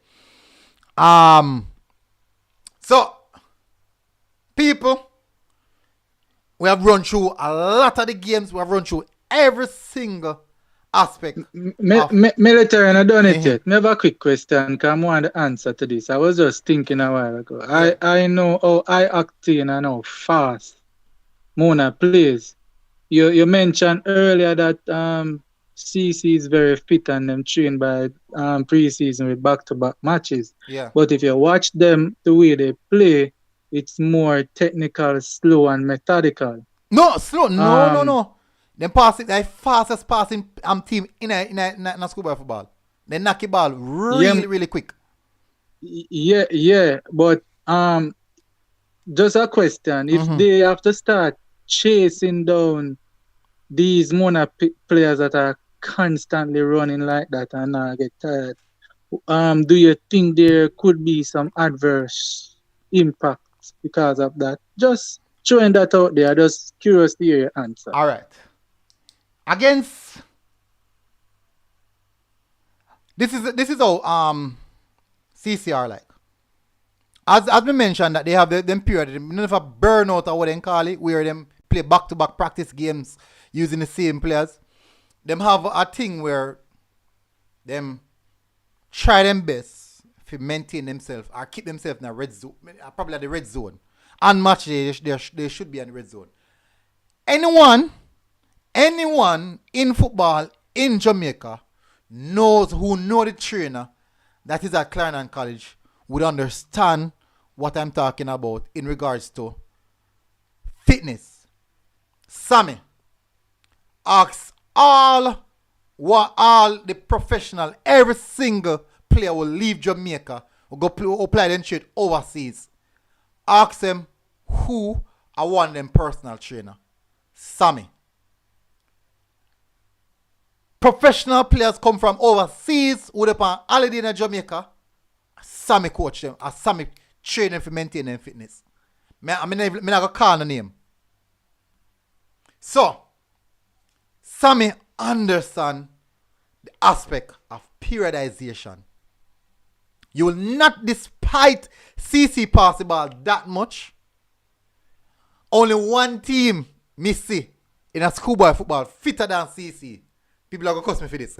So, people, we have run through a lot of the games. We have run through every single aspect. Military, and I done it yet. Me have a quick question, because I want the answer to this. I was just thinking a while ago. I know how I octane and how fast Mona plays. You mentioned earlier that CC is very fit and them trained by pre-season with back-to-back matches. Yeah. But if you watch them, the way they play, it's more technical, slow, and methodical. No, slow. No. Them pass it, the fastest passing team in a schoolboy football. They knock the ball really quick. Yeah. But just a question. If they have to start chasing down these Mona players that are constantly running like that and not get tired, do you think there could be some adverse impacts because of that? Just throwing that out there. Just curious to hear your answer. All right. Against this is how CCR like. As we mentioned that they have them period, none of a burnout or what they call it, where them play back-to-back practice games using the same players. them have a thing where them try them best to maintain themselves or keep themselves in a red zone, probably at the red zone. And match they should be in the red zone. Anyone in football in Jamaica who know the trainer that is at Clarendon College would understand what I'm talking about in regards to fitness. Sammy, ask all the professional, every single player will leave Jamaica or go apply them trade overseas. Ask them who I want them personal trainer. Sammy. Professional players come from overseas with upon holiday in Jamaica. Sammy coach them. Sammy train them for maintain their fitness. I'm not going to call the name. So, Sammy understand the aspect of periodization. You will not, despite CC pass the ball that much, only one team see in a schoolboy football fitter than CC. People are going to cost me for this.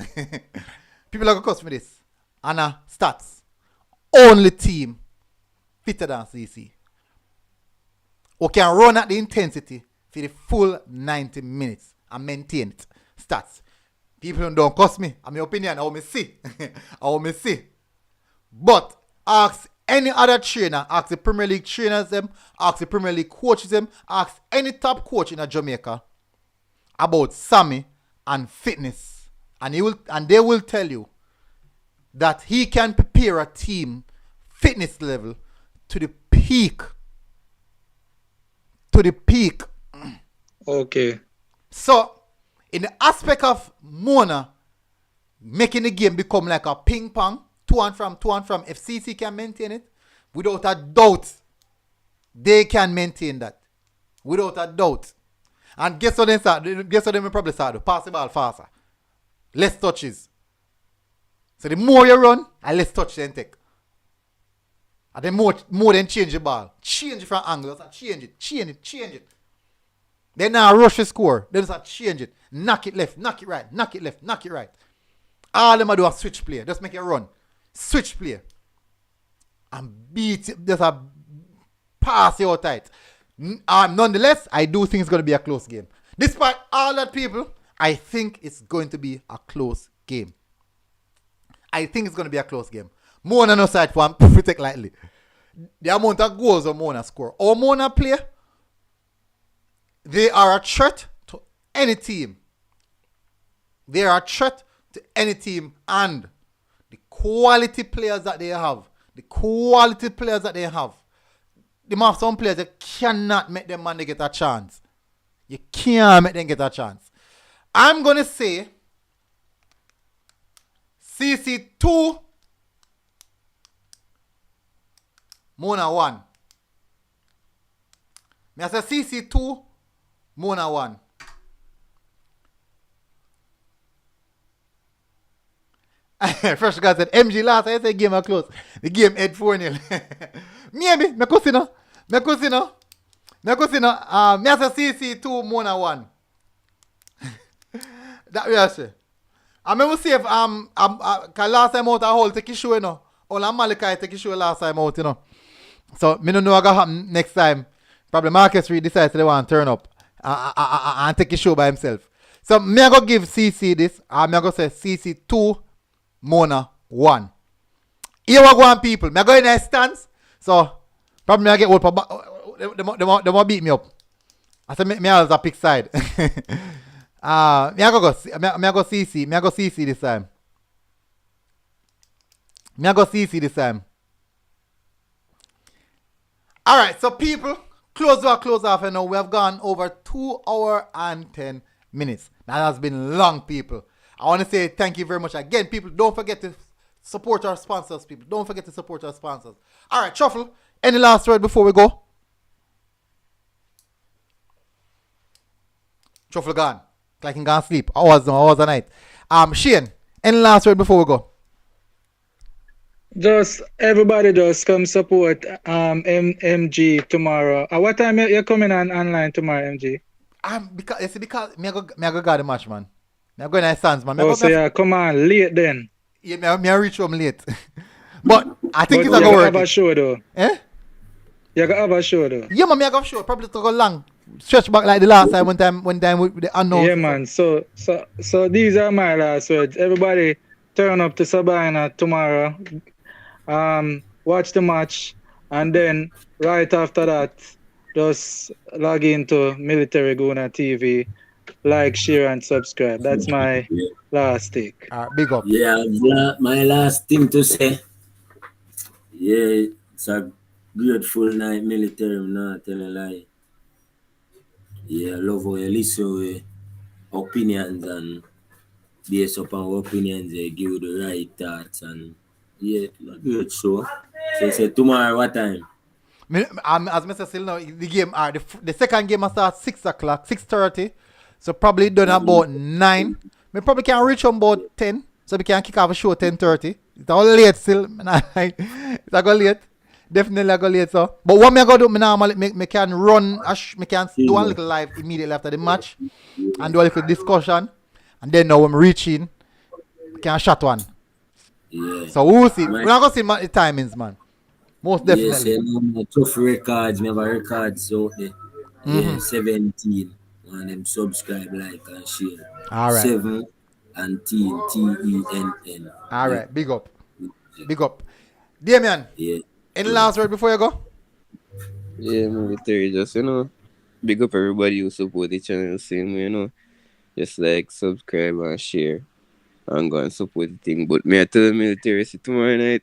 People are going to cost me this. And stats. Only team fitter than CC. Who can run at the intensity for the full 90 minutes and maintain it. Stats. People don't cost me. In my opinion, I will see. I will see. But ask any other trainer, ask the Premier League trainers them, ask the Premier League coaches them, ask any top coach in Jamaica about Sammy and fitness. And they will tell you that he can prepare a team fitness level to the peak. To the peak. Okay. So, in the aspect of Mona making the game become like a ping pong, to and from, if CC can maintain it, without a doubt, they can maintain that. Without a doubt. And guess what they start? Guess what they will probably start? Pass the ball faster. Less touches. So the more you run, and less touch they take. And then more than change the ball. Change it from angles. Change it. They now rush the score. They just change it. Knock it left, knock it right, knock it left, knock it right. All them do a switch play. Just make it run. Switch play. And beat it. Just a pass you out tight. Nonetheless, I do think it's going to be a close game. Despite all that, people, I think it's going to be a close game. I think it's going to be a close game. Mona no side for him, take lightly. The amount of goals of Mona score. Or Mona play, they are a threat to any team. They are a threat to any team. And the quality players that they have, they have some players that cannot make them man they get a chance. You can't make them get a chance. I'm going to say CC 2, Mona 1. I say CC 2, Mona 1. First guy said MG last. I said game are close. The game head 4-0. Maybe. Me cousin. Me say CC 2, Mona 1. That we are say. I remember see if cause last time out I hold take issue, you know. All Malachi take issue last time out, you know. So me don't know what gonna happen next time. Probably Marcus Reed decides they want to turn up and take a show by himself. So me I go give CC this. Me I go say CC 2, Mona 1. Here we go on, people. Me I go in a stance. So probably I get old. They want beat me up. I say me I pick side. Me I go CC. Me I go CC this time. Me I go CC this time. Alright, so people, close off and now we have gone over 2 hours and 10 minutes. That has been long, people. I want to say thank you very much again, people. Don't forget to support our sponsors, people. Don't forget to support our sponsors. Alright, Truffle, any last word before we go? Truffle gone. Like he gone sleep. Hours a night. Shane, any last word before we go? Just everybody just come support MG tomorrow. At what time you coming on online tomorrow, MG? Because me I go guard the match, man. I'm going to Sons, man. Oh, so yeah, come on, late then. Yeah, me I reach home late. But I think But it's a you go gotta work. have a show though. Eh? You gotta have a show though. Yeah, man, me I go show. Probably to go long. Stretch back like the last time when time with the unknown. Yeah, man. So these are my last words. Everybody, turn up to Sabina tomorrow. Watch the match, and then right after that, just log into Military Guna TV, like, share, and subscribe. That's my last take. Big up. Yeah, my last thing to say. Yeah, it's a grateful night, military. I'm not telling a lie. Yeah, I love how you listen with opinions and based upon opinions, they give you the right thoughts and yeah, good show. So say tomorrow what time? As Mr. Still now, the game the second game will start 6 o'clock, 6:30. So probably done about 9. We probably can reach on about 10. So we can kick off a show 10:30. It's all late still. It's a go late. Definitely a go late so. But what me I go do, me normally me can run me can do a little live immediately after the match and do a little discussion. And then now when we reach in, we can shot one. Yeah. So we'll see. We're not gonna see the timings, man. Most definitely. Yes, no tough records, me have a records out there. Yeah, 17. And them subscribe, like, and share. All right. 7 and TENN. All right, big up. Big up. Damien, Yeah. any last word before you go? Yeah, military, just, big up everybody who support the channel same way, Just like, subscribe and share and go and support the thing. But me I tell the military, see tomorrow night,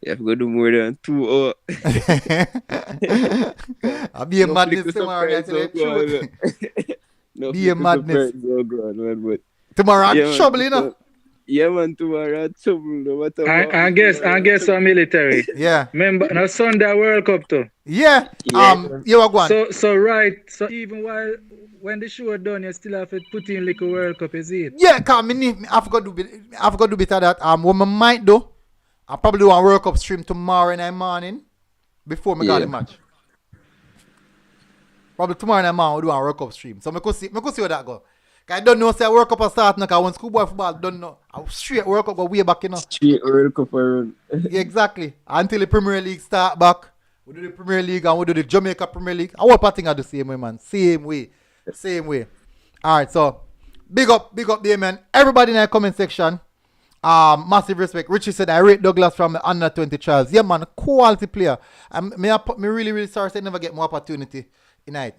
you have to go do more than 2 hours. I'll be a madness tomorrow night. Be a madness. Tomorrow I'm trouble, Yeah, man, tomorrow I'm trouble. No matter what. I guess our military. Yeah. Remember, now Sunday World Cup too. Yeah. You are going. So even when the show done, you still have to put in like a World Cup, is it? Yeah, cause I've got to do bit of that. What I might do, I'll probably do a World Cup stream tomorrow night morning before me got the match. Probably tomorrow night morning we'll do a World Cup stream. So I could see how that go. I don't know say World Cup will start now, cause when schoolboy football don't know. Straight World Cup go way back, Straight World Cup run. Yeah, exactly. Until the Premier League start back. We do the Premier League and we do the Jamaica Premier League. I want thing are the same way, man. Same way. Alright, so big up there, man. Everybody in the comment section. Massive respect. Richie said I rate Douglas from the under 20 trials. Yeah, man, quality player. Me really, really sorry I never get more opportunity tonight.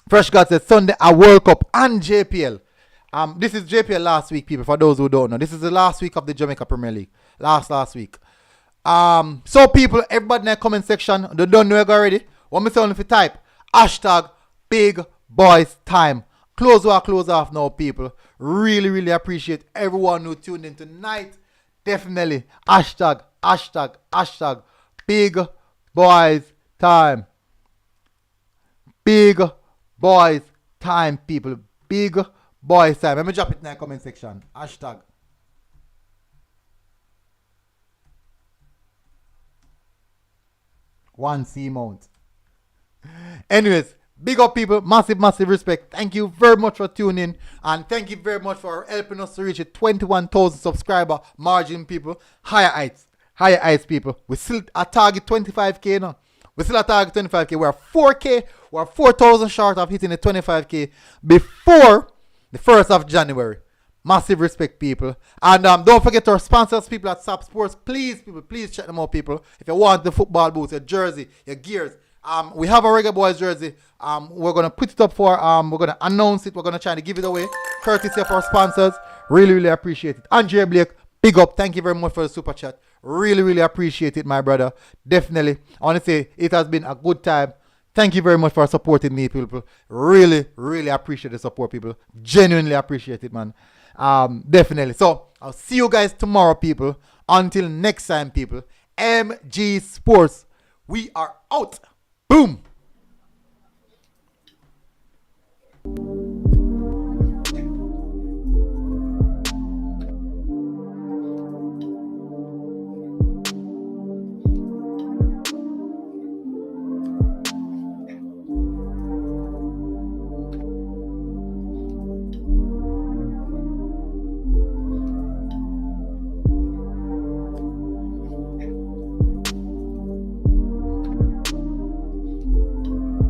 Fresh God said Sunday a World Cup and JPL. This is JPL last week, people, for those who don't know. This is the last week of the Jamaica Premier League. Last week. So people, everybody in the comment section, they don't know it already. What me saying if you type hashtag Big Boys Time. Close off now, people. Really, really appreciate everyone who tuned in tonight. Definitely. Hashtag Big Boys Time. Big Boys Time, people. Big Boys Time. Let me drop it in the comment section. Hashtag. One C mount. Anyways, big up, people. Massive respect. Thank you very much for tuning in. And thank you very much for helping us to reach a 21,000 subscriber margin, people. Higher heights, people. We still at target 25k now. We still at target 25k. We're 4k. We're 4,000 short of hitting the 25k before the 1st of January. Massive respect, people. And don't forget our sponsors, people at SAP Sports. Please, people, please check them out, people. If you want the football boots, your jersey, your gears. We have a Reggae Boyz jersey. We're going to put it up for, we're going to announce it. We're going to try to give it away. Courtesy of our sponsors. Really, really appreciate it. Andre Blake, big up. Thank you very much for the super chat. Really, really appreciate it, my brother. Definitely. I want to say it has been a good time. Thank you very much for supporting me, people. Really, really appreciate the support, people. Genuinely appreciate it, man. Definitely. So, I'll see you guys tomorrow, people. Until next time, people. MG Sports. We are out. Boom.